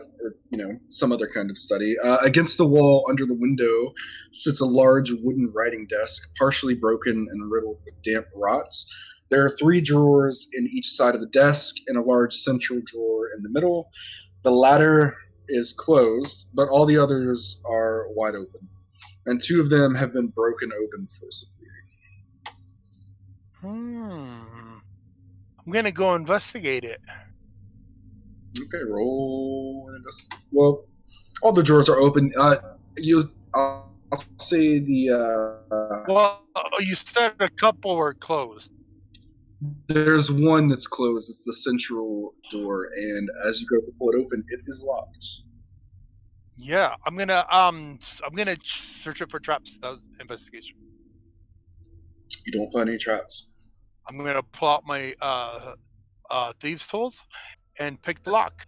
some other kind of study. Against the wall, under the window, sits a large wooden writing desk, partially broken and riddled with damp rots. There are 3 drawers in each side of the desk, and a large central drawer in the middle. The latter is closed, but all the others are wide open, and 2 of them have been broken open forcibly. I'm gonna go investigate it. Okay, roll. Well, all the drawers are open. I'll say the. Well, you said a couple were closed. There's one that's closed. It's the central door, and as you go to pull it open, it is locked. Yeah, I'm gonna search it for traps. That was investigation. You don't find any traps. I'm gonna pull out my thieves' tools and pick the lock.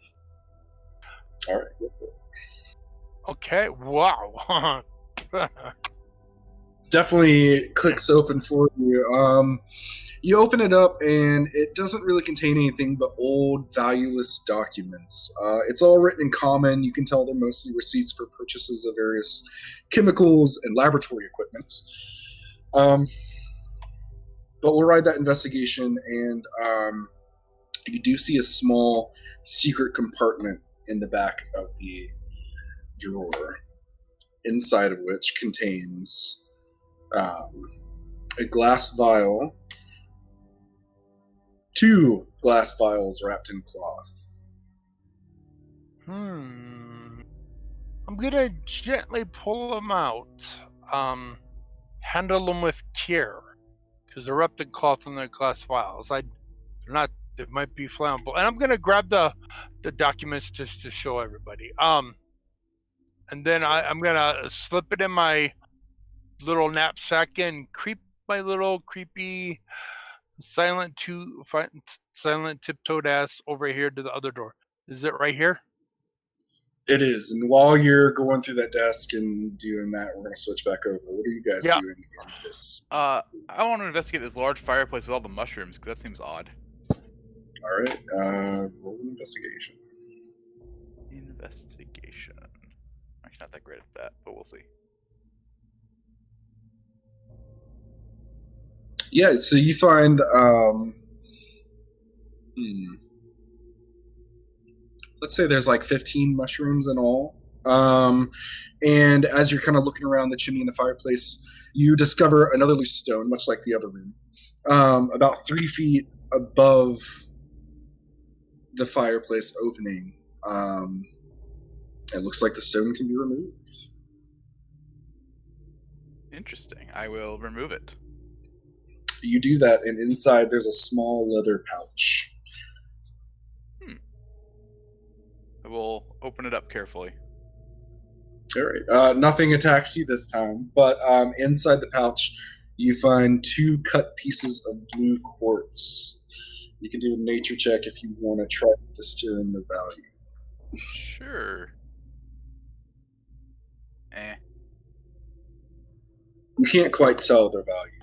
All right. Go for it. Okay. Wow. definitely clicks open for you. You open it up, and it doesn't really contain anything but old, valueless documents. It's all written in common. You can tell they're mostly receipts for purchases of various chemicals and laboratory equipment. But we'll ride that investigation, and you do see a small secret compartment in the back of the drawer, inside of which contains a glass vial, 2 glass vials wrapped in cloth. I'm gonna gently pull them out. Handle them with care, because they're wrapped in cloth in the glass vials. They're not. They might be flammable. And I'm gonna grab the documents just to show everybody. And then I'm gonna slip it in my little knapsack and creep my little creepy silent tiptoed ass over here to the other door. Is it right here? It is, and while you're going through that desk and doing that, we're going to switch back over. What are you guys doing in this? I want to investigate this large fireplace with all the mushrooms, because that seems odd. All right, roll investigation. Investigation. I'm not that great at that, but we'll see. Yeah, so you find, let's say there's like 15 mushrooms in all. And as you're kind of looking around the chimney and the fireplace, you discover another loose stone, much like the other room, about 3 feet above the fireplace opening. It looks like the stone can be removed. Interesting. I will remove it. You do that, and inside there's a small leather pouch. I will open it up carefully. All right. Nothing attacks you this time, but inside the pouch, you find 2 cut pieces of blue quartz. You can do a nature check if you want to try to discern the value. Sure. You can't quite tell their value.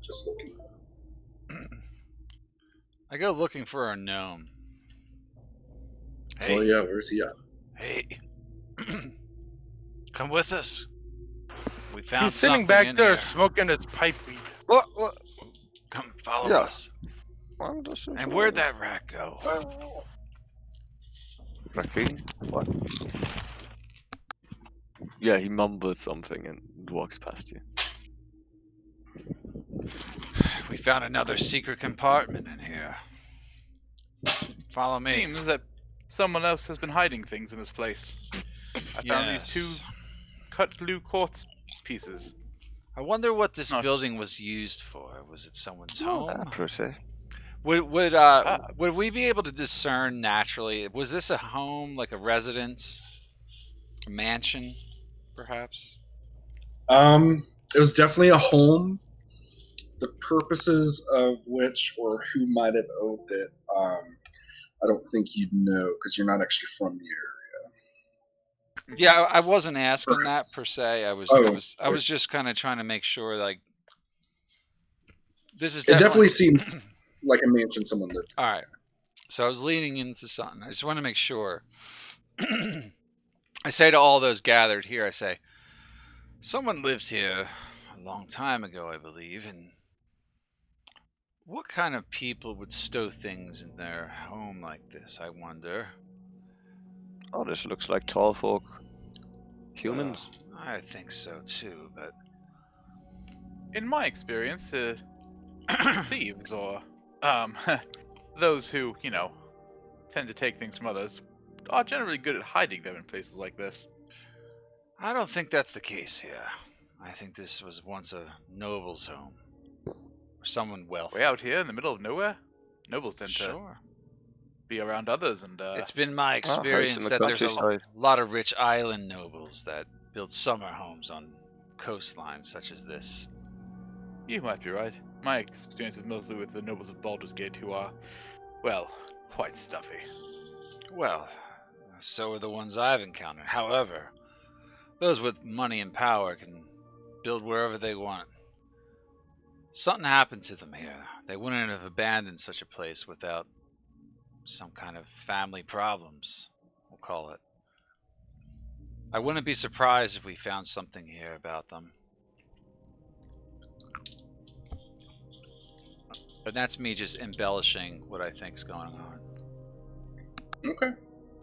Just looking at it. I go looking for our gnome. Hey. Oh yeah, where's he at? Hey. Come with us. We found He's sitting something back in there here. smoking his pipe weed. What? Come follow Yeah. us. And where'd that rat go? Raccoon? What? Yeah, he mumbled something and walks past you. We found another secret compartment in here. Follow me. Seems that someone else has been hiding things in this place. I found these 2 cut blue quartz pieces. I wonder what this building was used for. Was it someone's home? Pretty. Would we be able to discern naturally? Was this a home, like a residence, a mansion, perhaps? It was definitely a home. The purposes of which or who might have owned it, I don't think you'd know because you're not actually from the area. Yeah, I wasn't asking that per se. I was just kind of trying to make sure, like, this is It definitely seems like a mansion someone lived in. All right. So I was leaning into something. I just want to make sure. I say to all those gathered here, I say, someone lived here a long time ago, I believe, and what kind of people would stow things in their home like this, I wonder? Oh, this looks like tall folk. Humans? I think so too, but In my experience, thieves or those who, tend to take things from others are generally good at hiding them in places like this. I don't think that's the case here. I think this was once a noble's home. Or someone wealthy. Way out here in the middle of nowhere, nobles tend to Sure. be around others, and It's been my experience that there's a lot of rich island nobles that build summer homes on coastlines such as this. You might be right. My experience is mostly with the nobles of Baldur's Gate who are, well, quite stuffy. Well, so are the ones I've encountered. However, those with money and power can build wherever they want. Something happened to them here. They wouldn't have abandoned such a place without some kind of family problems, we'll call it. I wouldn't be surprised if we found something here about them. But that's me just embellishing what I think's going on. Okay.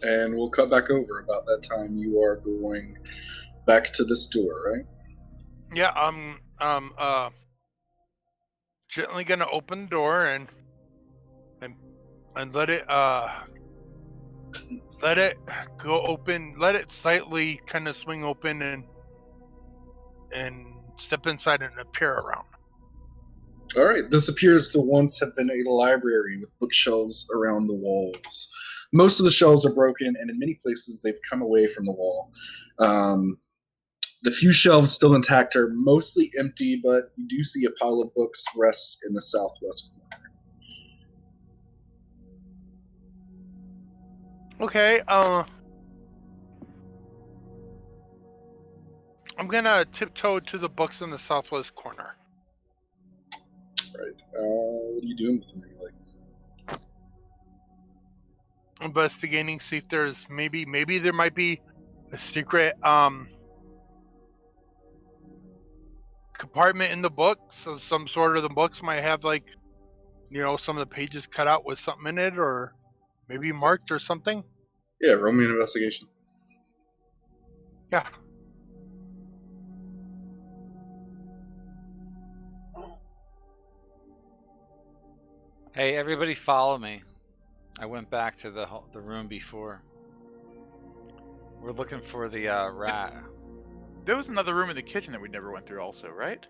And we'll cut back over about that time you are going back to this door, right? Yeah, gently gonna open the door and let it go open, let it slightly kind of swing open and step inside and appear around. All right. This appears to once have been a library with bookshelves around the walls. Most of the shelves are broken, and in many places they've come away from the wall. The few shelves still intact are mostly empty, but you do see a pile of books rests in the southwest corner. Okay, I'm gonna tiptoe to the books in the southwest corner. Right. What are you doing with them? Are you like Investigating, see if there's maybe there might be a secret compartment in the books. So some sort of the books might have like, some of the pages cut out with something in it, or maybe marked or something. Yeah, roll me an investigation. Yeah. Hey, everybody follow me. I went back to the room before. We're looking for the rat. There was another room in the kitchen that we never went through also, right?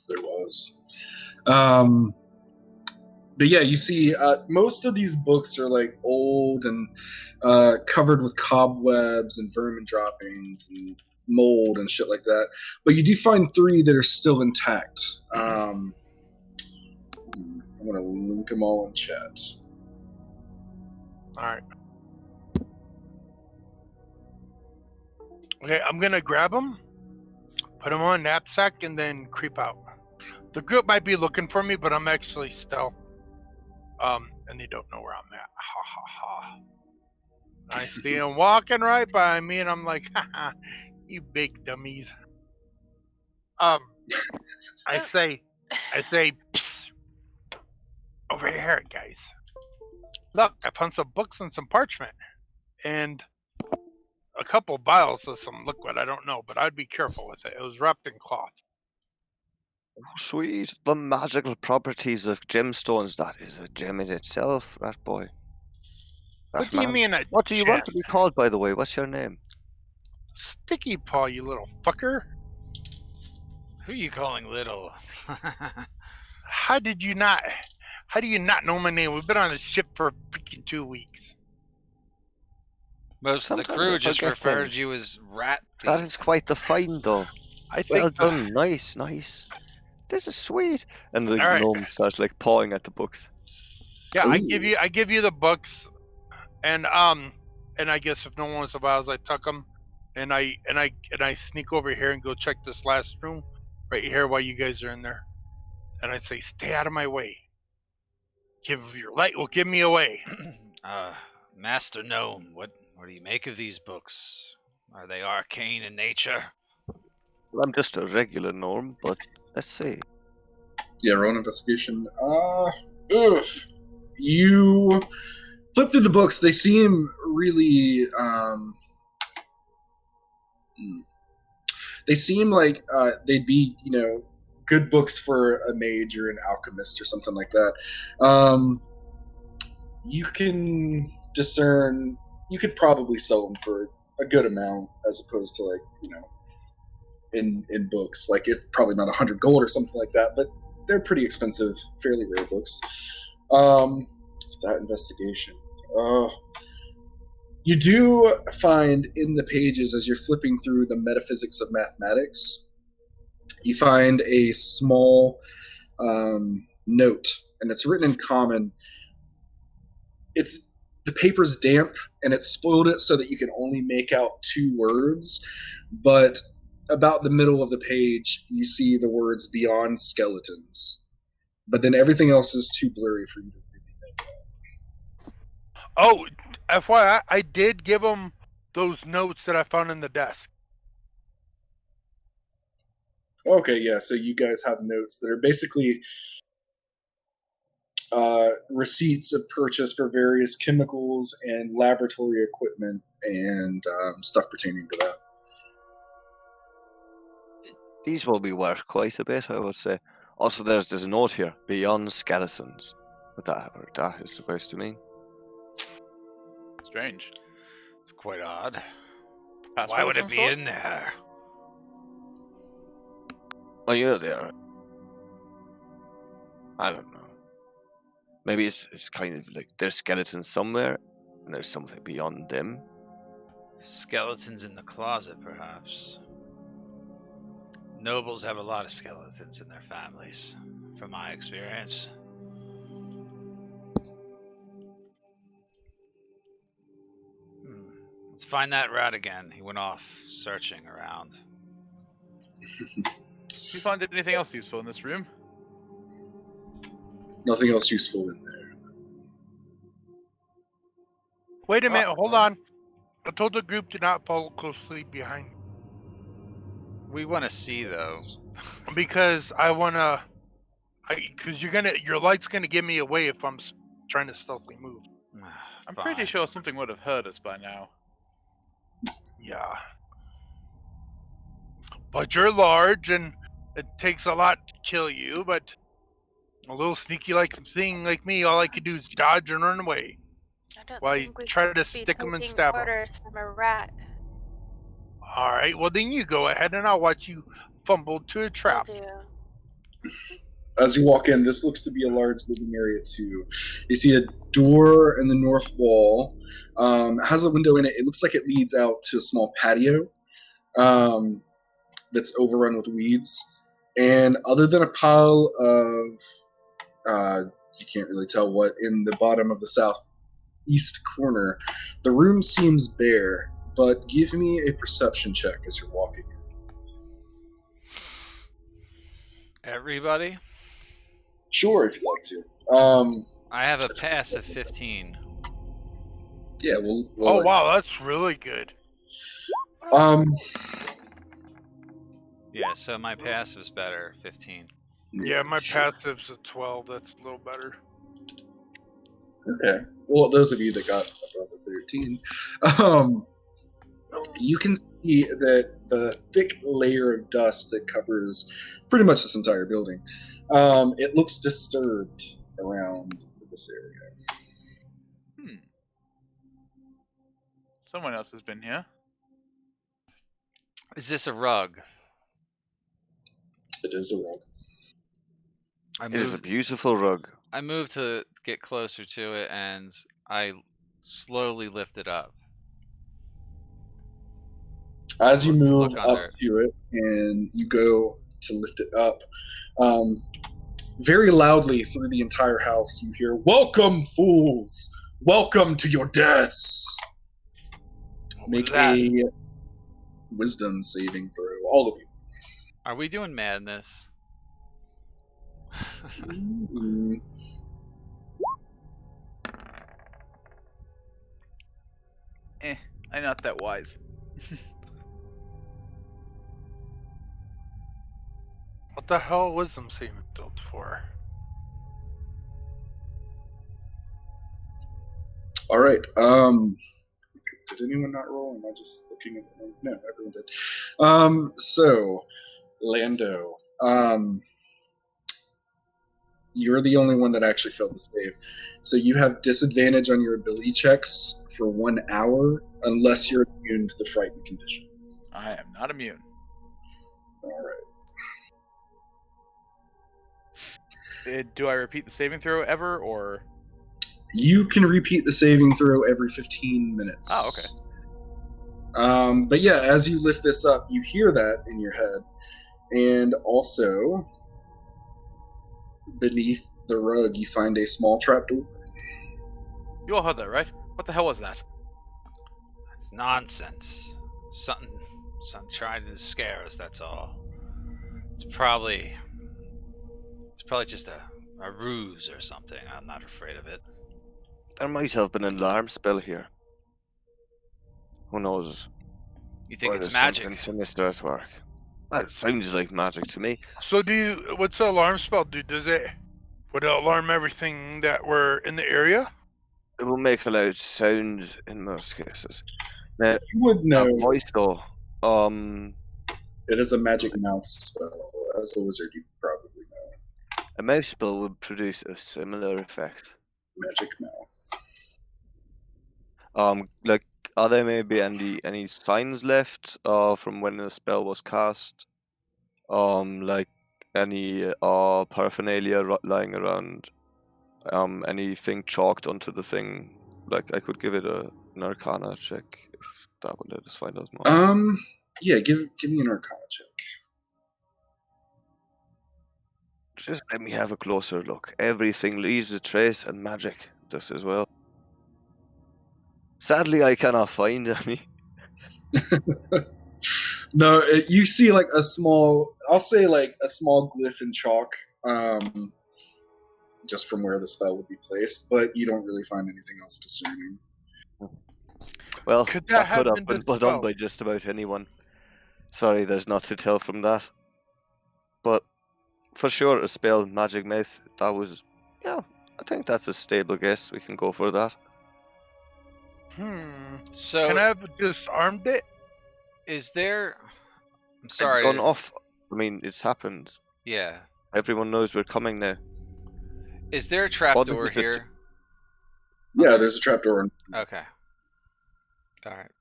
There was. But yeah, you see, most of these books are like old and covered with cobwebs and vermin droppings and mold and shit like that. But you do find 3 that are still intact. I'm going to link them all in chat. All right. Okay, I'm gonna grab them, put them on a knapsack, and then creep out. The group might be looking for me, but I'm actually stealth. And they don't know where I'm at. Ha ha ha. I see them walking right by me, and I'm like, ha ha, you big dummies. I say, psst, over here, guys. Look, I found some books and some parchment, and a couple vials of some liquid. I don't know, but I'd be careful with it. It was wrapped in cloth. Oh, sweet. The magical properties of gemstones. That is a gem in itself, rat boy. What do you mean a What do you want to gem? be called, by the way? What's your name? Sticky Paw, you little fucker. Who are you calling little? How do you not know my name? We've been on a ship for freaking 2 weeks. Most of the Sometimes crew I just forget referred things. you as rat That thief. is quite the find, though. I Well think done. Nice. This is sweet. And the All right. gnome starts like pawing at the books. Yeah, I Ooh. give you the books, and I guess if no one wants the vials, I tuck them, and I sneak over here and go check this last room right here while you guys are in there, and I say, stay out of my way. Your light will give me away. Master Gnome, what do you make of these books? Are they arcane in nature? Well, I'm just a regular gnome, but let's see. Yeah, roll an investigation. You flip through the books. They seem really. They seem like they'd be, good books for a mage or an alchemist or something like that. You can discern. You could probably sell them for a good amount, as opposed to in books. Like it's probably not 100 gold or something like that, but they're pretty expensive, fairly rare books. That investigation. You do find in the pages, as you're flipping through the metaphysics of mathematics, you find a small note, and it's written in common. The paper's damp, and it spoiled it so that you can only make out 2 words, but about the middle of the page, you see the words "Beyond Skeletons," but then everything else is too blurry for you to really make out. Oh, FYI, I did give him those notes that I found in the desk. Okay, yeah. So you guys have notes that are basically receipts of purchase for various chemicals and laboratory equipment and stuff pertaining to that. These will be worth quite a bit, I would say. Also, there's a note here, beyond skeletons. What that is supposed to mean. Strange. It's quite odd. Password Why of would some it be sort? in there? Oh, you know they are. I don't know. Maybe it's kind of like there's skeletons somewhere, and there's something beyond them. Skeletons in the closet, perhaps. Nobles have a lot of skeletons in their families, from my experience. Let's find that rat again. He went off searching around. Did you find anything else useful in this room? Nothing else useful in there. Wait a minute, hold on. I told the group to not follow closely behind me We want to see, though. because I wanna. Because your light's gonna give me away if I'm trying to stealthily move. I'm pretty sure something would have heard us by now. Yeah. But you're large, and it takes a lot to kill you. But a little sneaky like thing like me, all I could do is dodge and run away. I don't While you think we try should to be stick 'em and taking stab 'em. orders from a rat. All right, well then you go ahead, and I'll watch you fumble to a Will trap. do. As you walk in, this looks to be a large living area too. You see a door in the north wall. It has a window in it. It looks like it leads out to a small patio that's overrun with weeds. And other than a pile of, you can't really tell what, in the bottom of the southeast corner, the room seems bare. But give me a perception check as you're walking in. Everybody? Sure, if you'd like to. I have a pass of 15. Yeah, we'll Oh wow, that's really good. Yeah, so my passive's better, 15. Yeah, my sure. passive's a 12. That's a little better. Okay. Well, those of you that got above a 13, you can see that the thick layer of dust that covers pretty much this entire building, it looks disturbed around this area. Someone else has been here. Is this a rug? It is a rug. It is a beautiful rug. I moved to get closer to it, and I slowly lift it up. As you move Look up under. to it and you go to lift it up, very loudly through the entire house, you hear, "Welcome, fools! Welcome to your deaths!" Make a wisdom saving throw, all of you. Are we doing madness? Mm, I'm not that wise. What the hell was wisdom saving built for? all right. Did anyone not roll? Am I just looking at them? No, everyone did. So, Lando, you're the only one that actually failed the save. So you have disadvantage on your ability checks for 1 hour unless you're immune to the frightened condition. I am not immune. All right. Do I repeat the saving throw ever, or? You can repeat the saving throw every 15 minutes. Oh, okay. But yeah, as you lift this up, you hear that in your head. And also, beneath the rug, you find a small trapdoor. You all heard that, right? What the hell was that? It's nonsense. Son trying to scare us, that's all. It's probably just a ruse or something. I'm not afraid of it. There might have been an alarm spell here. Who knows? You think Or it's there's magic? something sinister at work. Well, it sounds like magic to me. So what's the alarm spell do? Would it alarm everything that were in the area? It will make a loud sound in most cases. Now, You would know. that voice though, It is a magic mouth spell. As a wizard, you probably know. a mouse spell would produce a similar effect. Magic mouth. Like, are there maybe any signs left from when the spell was cast? Like any paraphernalia lying around? Anything chalked onto the thing? Like, I could give it an Arcana check if that would let us find out more. Yeah, give me an Arcana check. Just let me have a closer look. Everything leaves a trace and magic does as well. Sadly, I cannot find any. No, you see like a small, I'll say like a small glyph in chalk, just from where the spell would be placed, but you don't really find anything else discerning. Well, Could that that could have have been been put on dispelled? by just about anyone. Sorry, there's not to tell from that. But for sure, a spell, Magic Mouth, that was, yeah, I think that's a stable guess. We can go for that. So Can I have disarmed it? is there? I'm It's sorry. gone off. I mean, it's happened. Yeah. Everyone knows we're coming now. Is there a What trapdoor is it? here? Yeah, there's a trapdoor. Okay. All right.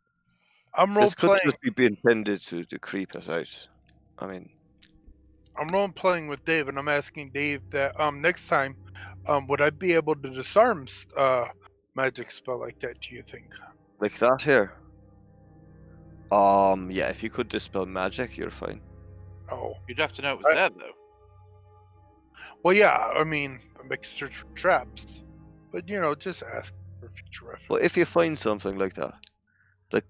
I'm role This could playing. just be intended to creep us out. I mean, I'm role playing with Dave, and I'm asking Dave that next time, would I be able to disarm magic spell like that? Do you think? like that here. Yeah, if you could dispel magic, you're fine. Oh, You'd have to know it was Right. there, though. well, yeah. I mean, I make search for traps, but just ask for future reference. Well, if you find something like that, like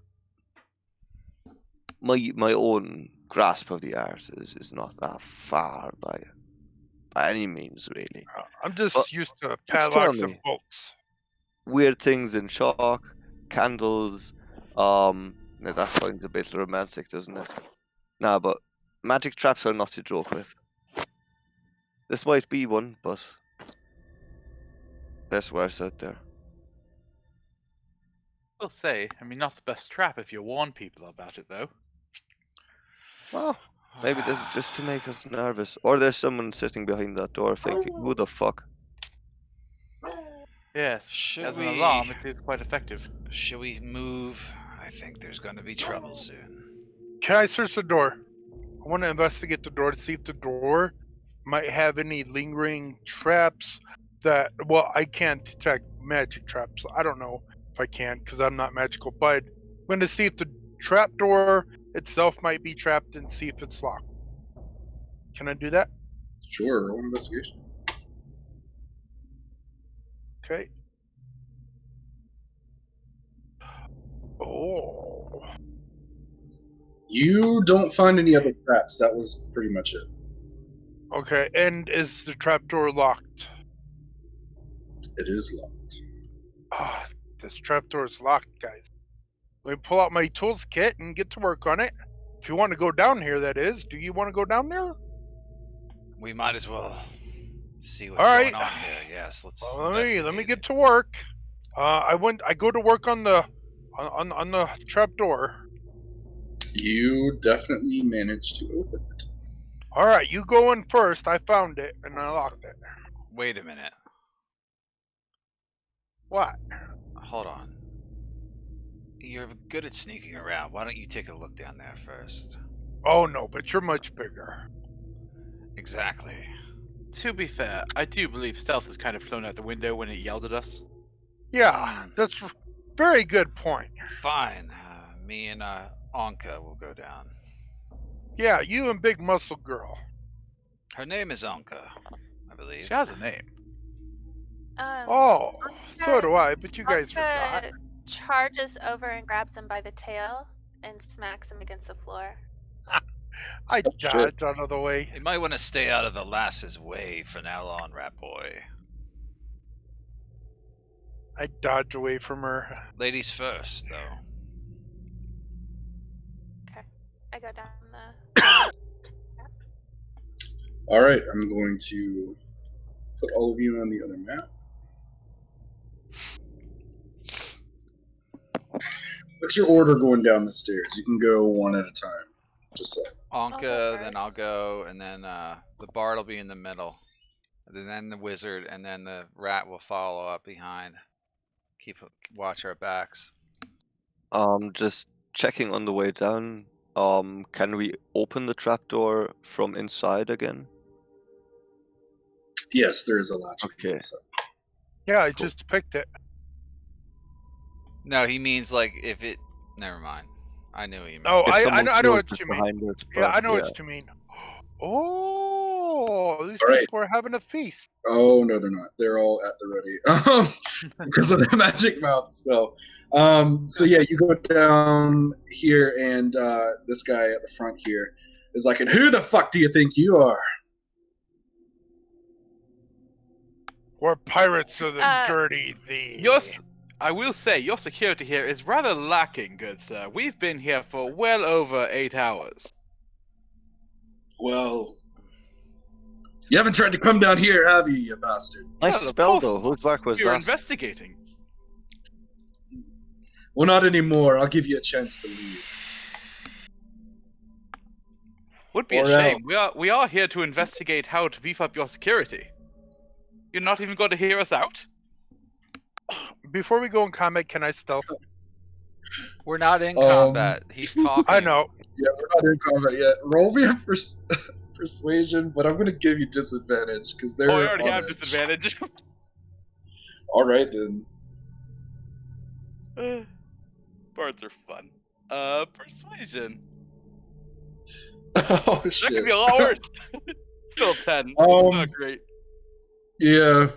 my own grasp of the art is not that far by any means, really. I'm just But used to just tell padlocks and me. bolts. Weird things in chalk, candles. Now that sounds a bit romantic, doesn't it? Nah, but magic traps are not to joke with. This might be one, but there's worse out there. I'll say, I mean, not the best trap if you warn people about it, though. Well, maybe this is just to make us nervous. Or there's someone sitting behind that door thinking, who the fuck? Yes, Should as an we- alarm, it is quite effective. Should we move? I think there's going to be trouble soon. Can I search the door? I want to investigate the door to see if the door might have any lingering traps that. Well, I can't detect magic traps. I don't know if I can because I'm not magical. But I'm going to see if the trap door itself might be trapped and see if it's locked. Can I do that? Sure, roll investigation. Okay. Oh. You don't find any other traps. That was pretty much it. Okay. And is the trap door locked? It is locked. Ah, this trapdoor is locked, guys. Let me pull out my tools kit and get to work on it. If you want to go down here, that is. Do you want to go down there? We might as well see what's All right. going on here. Yes, let's. Well, let me investigate get it. to work. I go to work on the trapdoor. You definitely managed to open it. All right, you go in first. I found it and I locked it. Wait a minute. What? Hold on. You're good at sneaking around. Why don't you take a look down there first? Oh no, but you're much bigger. Exactly. To be fair, I do believe stealth has kind of flown out the window when it yelled at us. Yeah, that's a very good point. Fine. Me and Anka will go down. Yeah, you and Big Muscle Girl. Her name is Anka, I believe. She has a name. Oh, so do I, but you guys Anka forgot. charges over and grabs him by the tail and smacks him against the floor. I shit. dodge out of the way. You might want to stay out of the lass's way for now on, rat boy. I dodge away from her. Ladies first, though. Okay. I go down the. All right, I'm going to put all of you on the other map. What's your order going down the stairs? You can go one at a time. Just say. Anka, then I'll first. go, and then the bard will be in the middle. And then the wizard, and then the rat will follow up behind. Watch our backs. Just checking on the way down. Can we open the trapdoor from inside again? Yes, there is a latch. Okay. Yeah, I Cool. just picked it. No, he means like if it. Never mind. I knew what you meant. Oh, If I someone know closes what you mean. behind us, Yeah, I but know what you mean. Oh, these All right. people are having a feast. Oh no, they're not. They're all at the ready because of the magic mouth spell. So yeah, you go down here, and this guy at the front here is like, "And who the fuck do you think you are?" We're pirates of the Uh, dirty thieves. Yes, I will say your security here is rather lacking, good sir. We've been here for well over 8 hours. Well, you haven't tried to come down here, have you, you bastard? nice Well, of spell course though. not. Whose work was You're that? investigating. Well, not anymore. I'll give you a chance to leave. Would be a Or shame. We are here to investigate how to beef up your security. You're not even going to hear us out? Before we go in combat, can I stealth? We're not in Um, combat. He's talking. I know. Yeah, we're not in combat yet. Roll me a persuasion, but I'm going to give you disadvantage because they're. Oh, I already on have edge. disadvantage. All right then. Bards are fun. Persuasion. Oh That shit. could be a lot worse. Still 10. Not great. Yeah.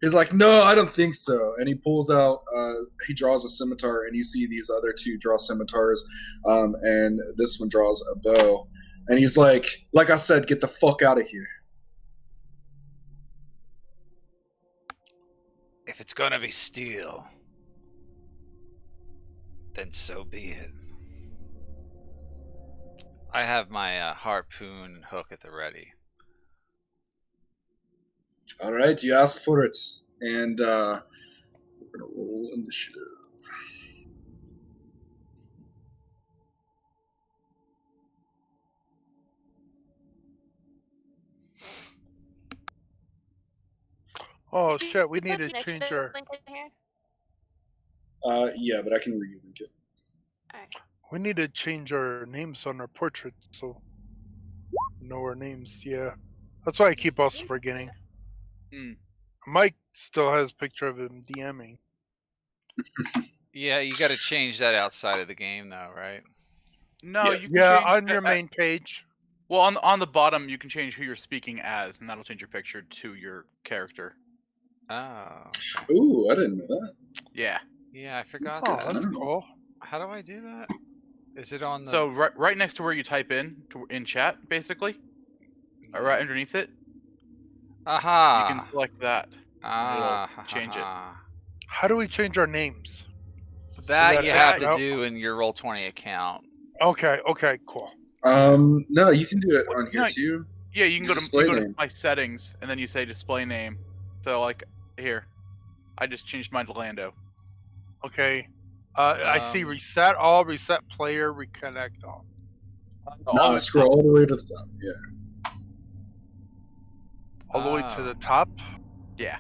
He's like, no, I don't think so. And he pulls out, he draws a scimitar, and you see these other two draw scimitars, and this one draws a bow. And he's like I said, get the fuck out of here. If it's gonna be steel, then so be it. I have my harpoon and hook at the ready. All right, you asked for it. And we're going to roll initiative. Oh Did shit, we you need put to the change initiative our. link in here? Yeah, but I can relink it. Alright. We need to change our names on our portrait so we know our names. Yeah, that's why I keep us forgetting. Hmm. Mike still has a picture of him DMing. Yeah, you got to change that outside of the game, though, right? No, Yeah. you can Yeah, change on your main page. Well, on the bottom, you can change who you're speaking as, and that'll change your picture to your character. Oh. Ooh, I didn't know that. Yeah. Yeah, I forgot Oh, that. that's cool. How do I do that? Is it on the? So right next to where you type in chat, basically, or right underneath it, Aha. you can select that. Ah. it'll change it. How do we change our names? That that you have to out? do in your Roll20 account. Okay, cool. No, you can do it on here No, too. Yeah, you can go to Display name. my settings, and then you say display name. So like here, I just changed mine to Lando. Okay. I see reset all, reset player, reconnect all. No, scroll all the way to the top. Yeah. All the way to the top. Yeah.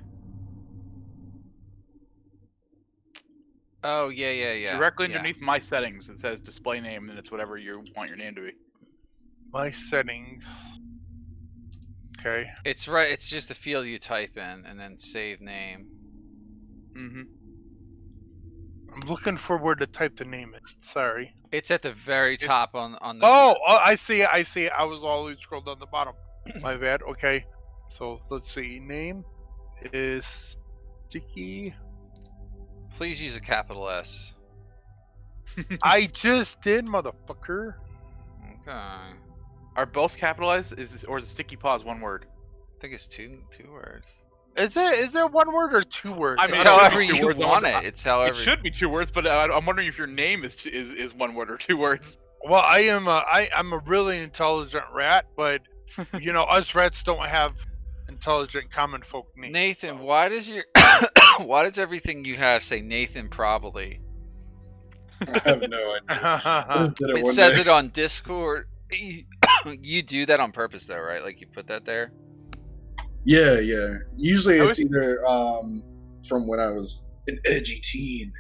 Oh yeah. Directly yeah. underneath my settings, it says display name, and it's whatever you want your name to be. My settings. Okay. It's right. It's just the field you type in, and then save name. Mm-hmm. I'm looking for where to type the name in. Sorry. It's at the very top on the. Oh, I see it. I was always scrolled down the bottom. My bad. Okay. So let's see. Name is Sticky. Please use a capital S. I just did, motherfucker. Okay. Are both capitalized? Or is sticky paws one word? I think it's two words. Is it one word or two words? I mean, It's it should be however 2 you words. want it. It's however. It should be 2 words, but I'm wondering if your name is 1 word or 2 words. Well, I'm a really intelligent rat, but you know, us rats don't have intelligent common folk names. Nathan, so. why does your why does everything you have say Nathan probably? I have no idea. I just did it It one says day. it on Discord. You do that on purpose though, right? Like you put that there? Yeah, yeah. Usually I it's either from when I was an edgy teen,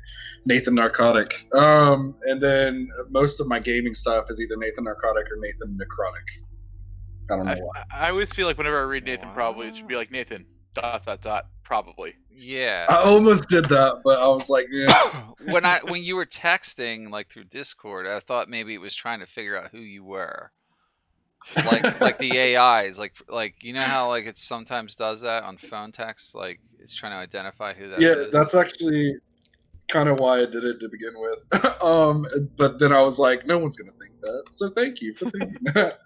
Nathan Narcotic. And then most of my gaming stuff is either Nathan Narcotic or Nathan Necrotic. I don't know why. I always feel like whenever I read Nathan probably, it should be Wow. like Nathan ... probably. Yeah. I almost did that, but I was like, yeah. When you were texting like through Discord, I thought maybe it was trying to figure out who you were. Like the AIs, like you know how like it sometimes does that on phone text, like it's trying to identify who that Yeah, is. that's actually kind of why I did it to begin with. But then I was like, no one's gonna think that, so thank you for thinking that.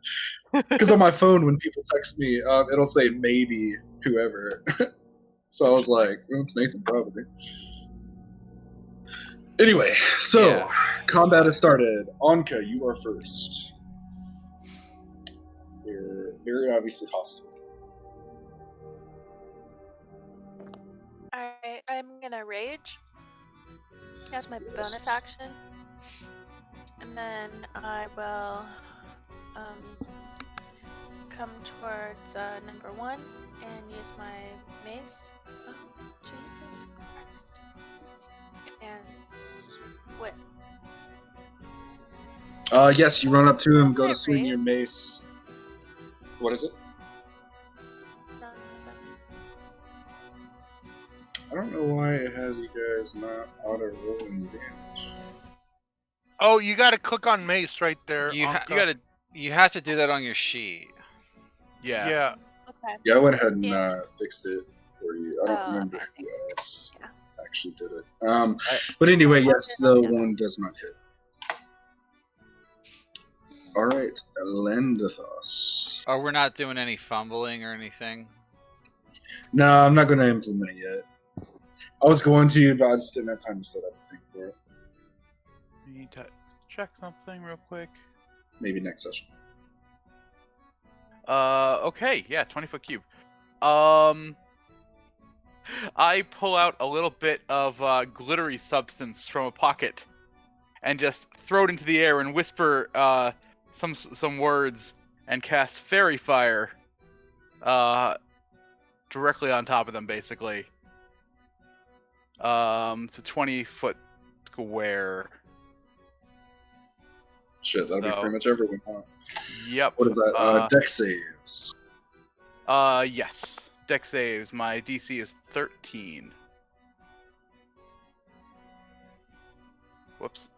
Because on my phone, when people text me, it'll say maybe whoever. So I was like, well, it's Nathan probably. Anyway, so Yeah, combat has started. Anka, you are first. You're very obviously hostile. Alright, I'm gonna rage. That's my bonus action. And then I will come towards number 1 and use my mace. Oh, Jesus Christ. And whip. Yes, you run up to him, go to Alright, swing Ray. your mace. What is it? No, I don't know why it has you guys not auto rolling damage. Oh, you got to click on mace right there. you Anka. you have to do that on your sheet. Yeah. Yeah. okay. Yeah, I went ahead and Yeah. Fixed it for you. I don't Oh, remember okay, who thanks. else Yeah. actually did it. But anyway, yes, the one does not hit. All right, Elendithos. Oh, we're not doing any fumbling or anything. No, I'm not going to implement it yet. I was going to, but I just didn't have time to set up a thing for it. You need to check something real quick. Maybe next session. Okay, yeah, 20-foot cube. I pull out a little bit of glittery substance from a pocket and just throw it into the air and whisper some words and cast fairy fire directly on top of them, basically. It's a 20-foot square. Shit, that'll be So- pretty much everyone, huh? Yep. What is that? Dex saves. Yes. Dex saves. My DC is 13. Whoops.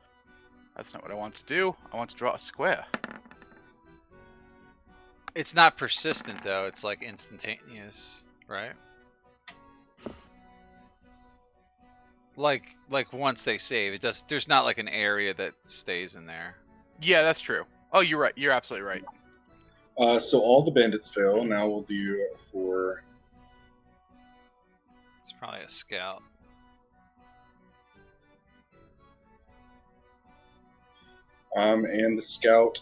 That's not what I want to do. I want to draw a square. It's not persistent though. It's like instantaneous, right? Like once they save, it does. There's not like an area that stays in there. Yeah, that's true. Oh, you're right. You're absolutely right. So all the bandits fail. Now we'll do for... It's probably a scout. And the scout,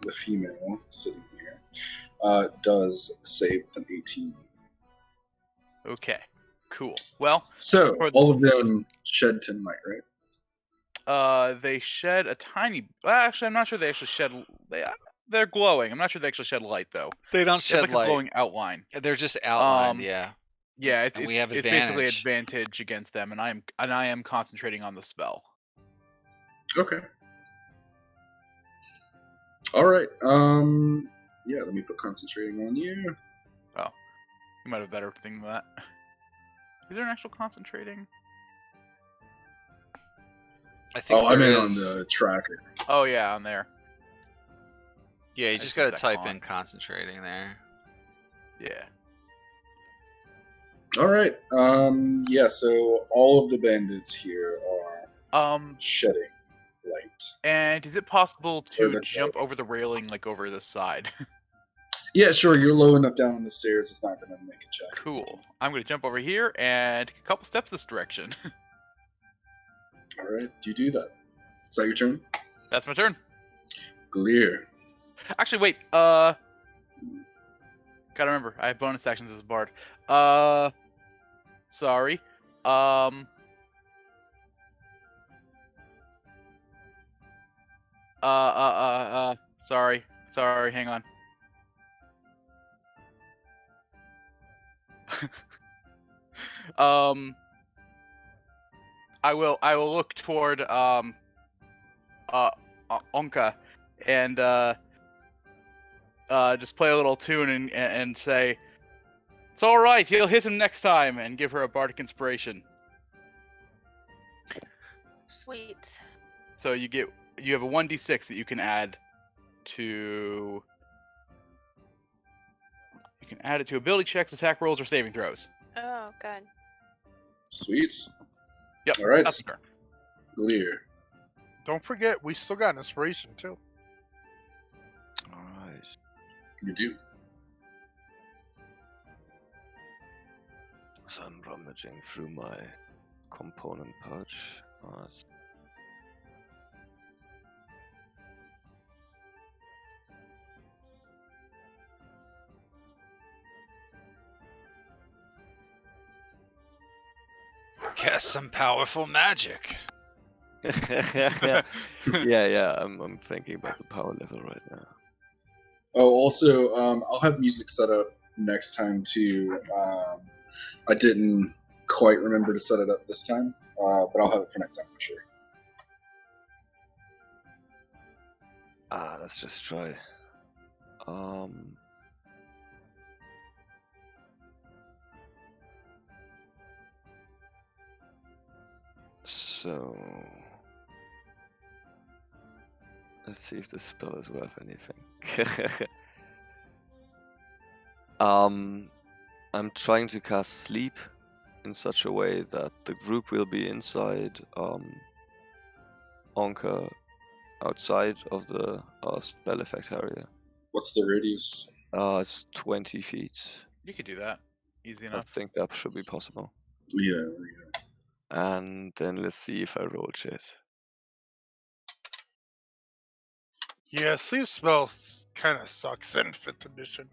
the female sitting here, does save with an 18. Okay. Cool. Well, So For- all of them shed 10 light, right? they shed a tiny. Well, actually, I'm not sure they actually shed. They're glowing. I'm not sure they actually shed light though. They don't They have shed like a light. glowing outline. They're just outlined. Um, Yeah. Yeah, And we have it's basically advantage. advantage against them, and I am concentrating on the spell. Okay. All right. Yeah, let me put concentrating on you. You might have a better thing than that. Is there an actual concentrating? I think. Oh, I there meant on is. the tracker. Oh yeah, on there. Yeah, you I just just gotta put that type on. in concentrating there. Yeah. All right. Yeah. So all of the bandits here are Um, shedding. light. And is it possible Or to the jump dark. over the railing, like over this side? Yeah, sure. You're low enough down on the stairs. It's not going to make a check. Cool. I'm going to jump over here and take a couple steps this direction. All right, you do that. Is that your turn? That's my turn. Clear. Actually, wait. Gotta remember, I have bonus actions as a bard. Sorry. Sorry. Hang on. I will look toward Onka and just play a little tune and say, "It's all right. You'll hit him next time," and give her a bardic inspiration. Sweet. So you have a 1d6 that you can add to. You can add it to ability checks, attack rolls, or saving throws. Oh, good. Sweet. Yep. All right. That's the turn. Clear. Don't forget, we still got inspiration too. Alright. You do. So I'm rummaging through my component pouch. Cast some powerful magic. yeah. I'm thinking about the power level right now. Oh, also, I'll have music set up next time too. I didn't quite remember to set it up this time, but I'll have it for next time for sure. Let's just try. So let's see if this spell is worth anything. I'm trying to cast sleep in such a way that the group will be inside, Onka outside of the spell effect area. What's the radius? It's 20 feet. You could do that. Easy I enough. think that should be possible. Yeah, there we go. And then let's see if I roll shit. Yeah, sleep spells kind of sucks in 5th edition.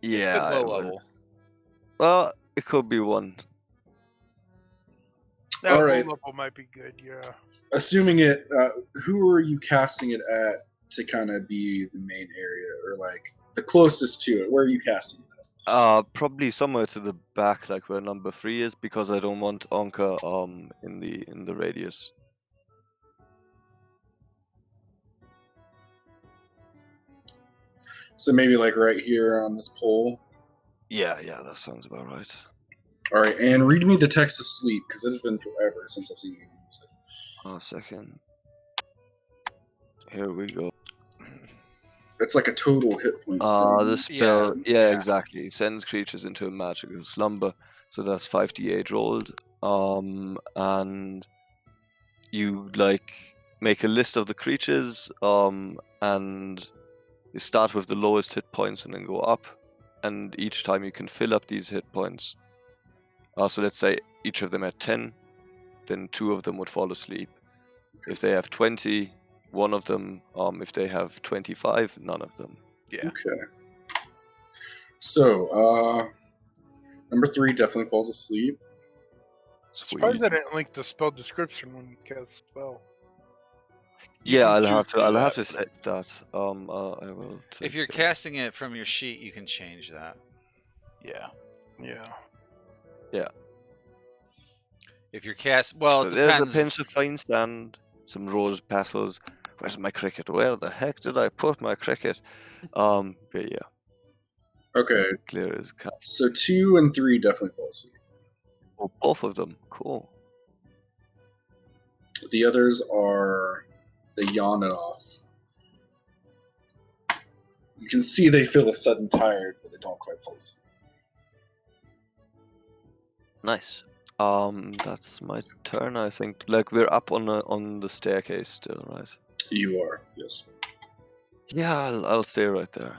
Yeah, Good low I will. level. Well, it could be one. That All low right. level might be good, yeah. Assuming it, who are you casting it at to kind of be the main area, or like the closest to it? Where are you casting it at? Probably somewhere to the back, like where number 3 is, because I don't want Onka in the radius. So maybe like right here on this pole. Yeah, that sounds about right. All right, and read me the text of sleep, because it has been forever since I've seen you use it. A second. Here we go. It's like a total hit points thing. The spell, yeah, yeah. exactly. Sends creatures into a magical slumber. So that's 5d8 rolled. And you like make a list of the creatures, and you start with the lowest hit points and then go up. And each time you can fill up these hit points. So let's say each of them at 10, then 2 of them would fall asleep. If they have 20, 1 of them. If they have 25, none of them. Yeah. Okay. So, number 3 definitely falls asleep. Surprised Sweet. I didn't link the spell description when you cast the spell. Yeah, I'll choose have to do to that, set that. I will. If you're take, casting it from your sheet, you can change that. Yeah. Yeah. If you're well, so it there's a depends. pinch of fine sand, some rose petals. Where's my cricket? Where the heck did I put my cricket? But yeah, Okay, clear as cat. so 2 and 3 definitely fall asleep. Oh, both of them. Cool. The others are, they yawn it off. You can see they feel a sudden tired, but they don't quite fall asleep. Nice. That's my turn, I think. Like, we're up on the staircase still, right? You are, yes. Yeah, I'll stay right there.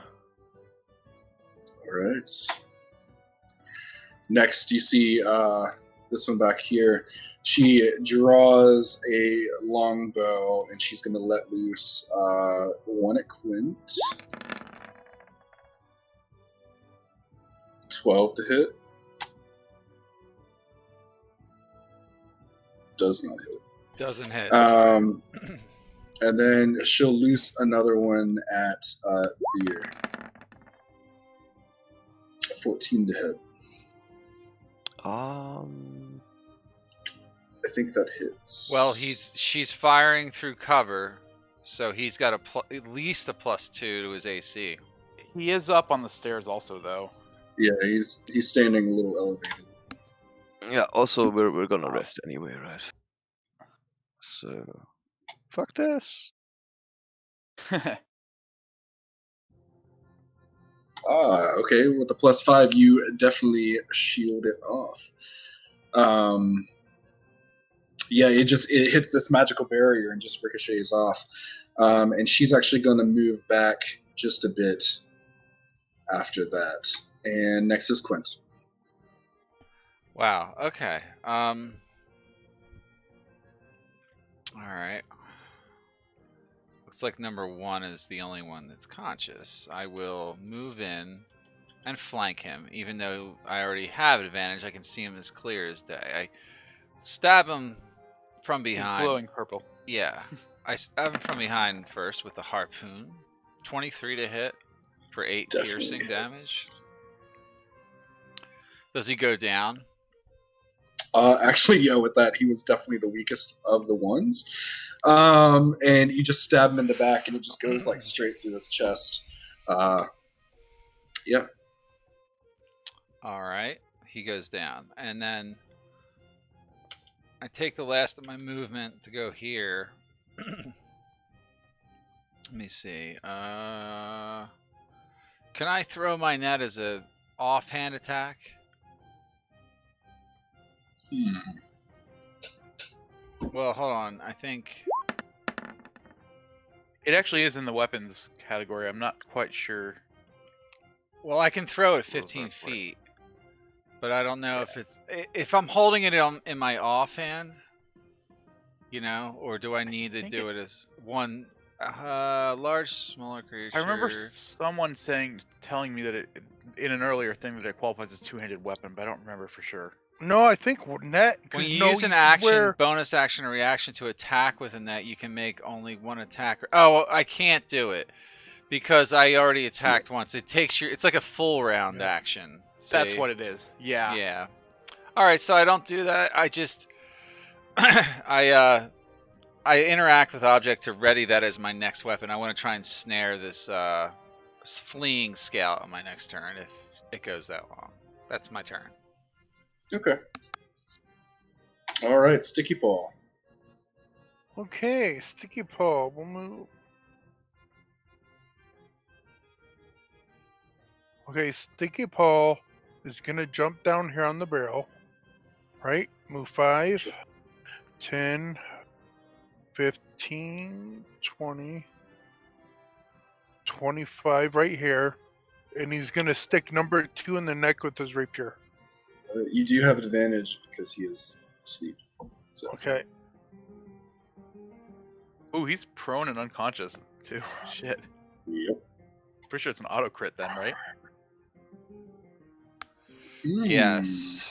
All right. Next, you see this one back here. She draws a longbow, and she's going to let loose one at Quint. 12 to hit. Does not hit. Doesn't hit. And then she'll loose another one at Veer. 14 to hit. I think that hits. Well, she's firing through cover, so he's got at least a +2 to his AC. He is up on the stairs also, though. Yeah, he's standing a little elevated. Yeah, also, we're gonna rest anyway, right? So, fuck this. Okay. With the +5, you definitely shield it off. Yeah, it hits this magical barrier and just ricochets off. And she's actually going to move back just a bit after that. And next is Quint. Wow. Okay. All right. Looks like number 1 is the only one that's conscious. I will move in and flank him, even though I already have advantage. I can see him as clear as day. I stab him from behind. He's glowing purple. Yeah. I stab him from behind first with the harpoon. 23 to hit for 8 Definitely piercing hits. damage. Does he go down? Actually, yeah, with that, he was definitely the weakest of the ones. And you just stab him in the back, and it just goes like straight through his chest. Yeah. All right. He goes down. And then I take the last of my movement to go here. Let me see. Can I throw my net as a offhand attack? Well, hold on. I think It actually is in the weapons category. I'm not quite sure. well, I can throw it 15 feet, but I don't know if I'm holding it in my offhand, or do I need to do it as one large, smaller creature? I remember someone telling me that in an earlier thing that it qualifies as two-handed weapon, but I don't remember for sure. No, I think net. When you use an action, bonus action, or reaction to attack with a net, you can make only one attack. Oh, I can't do it because I already attacked once. It takes it's like a full round action. That's what it is. Yeah. Yeah. All right, so I don't do that. I just I interact with object to ready that as my next weapon. I want to try and snare this fleeing scout on my next turn if it goes that long. That's my turn. Okay. All right, Sticky Paw. Okay, Sticky Paw. We'll move. Okay, Sticky Paw is gonna jump down here on the barrel. Right? Move 5, 10, 15, 20, 25 right here. And he's gonna stick number 2 in the neck with his rapier. You do have an advantage because he is asleep. So. Okay. Ooh, he's prone and unconscious too. Shit. Yep. Pretty sure it's an auto crit then, right? Yes.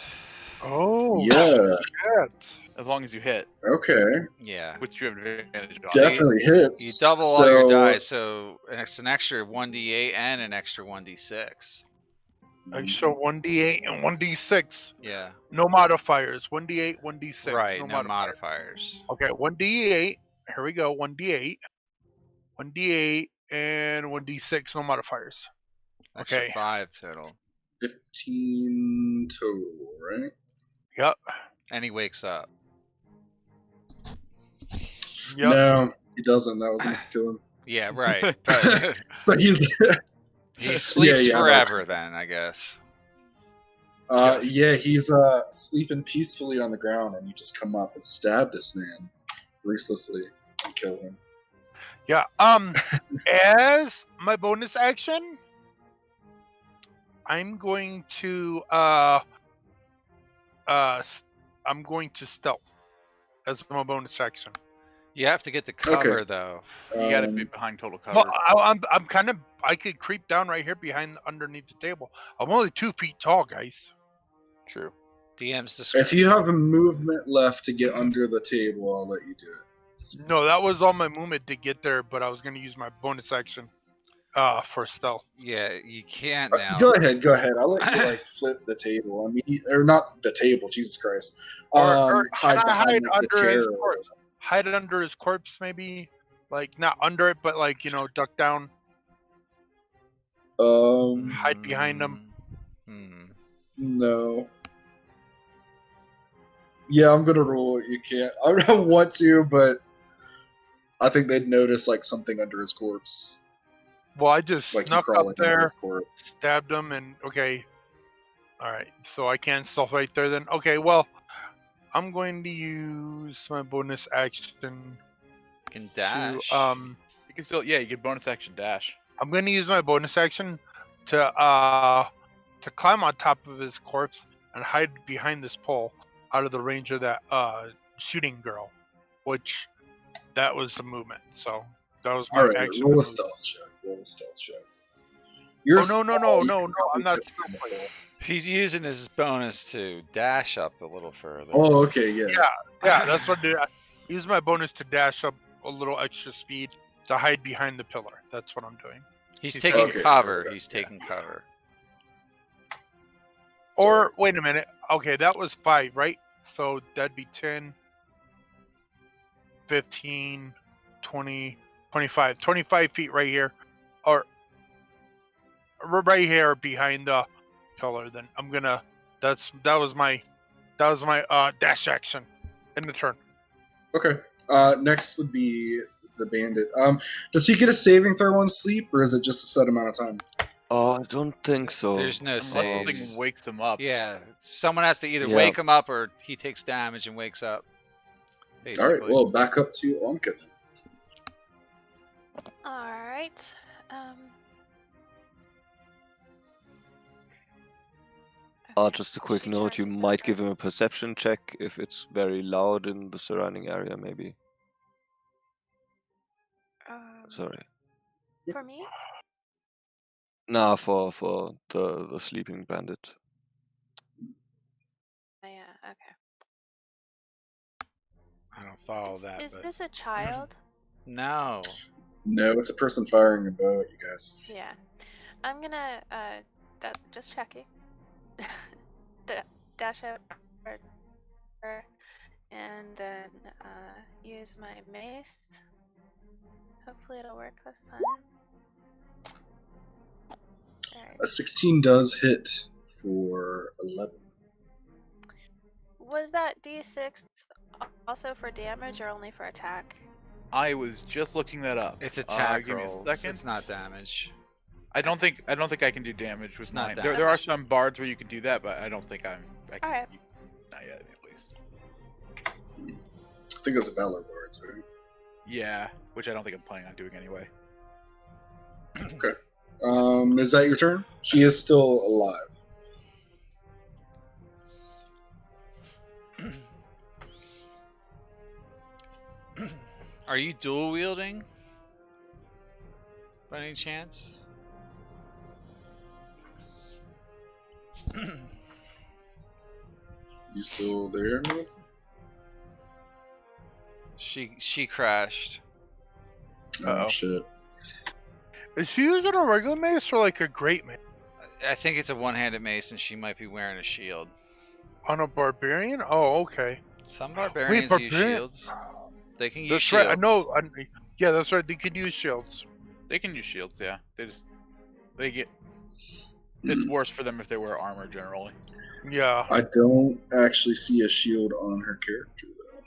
Oh. Yeah. Shit. As long as you hit, Okay. Yeah. which you have advantage on. Definitely hits. You double all your dice, so it's an extra 1d8 and an extra 1d6. Extra 1d8 and 1d6. Yeah. No modifiers. 1d8, 1d6. Right. No No modifiers. modifiers. Okay, 1d8. Here we go. 1d8. 1d8 and 1d6. No modifiers. That's Okay. 5 total. 15 total, right? Yep. And he wakes up. Yep. No, he doesn't. That was enough to kill him. Yeah. Right. But So he's he sleeps yeah, forever then, I guess. Yes. Yeah, he's sleeping peacefully on the ground, and you just come up and stab this man ruthlessly and kill him. Yeah. As my bonus action, I'm going to I'm going to stealth as my bonus action. You have to get the cover though. You got to be behind total cover. Well, I'm kind of I could creep down right here behind underneath the table. I'm only 2 feet tall, guys. True. DM's discretion. If you have a movement left to get under the table, I'll let you do it. No, that was all my movement to get there, but I was going to use my bonus action for stealth. Yeah, you can't now. Go ahead. I'll let you like flip the table. I mean, or not the table. Jesus Christ. Or hide can I hide behind like, the under his chair. corpse? Hide it under his corpse, maybe. Like not under it, but like duck down. Hide behind him. No. Yeah, I'm gonna roll it. You can't. I don't want to, but I think they'd notice like something under his corpse. Well, I just Like you snuck crawl up like under there, his corpse. stabbed him, and okay. All right, so I can't stealth right there then. Okay, well, I'm going to use my bonus action You can dash. to You can still, you get bonus action dash. I'm going to use my bonus action to climb on top of his corpse and hide behind this pole out of the range of that shooting girl, which that was the movement. So that was my All right, action. roll a stealth check. You're Oh no! I'm not stealthing. He's using his bonus to dash up a little further. Oh, okay, yeah. Yeah, that's what I did. I use my bonus to dash up a little extra speed to hide behind the pillar. That's what I'm doing. He's taking okay, cover. okay, He's taking cover. Or wait a minute. Okay, that was 5, right? So that'd be 10, 15, 20, 25. 25 feet right here. Or right here behind the pillar. Then I'm gonna that was my dash action in the turn. Okay. Next would be the bandit. Does he get a saving throw on sleep, or is it just a set amount of time? I don't think so. There's no Unless saves. something wakes him up. Yeah, someone has to either Yeah. wake him up or he takes damage and wakes up. Basically. All right. Well, back up to Onka. All right. Just a quick she note, you turns might over. give him a perception check if it's very loud in the surrounding area, maybe. Sorry. For me? Nah, for the sleeping bandit. Oh, yeah. Okay. I don't follow that. Is but this a child? No. No, it's a person firing a bow at you guys. Yeah. I'm gonna just checking. Dash out and then use my mace. Hopefully it'll work this time. Alright. A 16 does hit for 11. Was that D6 also for damage or only for attack? I was just looking that up. It's attack give me a rolls. second. It's not damage. I don't think I can do damage with It's not mine. that. There are some bards where you can do that, but I don't think I can. Alright. Not yet, at least. I think it's a Valor Bards, right? Yeah, which I don't think I'm planning on doing anyway. Okay. Is that your turn? She is still alive. Are you dual wielding? By any chance? You still there, Melissa? She crashed. Uh-oh. Oh, shit. Is she using a regular mace or like a great mace? I think it's a one-handed mace, and she might be wearing a shield. On a barbarian? Oh, okay. Some barbarians use barbarian- shields. They can use That's shields. right. I know. Yeah, that's right. They could use shields. They can use shields, yeah. They get. It's worse for them if they wear armor generally. Yeah. I don't actually see a shield on her character, though.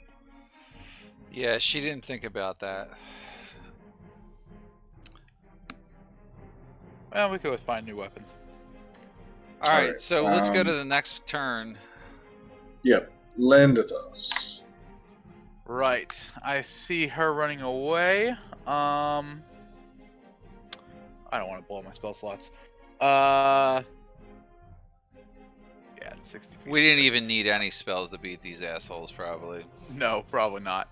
Yeah, she didn't think about that. Well, we could always find new weapons. All right, Alright, so let's go to the next turn. Yep, Landithos. Right. I see her running away. I don't want to blow my spell slots. Yeah, it's 60 feet. We didn't even need any spells to beat these assholes, probably. No, probably not.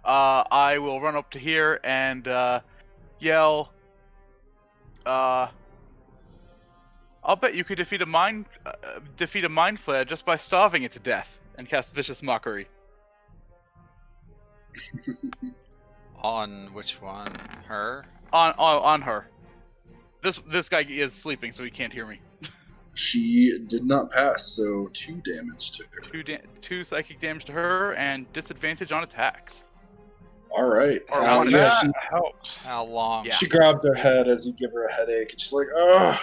I will run up to here and yell. I'll bet you could defeat a mind flayer just by starving it to death, and cast vicious mockery. On which one? Her? On her. This guy is sleeping, so he can't hear me. She did not pass, so 2 damage to her. 2 psychic damage to her, and disadvantage on attacks. Alright. Or Now one that she, helps. How long? Yeah. she grabbed her head as you give her a headache, and she's like, ugh.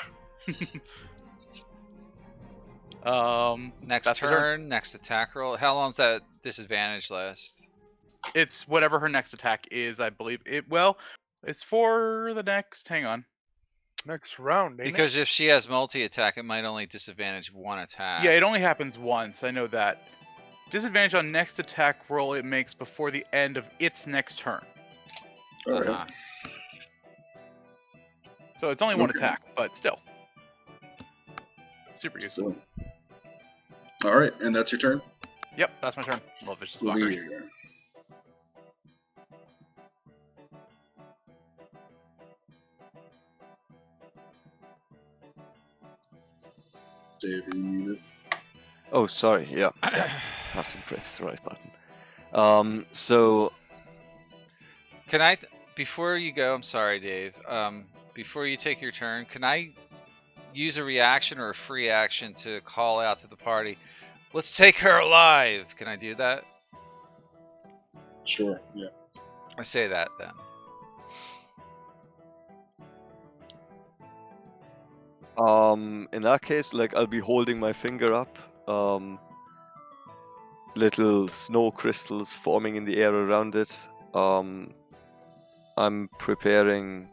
Next That's her turn, next attack roll. How long's that disadvantage last? It's whatever her next attack is, I believe. It's for the next. Hang on. Next round, ain't Because if she has multi-attack, it might only disadvantage one attack. Yeah, it only happens once. I know that. Disadvantage on next attack roll it makes before the end of its next turn. Alright. Uh-huh. So it's only one Okay. attack, but still. Super useful. Alright, and that's your turn? Yep, that's my turn. Love vicious mockery. Lear. Dave, are you muted? Oh, sorry. Yeah, have to press the right button. So Can I, before you go, I'm sorry, Dave. Before you take your turn, can I use a reaction or a free action to call out to the party, let's take her alive? Can I do that? Sure, yeah. I say that then. in that case, like I'll be holding my finger up. Little snow crystals forming in the air around it. I'm preparing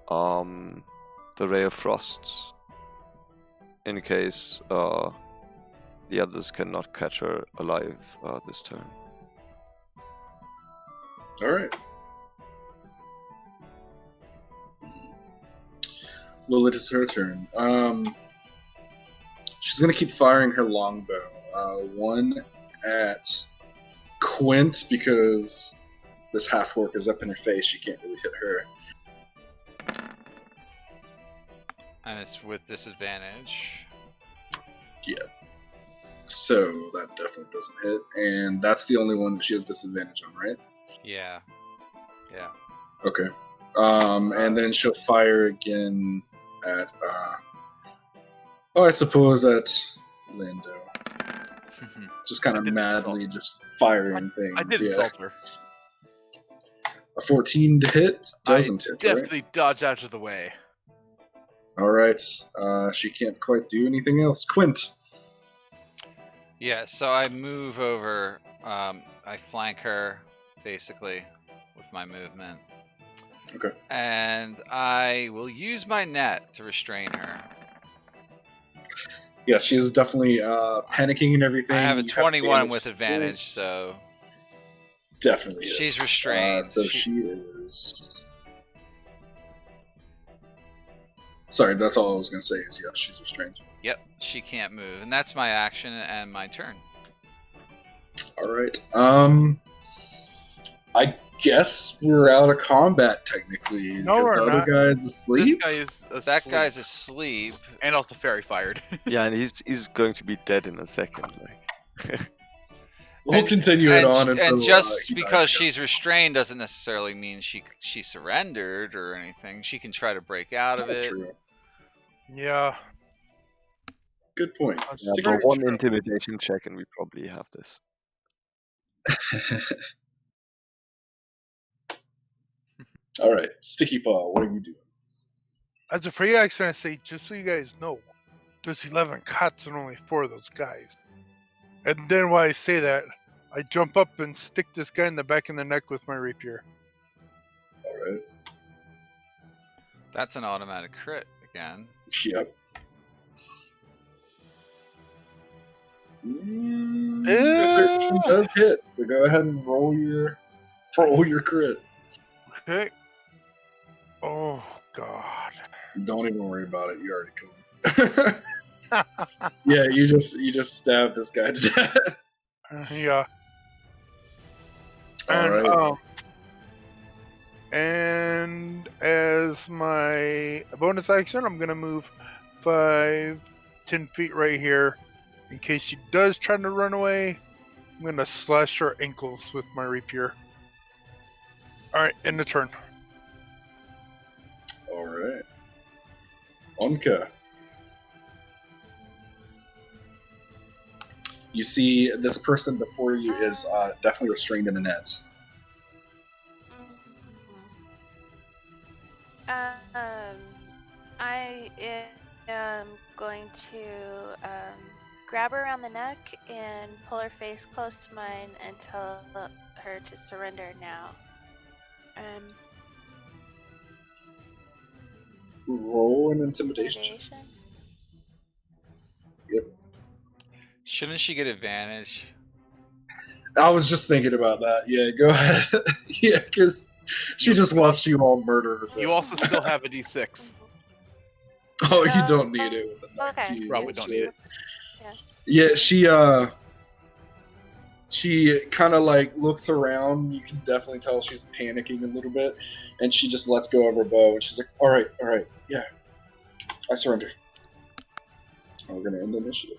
the ray of frosts in case the others cannot catch her alive this turn. Alright. Lilith, it's her turn. She's gonna keep firing her longbow. One at Quint, because this half-orc is up in her face, she can't really hit her. And it's with disadvantage. Yeah. So that definitely doesn't hit. And that's the only one that she has disadvantage on, right? Yeah. Yeah. Okay. And then she'll fire again at I suppose at Lando. Just kind of madly just firing things. I did insult her. A 14 to hit doesn't hit, right? Definitely dodge out of the way. Alright. She can't quite do anything else. Quint. Yeah, so I move over, I flank her, basically, with my movement. Okay. And I will use my net to restrain her. Yeah, she is definitely panicking and everything. I have a You 21 damage with to advantage, it. so... Definitely is. She's restrained. So she is... Sorry, that's all I was going to say is, yeah, she's restrained. Yep, she can't move. And that's my action and my turn. Alright. I guess we're out of combat, technically. No, because we're the not. other guy's This asleep? guy is asleep. That guy's asleep. And also fairy fired. Yeah, and he's going to be dead in a second. Like, We'll continue it on and until, just he because dies. she's restrained doesn't necessarily mean she surrendered or anything. She can try to break out of it. True. Yeah. Good point. That's yeah, Sticky- for one intimidation check, and we probably have this. All right, Sticky Paw, what are you doing? As a free action, I say, just so you guys know, there's 11 cots and only 4 of those guys. And then while I say that, I jump up and stick this guy in the back of the neck with my rapier. All right. That's an automatic crit again. Yep. Ew. The 13 does hit, so go ahead and roll your crit. Okay. Oh God. Don't even worry about it. You already killed him. Yeah, you just stabbed this guy to death. Yeah. All And right. and as my bonus action, I'm gonna move 10 feet right here. In case she does try to run away, I'm gonna slash her ankles with my rapier. Alright, end the turn. All right. Onka. You see this person before you is definitely restrained in a net. I am going to grab her around the neck and pull her face close to mine and tell her to surrender now. Roll an intimidation. Yep. Shouldn't she get advantage? I was just thinking about that. Yeah, go ahead. Yeah, because she just watched you all murder her. You also still have a D6. Oh, you don't need it with a Okay. 19. Probably don't need it. Yeah, she kind of like looks around. You can definitely tell she's panicking a little bit, and she just lets go of her bow. And she's like, all right, yeah, I surrender. And we're gonna end the initiative.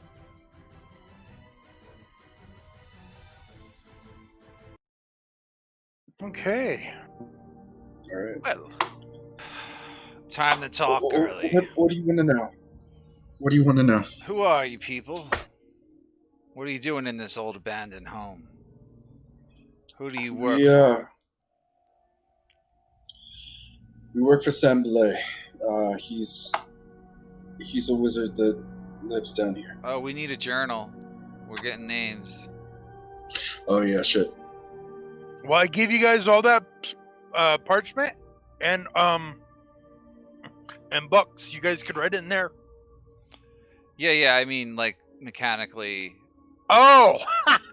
Okay. All right. Well, time to talk, What, girly. what do you want to know? What do you want to know? Who are you people? What are you doing in this old abandoned home? Who do you work for? We work for Sam Belay. He's a wizard that lives down here. Oh, we need a journal. We're getting names. Oh yeah, shit. Well, I gave you guys all that parchment and books. You guys could write it in there. Yeah, I mean, like, mechanically. Oh!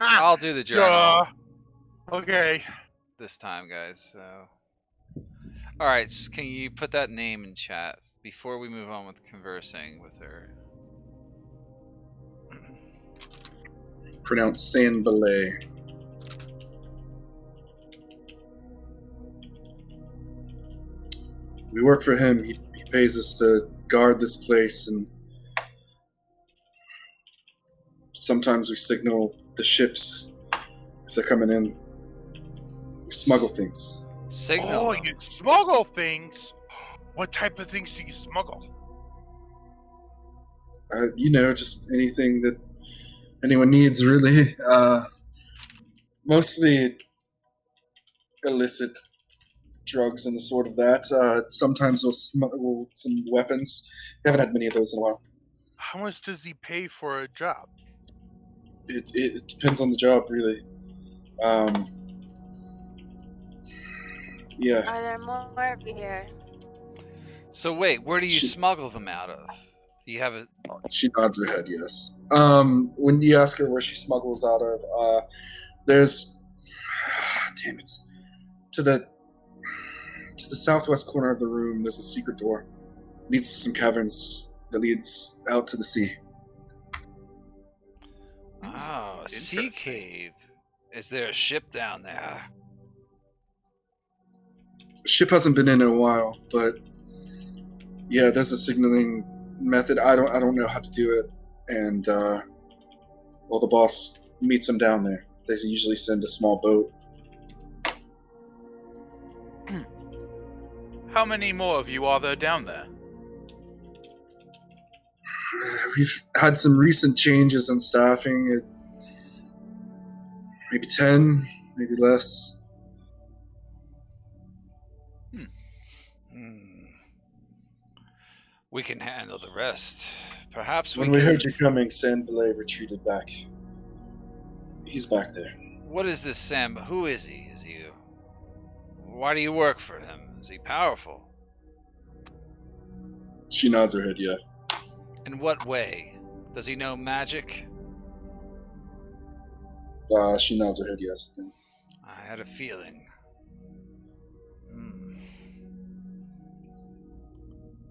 I'll do the journal Duh. Okay. this time, guys, so... Alright, can you put that name in chat before we move on with conversing with her? Pronounced San Belay. We work for him. He pays us to guard this place, and sometimes we signal the ships if they're coming in. We smuggle things. Signal. Oh, you smuggle things? What type of things do you smuggle? Just anything that anyone needs, really. Mostly illicit drugs and the sort of that. Sometimes we'll smuggle some weapons. We haven't had many of those in a while. How much does he pay for a job? It depends on the job, really. Yeah. Are there more of you here? So wait, where do you smuggle them out of? Do you have a... She nods her head, yes. When you ask her where she smuggles out of, there's... Damn it. To the southwest corner of the room, there's a secret door. It leads to some caverns that leads out to the sea. Oh, a sea cave. Is there a ship down there? The ship hasn't been in a while, but yeah, there's a signaling method. I don't know how to do it, and the boss meets them down there. They usually send a small boat. How many more of you are there down there? We've had some recent changes in staffing. Maybe 10, maybe less. We can handle the rest. Perhaps When we heard you coming, San Belay retreated back. He's back there. What is this Sam? Who is he? Why do you work for him? Is he powerful? She nods her head, yeah. In what way? Does he know magic? She nods her head, yes. I had a feeling. Hmm.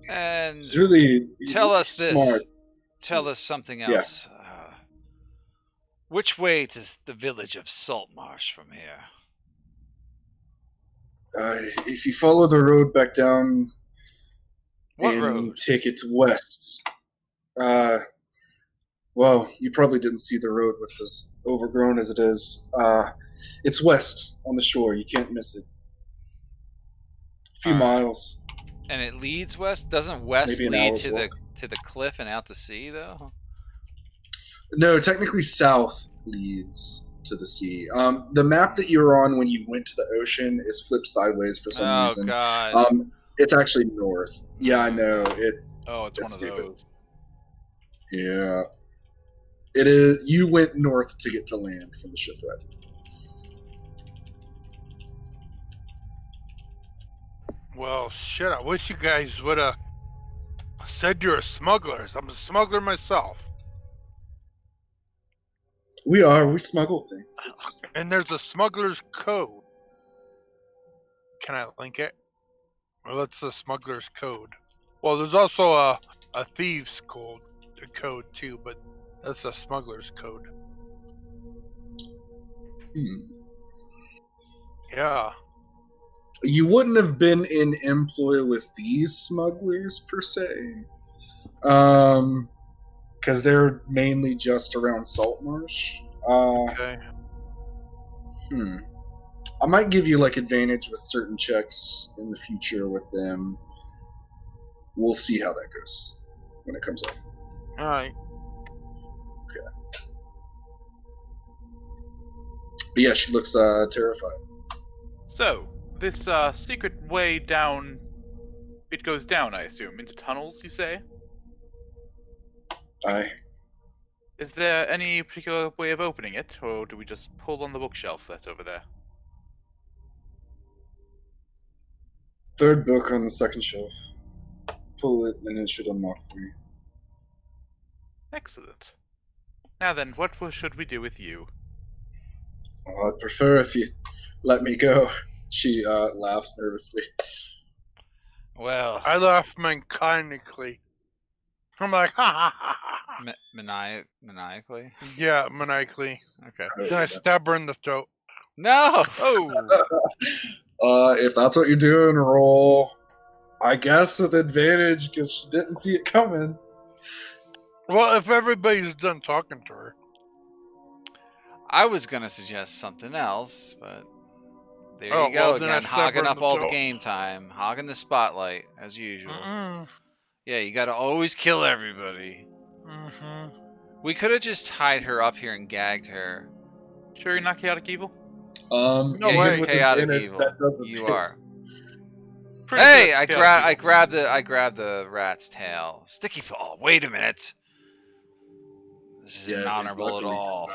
And He's really tell us this. smart. Tell us something Yeah. else. Which way to the village of Saltmarsh from here? If you follow the road back down What and road? take it west, well, you probably didn't see the road with as overgrown as it is. It's west on the shore. You can't miss it. A few All right. miles. And it leads west? Doesn't west Maybe an lead hour's to walk. the cliff and out to sea though? No, technically south leads to the sea. The map that you were on when you went to the ocean is flipped sideways for some Oh reason. god. It's actually north. Yeah, I know. Oh, it's That's one stupid. of those. Yeah. It is. You went north to get to land from the shipwreck. Well, shit, I wish you guys would have said you're smugglers. I'm a smuggler myself. We are. We smuggle things. It's, And there's a smuggler's code. Can I link it? Well, that's the smuggler's code. Well, there's also a thieves' code too, but that's a smuggler's code. Yeah. you wouldn't have been in employ with these smugglers per se, because they're mainly just around Saltmarsh. Okay. I might give you like advantage with certain checks in the future with them. We'll see how that goes when it comes up. All right. But yeah, she looks terrified. So, this secret way down, it goes down, I assume, into tunnels, you say? Aye. Is there any particular way of opening it, or do we just pull on the bookshelf that's over there? Third book on the second shelf. Pull it and it should unlock for you. Excellent. Now then, what should we do with you? I'd prefer if you let me go. She laughs nervously. Well, I laugh maniacally. I'm like, ha ha ha ha. maniacally. Yeah, maniacally. Okay. Then I stab her in the throat. No. Oh. If that's what you're doing, roll. I guess with advantage because she didn't see it coming. Well, if everybody's done talking to her. I was gonna suggest something else, but there Oh, you go well, then I again, stab her hogging in up the all the throat. game time, hogging the spotlight as usual. Mm-mm. Yeah, you gotta always kill everybody. Mm-hmm. We could have just tied her up here and gagged her. Sure you're not chaotic evil? No Yeah, way. you're chaotic advantage, evil. that doesn't You hit. are. Pretty Hey, sure I it's chaotic grabbed evil. I grabbed the rat's tail. Sticky fall. Wait a minute. This isn't honorable at all.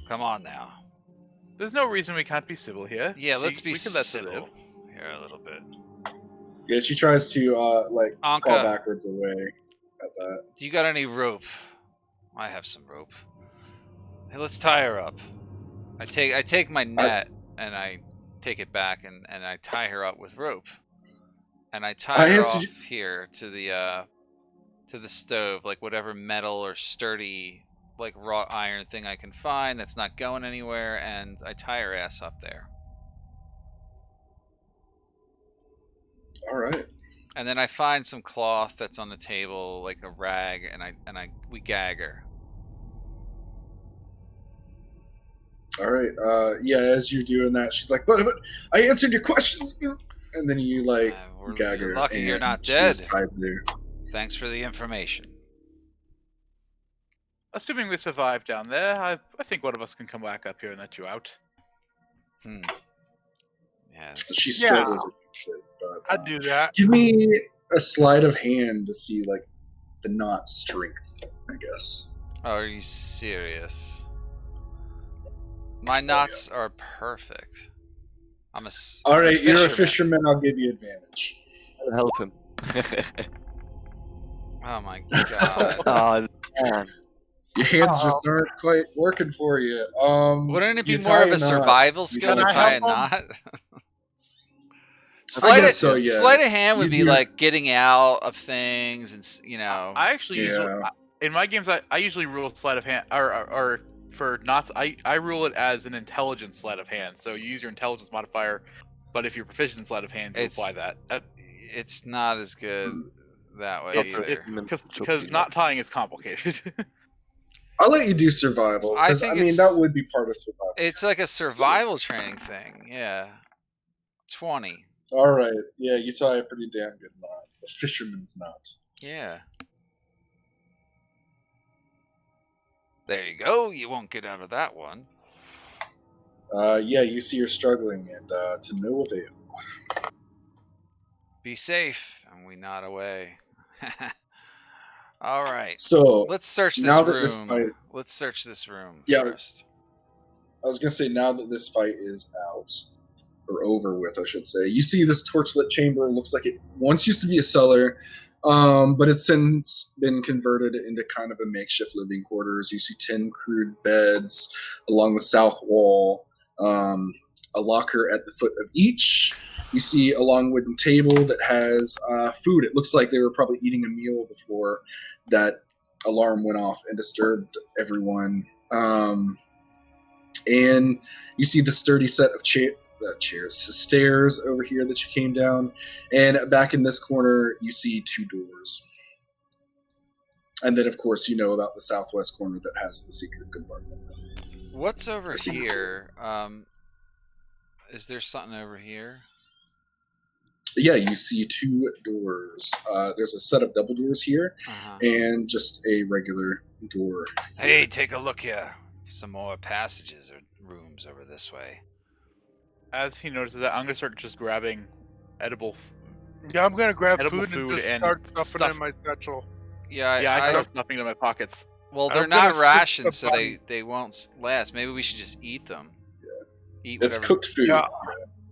Come on now. There's no reason we can't be civil here. Yeah, let's be we can let her civil live. here a little bit. Yeah, she tries to Anka. fall backwards away at that. Do you got any rope? I have some rope. Hey, let's tie her up. I take my net and I take it back and I tie her up with rope. And I tie her off here to the stove, like whatever metal or sturdy like wrought iron thing I can find that's not going anywhere, and I tie her ass up there. All right. And then I find some cloth that's on the table, like a rag, and we gag her. All right. Yeah, as you're doing that, she's like, but I answered your question. And then you gag her. You're lucky you're and not she's dead. tied there. Thanks for the information. Assuming we survive down there, I think one of us can come back up here and let you out. Yes. She Yeah. struggles against it, but I'd do that. give me a sleight of hand to see the knot strength, I guess. Oh, are you serious? My knots are perfect. All right, you're a fisherman. fisherman. I'll give you advantage. I'll help him. Oh my god. Oh man. Your hands Uh-oh. just aren't quite working for you. Wouldn't it be you more tie of a knot. survival You skill Can to I tie a help him? knot? I Sleight guess of, so, yeah. sleight of hand would You be do- like getting out of things and you know. I actually usually Yeah. in my games I usually rule sleight of hand or for knots I rule it as an intelligence sleight of hand. So you use your intelligence modifier, but if you're proficient in sleight of hand, you apply that. It's not as good that way It's either. because knot tying is complicated. I'll let you do survival. I 'Cause, think mean, it's- that would be part of survival. It's like a survival training thing. Yeah. 20. All right. Yeah, you tie a pretty damn good knot. A fisherman's knot. Yeah. There you go. You won't get out of that one. Yeah, you see you're struggling, and to no avail. Be safe, and we nod away. All right. So Let's search this now that room. this fight, Let's search this room Yeah. first. I was gonna say, now that this fight is out or over with, I should say, you see this torchlit chamber. Looks like it once used to be a cellar, but it's since been converted into kind of a makeshift living quarters. You see 10 crude beds along the south wall, a locker at the foot of each. You see a long wooden table that has food. It looks like they were probably eating a meal before that alarm went off and disturbed everyone. And you see the sturdy set of stairs over here that you came down. And back in this corner, you see 2 doors. And then, of course, you know about the southwest corner that has the secret compartment. What's over here? Is there something over here? Yeah, you see 2 doors. There's a set of double doors here, and just a regular door. Hey, take a look here. Some more passages or rooms over this way. As he notices that, I'm gonna start just grabbing edible. Yeah, I'm gonna grab Edible food food and just and start stuffing stuff. it in my satchel. Yeah, I start stuffing it in my pockets. Well, I'm they're gonna not fix rations, the so body. they won't last. Maybe we should just eat them. Eat It's whatever. cooked food.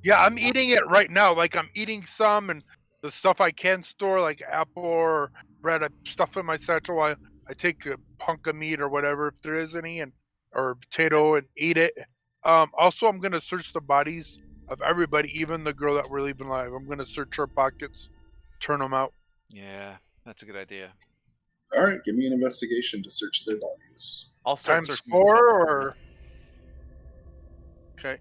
Yeah, I'm eating it right now. Like I'm eating some, and the stuff I can store, like apple or bread, I stuff in my satchel. I take a hunk of meat or whatever, if there is any, or potato, and eat it. Also, I'm gonna search the bodies of everybody, even the girl that we're leaving alive. I'm gonna search her pockets, turn them out. Yeah, that's a good idea. All right, give me an investigation to search their bodies. I'll start Times searching. 4 or Okay.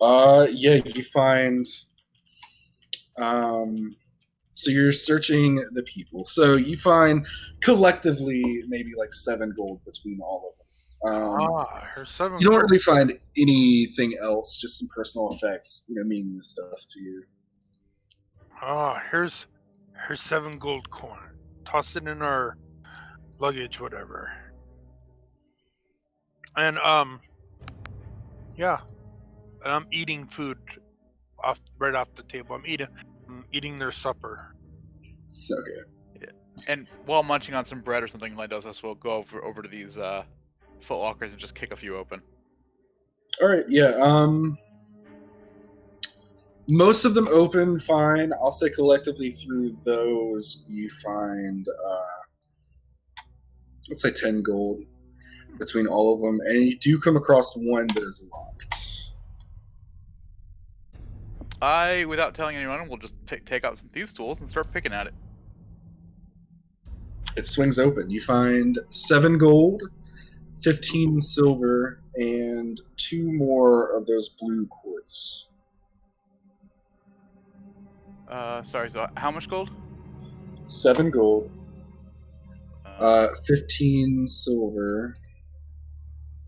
Yeah, you find. So you're searching the people. So you find collectively maybe like 7 gold between all of them. her 7. You don't really find anything else, just some personal effects, meaningless stuff to you. Here's her 7 gold coin. Toss it in our luggage, whatever. And yeah. And I'm eating food right off the table. I'm eating their supper. Okay. And while munching on some bread or something, Lendos will go over to these footlockers and just kick a few open. All right. Yeah. Most of them open fine. I'll say collectively through those you find, let's say 10 gold between all of them, and you do come across one that is locked. Without telling anyone, will just take out some thieves' tools and start picking at it. It swings open. You find 7 gold, 15 silver, and 2 more of those blue quartz. Sorry, so how much gold? 7 gold, 15 silver.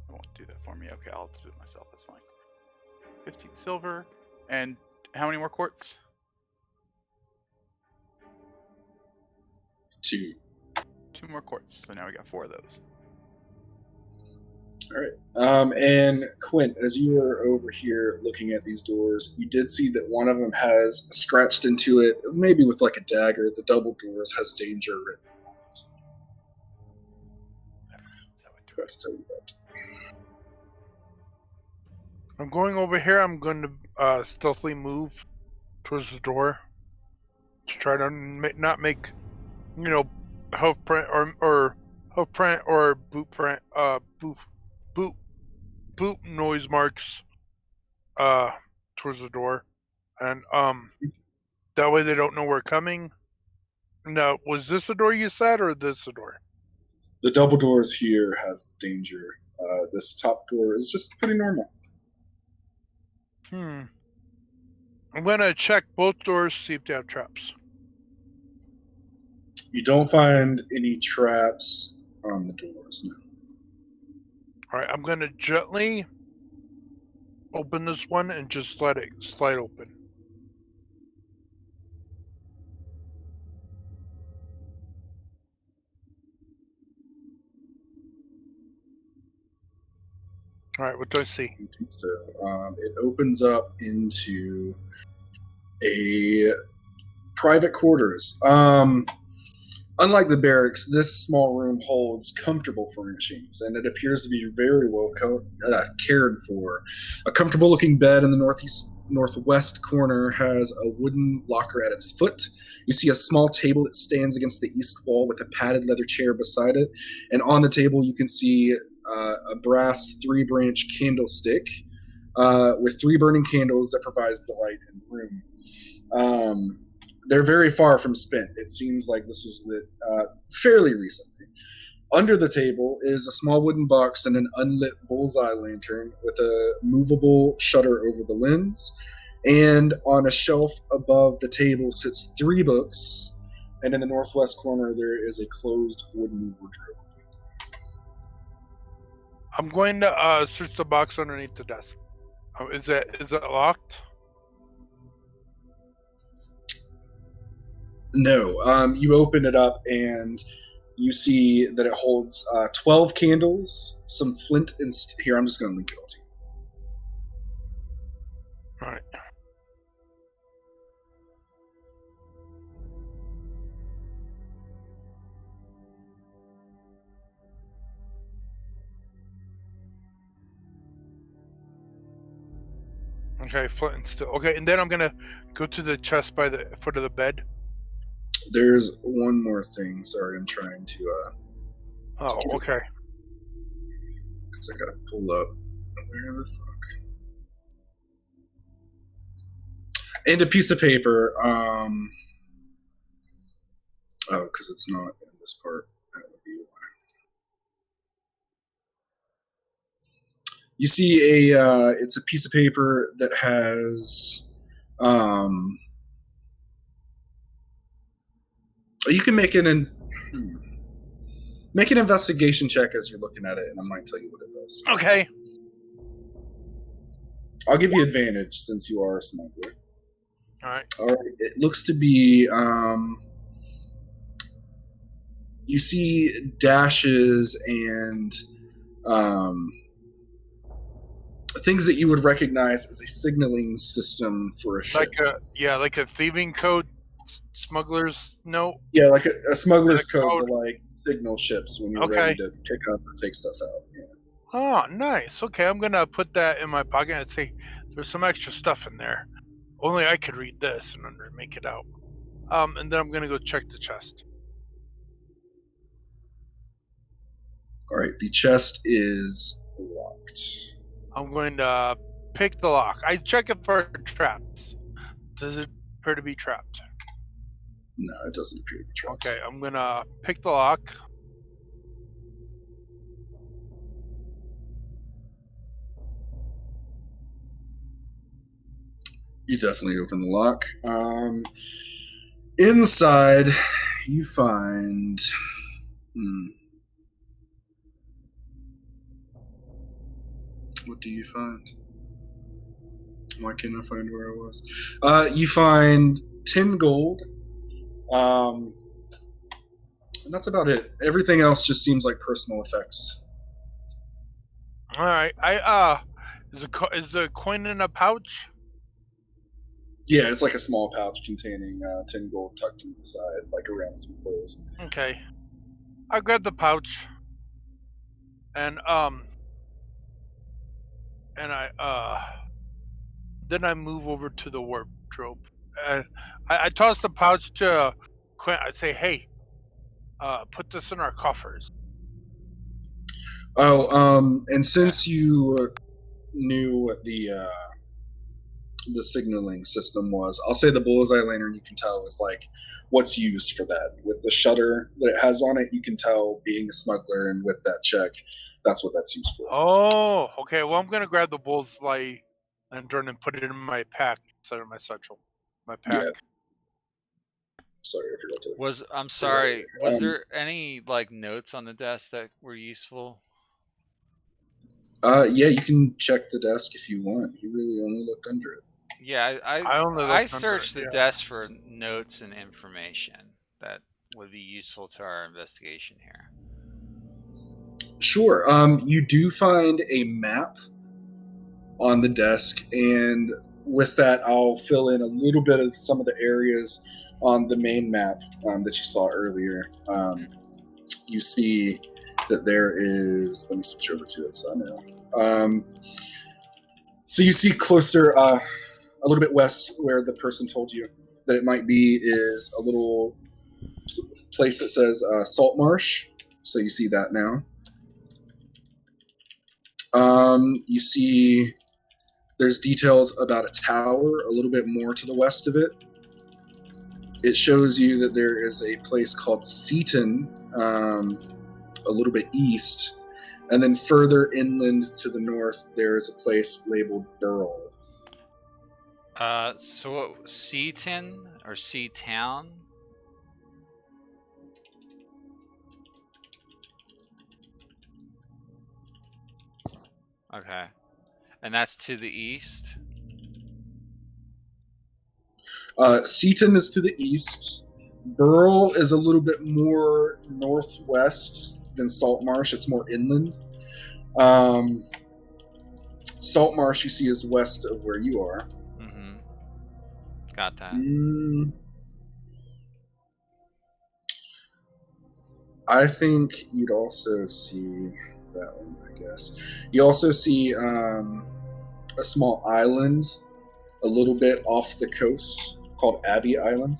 I won't do that for me. Okay, I'll do it myself. That's fine. 15 silver, and how many more quartz? 2. 2 more quartz. So now we got 4 of those. All right. And Quint, as you were over here looking at these doors, you did see that one of them has scratched into it, maybe with like a dagger. The double doors has danger written on it. I forgot to tell you that. I'm going over here. I'm going to stealthily move towards the door to try to not make, hoof print or hoof print or boot print, boot noise marks, towards the door, and that way they don't know we're coming. Now, was this the door you said, or this the door? The double doors here has danger. This top door is just pretty normal. I'm gonna check both doors, see if they have traps. You don't find any traps on the doors, no. All right, I'm gonna gently open this one and just let it slide open. All right, what do I see? So it opens up into a private quarters. Unlike the barracks, this small room holds comfortable furnishings, and it appears to be very well cared for. A comfortable-looking bed in the northwest corner has a wooden locker at its foot. You see a small table that stands against the east wall with a padded leather chair beside it, and on the table you can see a brass 3-branch candlestick with 3 burning candles that provides the light in the room. They're very far from spent. It seems like this was lit fairly recently. Under the table is a small wooden box and an unlit bullseye lantern with a movable shutter over the lens. And on a shelf above the table sits 3 books, and in the northwest corner there is a closed wooden wardrobe. I'm going to search the box underneath the desk. Is it locked? No. You open it up and you see that it holds 12 candles, some flint and here, I'm just going to link it all to you. All right. Okay, flint and steel. Okay, and then I'm gonna go to the chest by the foot of the bed. There's one more thing. Sorry, I'm trying to. Oh, okay. Because I gotta pull up. Where the fuck? And a piece of paper. Oh, because it's not in this part. That would be why. You see it's a piece of paper that has. You can make make an investigation check as you're looking at it, and I might tell you what it does. Okay. I'll give you advantage since you are a smuggler. All right. All right. It looks to be. You see dashes and things that you would recognize as a signaling system for a ship. Like a thieving code, smuggler's note. Yeah, like a smuggler's code to like signal ships when you're ready to pick up or take stuff out. Yeah. Oh, nice. Okay, I'm gonna put that in my pocket and say there's some extra stuff in there. Only I could read this and make it out. And then I'm gonna go check the chest. All right, the chest is locked. I'm going to pick the lock. I check it for traps. Does it appear to be trapped? No, it doesn't appear to be trapped. Okay, I'm gonna pick the lock. You definitely open the lock. Inside, you find. What do you find? Why can't I find where I was? You find 10 gold. And that's about it. Everything else just seems like personal effects. All right. Is the coin in a pouch? Yeah, it's like a small pouch containing 10 gold tucked into the side, like around some clothes. Okay. I grab the pouch, and then I move over to the wardrobe I toss the pouch to Quint. I say, "Hey, put this in our coffers." Oh, and since you knew what the signaling system was, I'll say the bullseye lantern. You can tell is like what's used for that. With the shutter that it has on it, you can tell being a smuggler, and with that check, that's what that's used for. Oh, okay. Well, I'm gonna grab the bullseye lantern and put it in my pack instead of my satchel. My pack. Yeah. Sorry, I forgot to. I'm sorry. Was there any like notes on the desk that were useful? Yeah, you can check the desk if you want. You really only looked under it. Yeah, I searched the desk for notes and information that would be useful to our investigation here. Sure. You do find a map on the desk, and with that, I'll fill in a little bit of some of the areas on the main map that you saw earlier. You see that there is. Let me switch over to it so I know. So you see closer, a little bit west, where the person told you that it might be, is a little place that says Saltmarsh. So you see that now. You see there's details about a tower a little bit more to the west of it. It shows you that there is a place called Seaton a little bit east. And then further inland to the north, there is a place labeled Peril. So Seaton or Seatown? Okay. And that's to the east? Seaton is to the east. Burl is a little bit more northwest than Saltmarsh. It's more inland. Saltmarsh, you see, is west of where you are. Mm-hmm. Got that. I think you'd also see that one, I guess. You also see a small island a little bit off the coast called Abbey Island.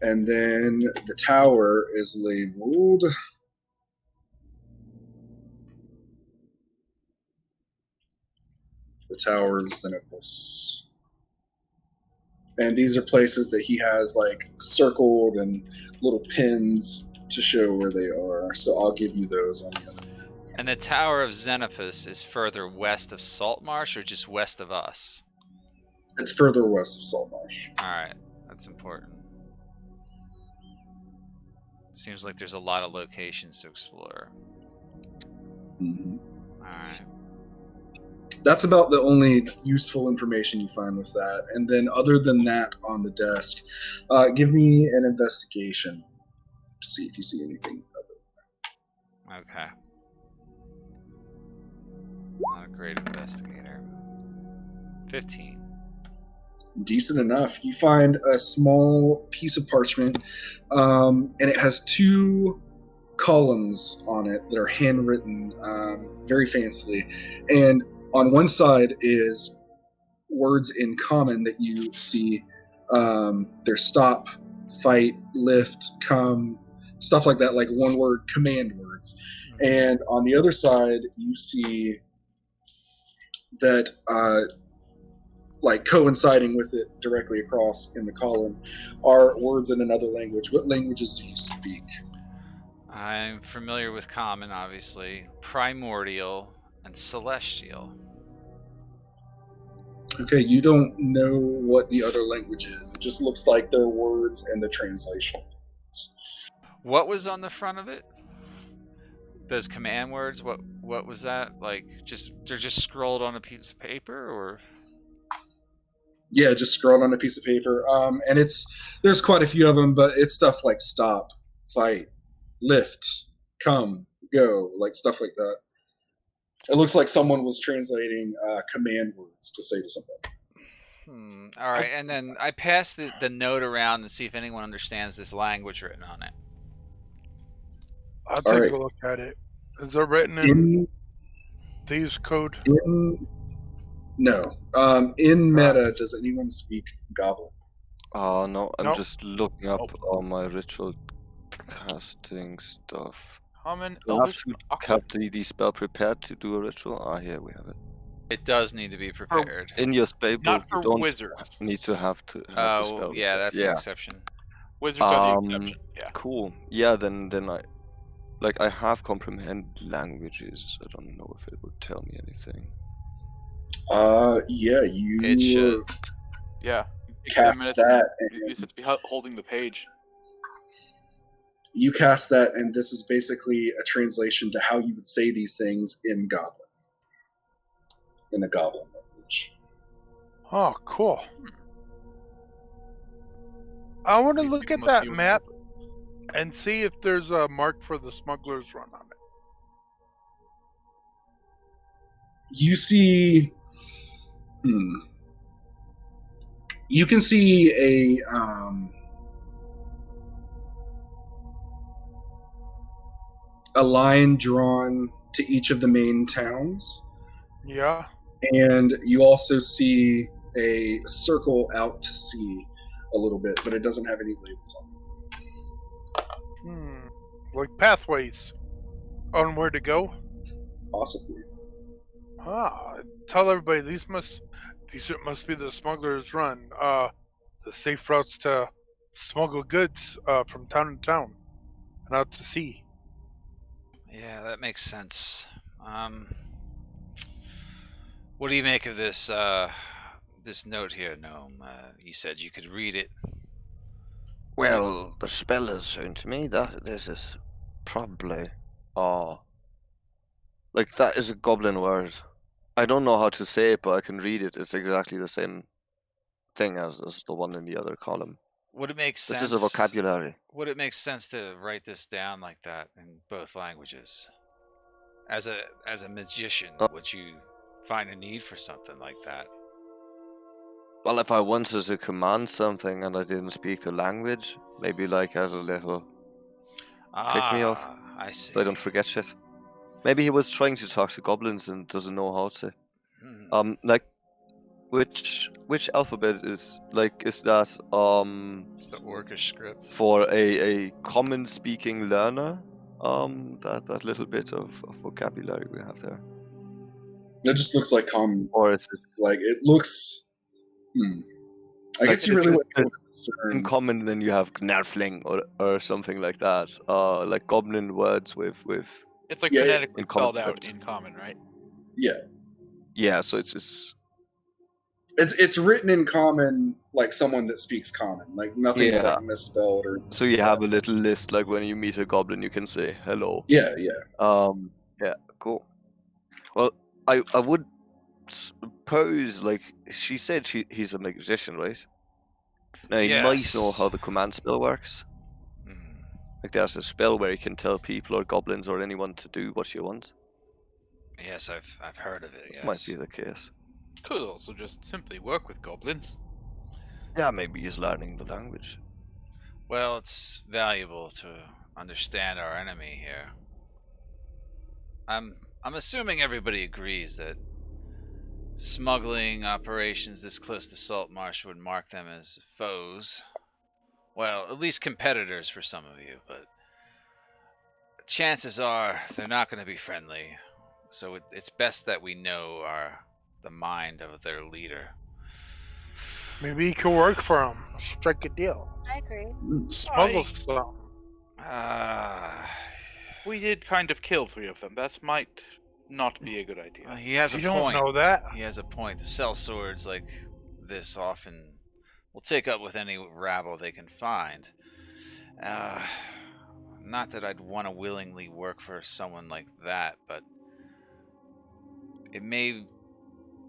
And then the tower is labeled the Tower of Xenopus. And these are places that he has like circled and little pins to show where they are. So I'll give you those on the other. And the Tower of Xenopus is further west of Saltmarsh or just west of us? It's further west of Saltmarsh. Alright, that's important. Seems like there's a lot of locations to explore. Mm-hmm. Alright. That's about the only useful information you find with that. And then other than that on the desk, give me an investigation to see if you see anything other. Okay. Not a great investigator. 15. Decent enough. You find a small piece of parchment, and it has two columns on it that are handwritten very fancily. And on one side is words in common that you see. There's stop, fight, lift, come, stuff like that, like one word command words. And on the other side, you see that like coinciding with it directly across in the column are words in another language. What languages do you speak? I'm familiar with common, obviously, primordial, and celestial. Okay, you don't know what the other language is. It just looks like they're words and the translation. What was on the front of it? Those command words, what was that? Like they're just scrolled on a piece of paper or? Yeah, just scrolled on a piece of paper. And there's quite a few of them, but it's stuff like stop, fight, lift, come, go, like stuff like that. It looks like someone was translating command words to say to somebody. All right, and then I pass the note around and see if anyone understands this language written on it. I'll take a look at it. Is it written in thieves' code? No. In meta, does anyone speak Goblin? Oh no, I'm Nope. just looking up Nope. all my ritual casting stuff. Common, Do I have Elvish, to Aqua. have the spell prepared to do a ritual? Ah, here we have it. It does need to be prepared. In your spell book, Not you for don't wizards. need to have the Oh, spell. yeah, prepared. that's the exception. Wizards are the exception. Yeah. Cool. Yeah, then I have comprehend languages. I don't know if it would tell me anything. Yeah, you It should. Yeah. cast Examine it. that. You should be holding the page. You cast that, and this is basically a translation to how you would say these things in Goblin. In the Goblin language. Oh, cool. I want to These look people at must that be map and see if there's a mark for the smuggler's run on it. You see. You can see a line drawn to each of the main towns, Yeah. and you also see a circle out to sea a little bit, but it doesn't have any labels on it. Like pathways on where to go. Possibly. Tell everybody these must be the smuggler's run. The safe routes to smuggle goods from town to town and out to sea. Yeah, that makes sense. What do you make of this this note here, Gnome? You said you could read it. Well, the spell is shown to me that this is probably like that is a goblin word. I don't know how to say it, but I can read it. It's exactly the same thing as the one in the other column. Would it make sense? This is a vocabulary. Would it make sense to write this down like that in both languages? As a magician, would you find a need for something like that? Well, if I wanted to command something and I didn't speak the language, maybe like as a little pick me up, I see. so I don't forget shit. Maybe he was trying to talk to goblins and doesn't know how to. Like, which alphabet is that? It's the Orcish script for a common speaking learner. That little bit of vocabulary we have there. It just looks like common. Or is it like it looks? I guess you really would discern. In common, then you have Gnarfling or something like that. Like goblin words with. It's like phonetically spelled out in common, right? Yeah. Yeah, so it's written in common like someone that speaks common. Like nothing's like misspelled or. So you have a little list, like when you meet a goblin, you can say hello. Yeah. Yeah, cool. Well, I would suppose, like she said, he's a magician, right? Now he might know how the command spell works. Like there's a spell where you can tell people or goblins or anyone to do what you want. Yes, I've heard of it. Yes, might be the case. Could also just simply work with goblins. Yeah, maybe he's learning the language. Well, it's valuable to understand our enemy here. I'm assuming everybody agrees that smuggling operations this close to Saltmarsh would mark them as foes. Well, at least competitors for some of you, but chances are they're not going to be friendly. So it's best that we know the mind of their leader. Maybe he could work for him. Strike a deal. I agree. Smuggle some. We did kind of kill 3 of them. That might not be a good idea. He has a point. You don't know that. He has a point. To sell swords like this often will take up with any rabble they can find. Not that I'd want to willingly work for someone like that, but it may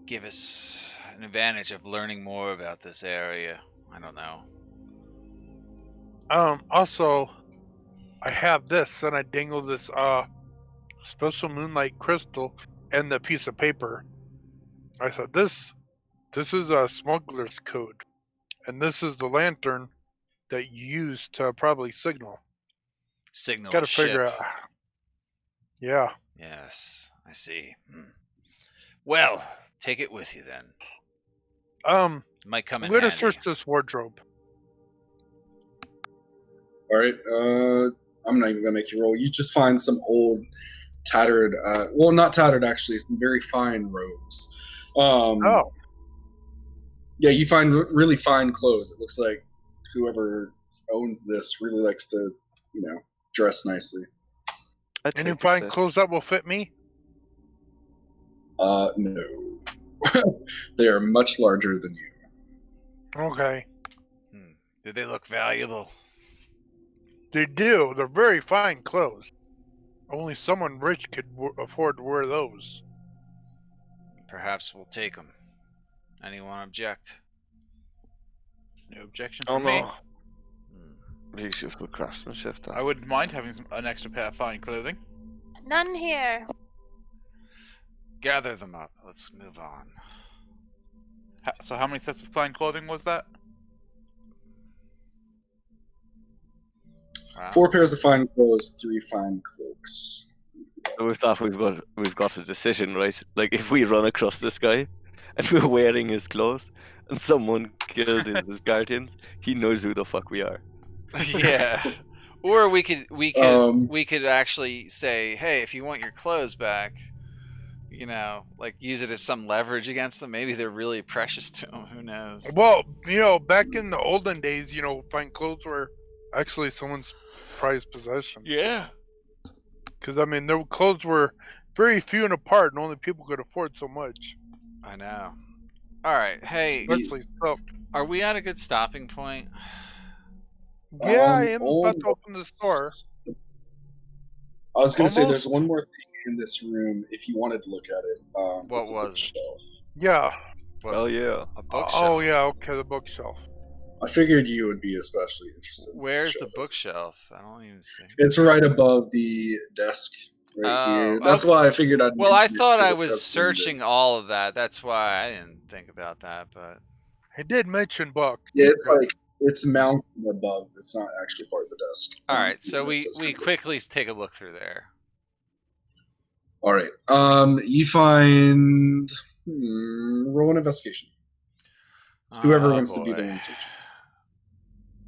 give us an advantage of learning more about this area. I don't know. Also, I have this, and I dangle this special moonlight crystal and the piece of paper. I said, this is a smuggler's code, and this is the lantern that you use to probably signal. Signal. Gotta figure out. Yeah. Yes, I see. Well, Take it with you then. It might come I'm in gonna handy. search this wardrobe. All right. I'm not even gonna make you roll. You just find some old, tattered. Well, not tattered actually. Some very fine robes. Oh, Yeah, you find really fine clothes. It looks like whoever owns this really likes to, dress nicely. I'd any take a fine set. clothes that will fit me? No. They are much larger than you. Okay, Did they look valuable? they do. They're very fine clothes. Only someone rich could afford to wear those. Perhaps we'll take them. Anyone object? No objection Oh from me. no. Beautiful craftsmanship. Though. I wouldn't mind having an extra pair of fine clothing. None here. Gather them up. Let's move on. So how many sets of fine clothing was that? Wow. 4 pairs of fine clothes, 3 fine cloaks. With that, we've got a decision, right? Like, if we run across this guy, and we're wearing his clothes, and someone killed his guardians, he knows who the fuck we are. Yeah. Or we could actually say, hey, if you want your clothes back, like use it as some leverage against them. Maybe they're really precious to them. Who knows? Well, back in the olden days, fine clothes were actually someone's prized possession. Yeah. Because their clothes were very few and apart, and only people could afford so much. I know. All right. Hey, Especially so. are we at a good stopping point? Yeah, I am about to open the store. I was going to say there's Almost. one more thing in this room if you wanted to look at it. What it's a was it? bookshelf. Yeah. Well, yeah. A bookshelf. Oh yeah, okay, the bookshelf. I figured you would be especially interested. in Where's the bookshelf. bookshelf? I don't even see. It's right above the desk right here. That's okay. why I figured I'd. Well, I mention it, thought I because was that's where you did. searching all of that. That's why I didn't think about that. But He did mention books. Yeah, it's mounted above. It's not actually part of the desk. all right, so Yeah, we it does we come quickly take a look through there. All right. You find. Roll an investigation. Whoever Oh, wants to be the boy. one searching.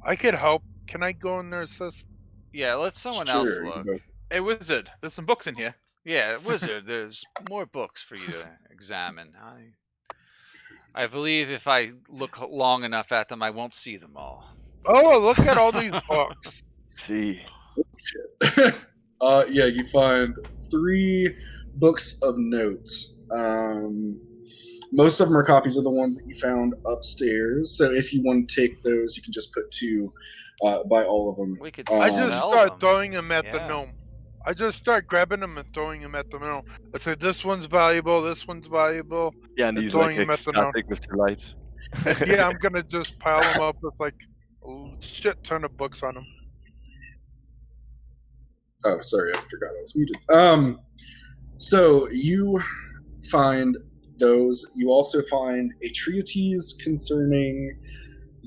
I could help. Can I go in there, sis? Yeah, let someone else Sure, you look. can go. Hey, wizard, there's some books in here. Yeah, wizard. There's more books for you to examine. I believe if I look long enough at them, I won't see them all. Oh, look at all these books. See. Yeah, you find 3 books of notes. Most of them are copies of the ones that you found upstairs. So if you want to take those, you can just put 2 by all of them. We could I just sell start them. throwing them at the Yeah. gnome. I just start grabbing them and throwing them at the gnome. I say, this one's valuable, this one's valuable. Yeah, and And he's throwing like him at the gnome. ecstatic with delight. Yeah, I'm gonna just pile them up with like a shit ton of books on them. Oh, sorry, I forgot I was muted. So you find those. You also find a treatise concerning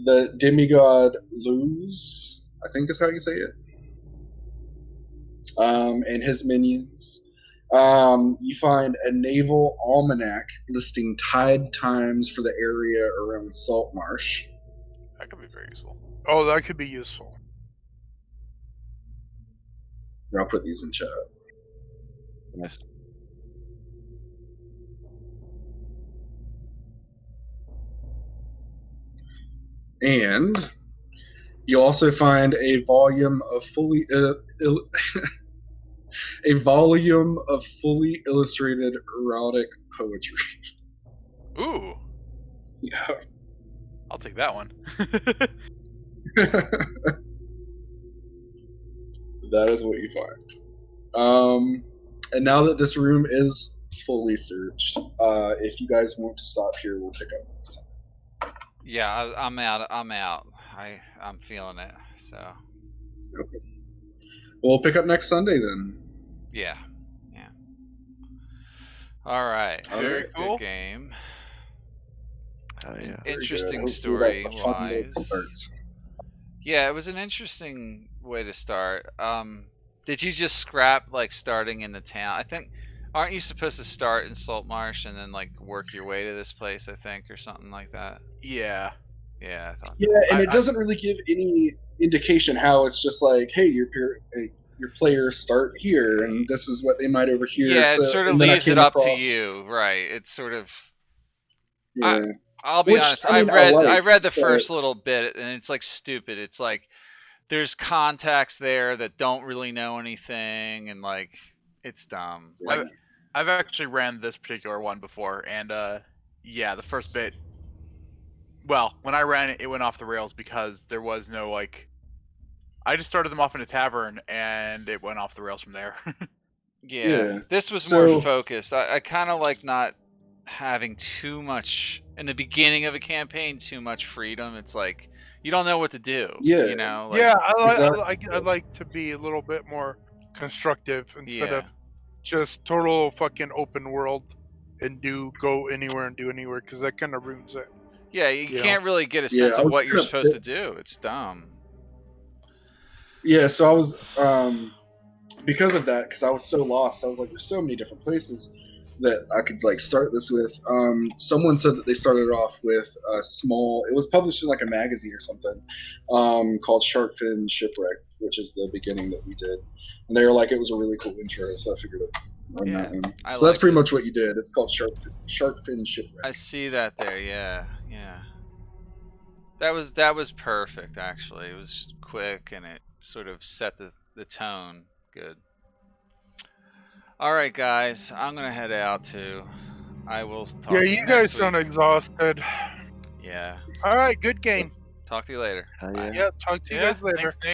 the demigod Luz, I think is how you say it, and his minions. You find a naval almanac listing tide times for the area around Saltmarsh. That could be very useful. Oh, that could be useful. I'll put these in chat. Yes. And you also find a volume of fully a volume of fully illustrated erotic poetry. Ooh, Yeah. I'll take that one. That is what you find. And now that this room is fully searched, if you guys want to stop here, we'll pick up next time. Yeah, I'm out. I'm feeling it. So Okay. We'll pick up next Sunday then. yeah. All right. Very Good cool. game. Oh, yeah. Very Interesting good. Hopefully story that's a fun way to wise. start. Yeah, it was an interesting way to start. Did you just scrap like starting in the town? Aren't you supposed to start in Saltmarsh and then like work your way to this place? I think, or something like that. Yeah. Yeah, I thought Yeah, so. and I- it doesn't really give any indication how it's just like, hey, your players start here, and this is what they might overhear. Yeah, it So, sort of and then I leaves it came up to across- you, right? It's sort of. Yeah, I'll be Which, honest. I mean, I I like, read the but- first little bit, and it's like stupid. It's like there's contacts there that don't really know anything, and like it's dumb. Yeah. Like I've actually ran this particular one before, and yeah, the first bit. Well, when I ran it, it went off the rails because there was no like. I just started them off in a tavern, and it went off the rails from there. yeah, this was So- more focused. I kind of like not having too much in the beginning of a campaign. Too much freedom. It's like you don't know what to do. Yeah. You know. Like, Yeah, Exactly. I like to be a little bit more constructive instead Yeah. of just total fucking open world and go anywhere and do anywhere, because that kind of ruins it. Yeah, you You know? can't really get a Yeah, sense I of was what you're kinda supposed to pissed. do. It's dumb. Yeah, so I was because of that, because I was so lost. I was like, there's so many different places that I could like start this with. Someone said that they started off with a small. It was published in like a magazine or something, called Sharkfin Shipwreck, which is the beginning that we did. And they were like, it was a really cool intro, so I figured it. Run Yeah, that one. I So that's like pretty it. much what you did. It's called Sharkfin Shipwreck. I see that there. Yeah, yeah. That was perfect. Actually, it was quick and it sort of set the tone good. All right, guys, I'm gonna head out too. I will talk Yeah, to you you guys next sound week. exhausted. Yeah. All right, good game. Talk to you later. Yeah. Bye. Yeah, talk to you Yeah, guys later. thanks, Nate.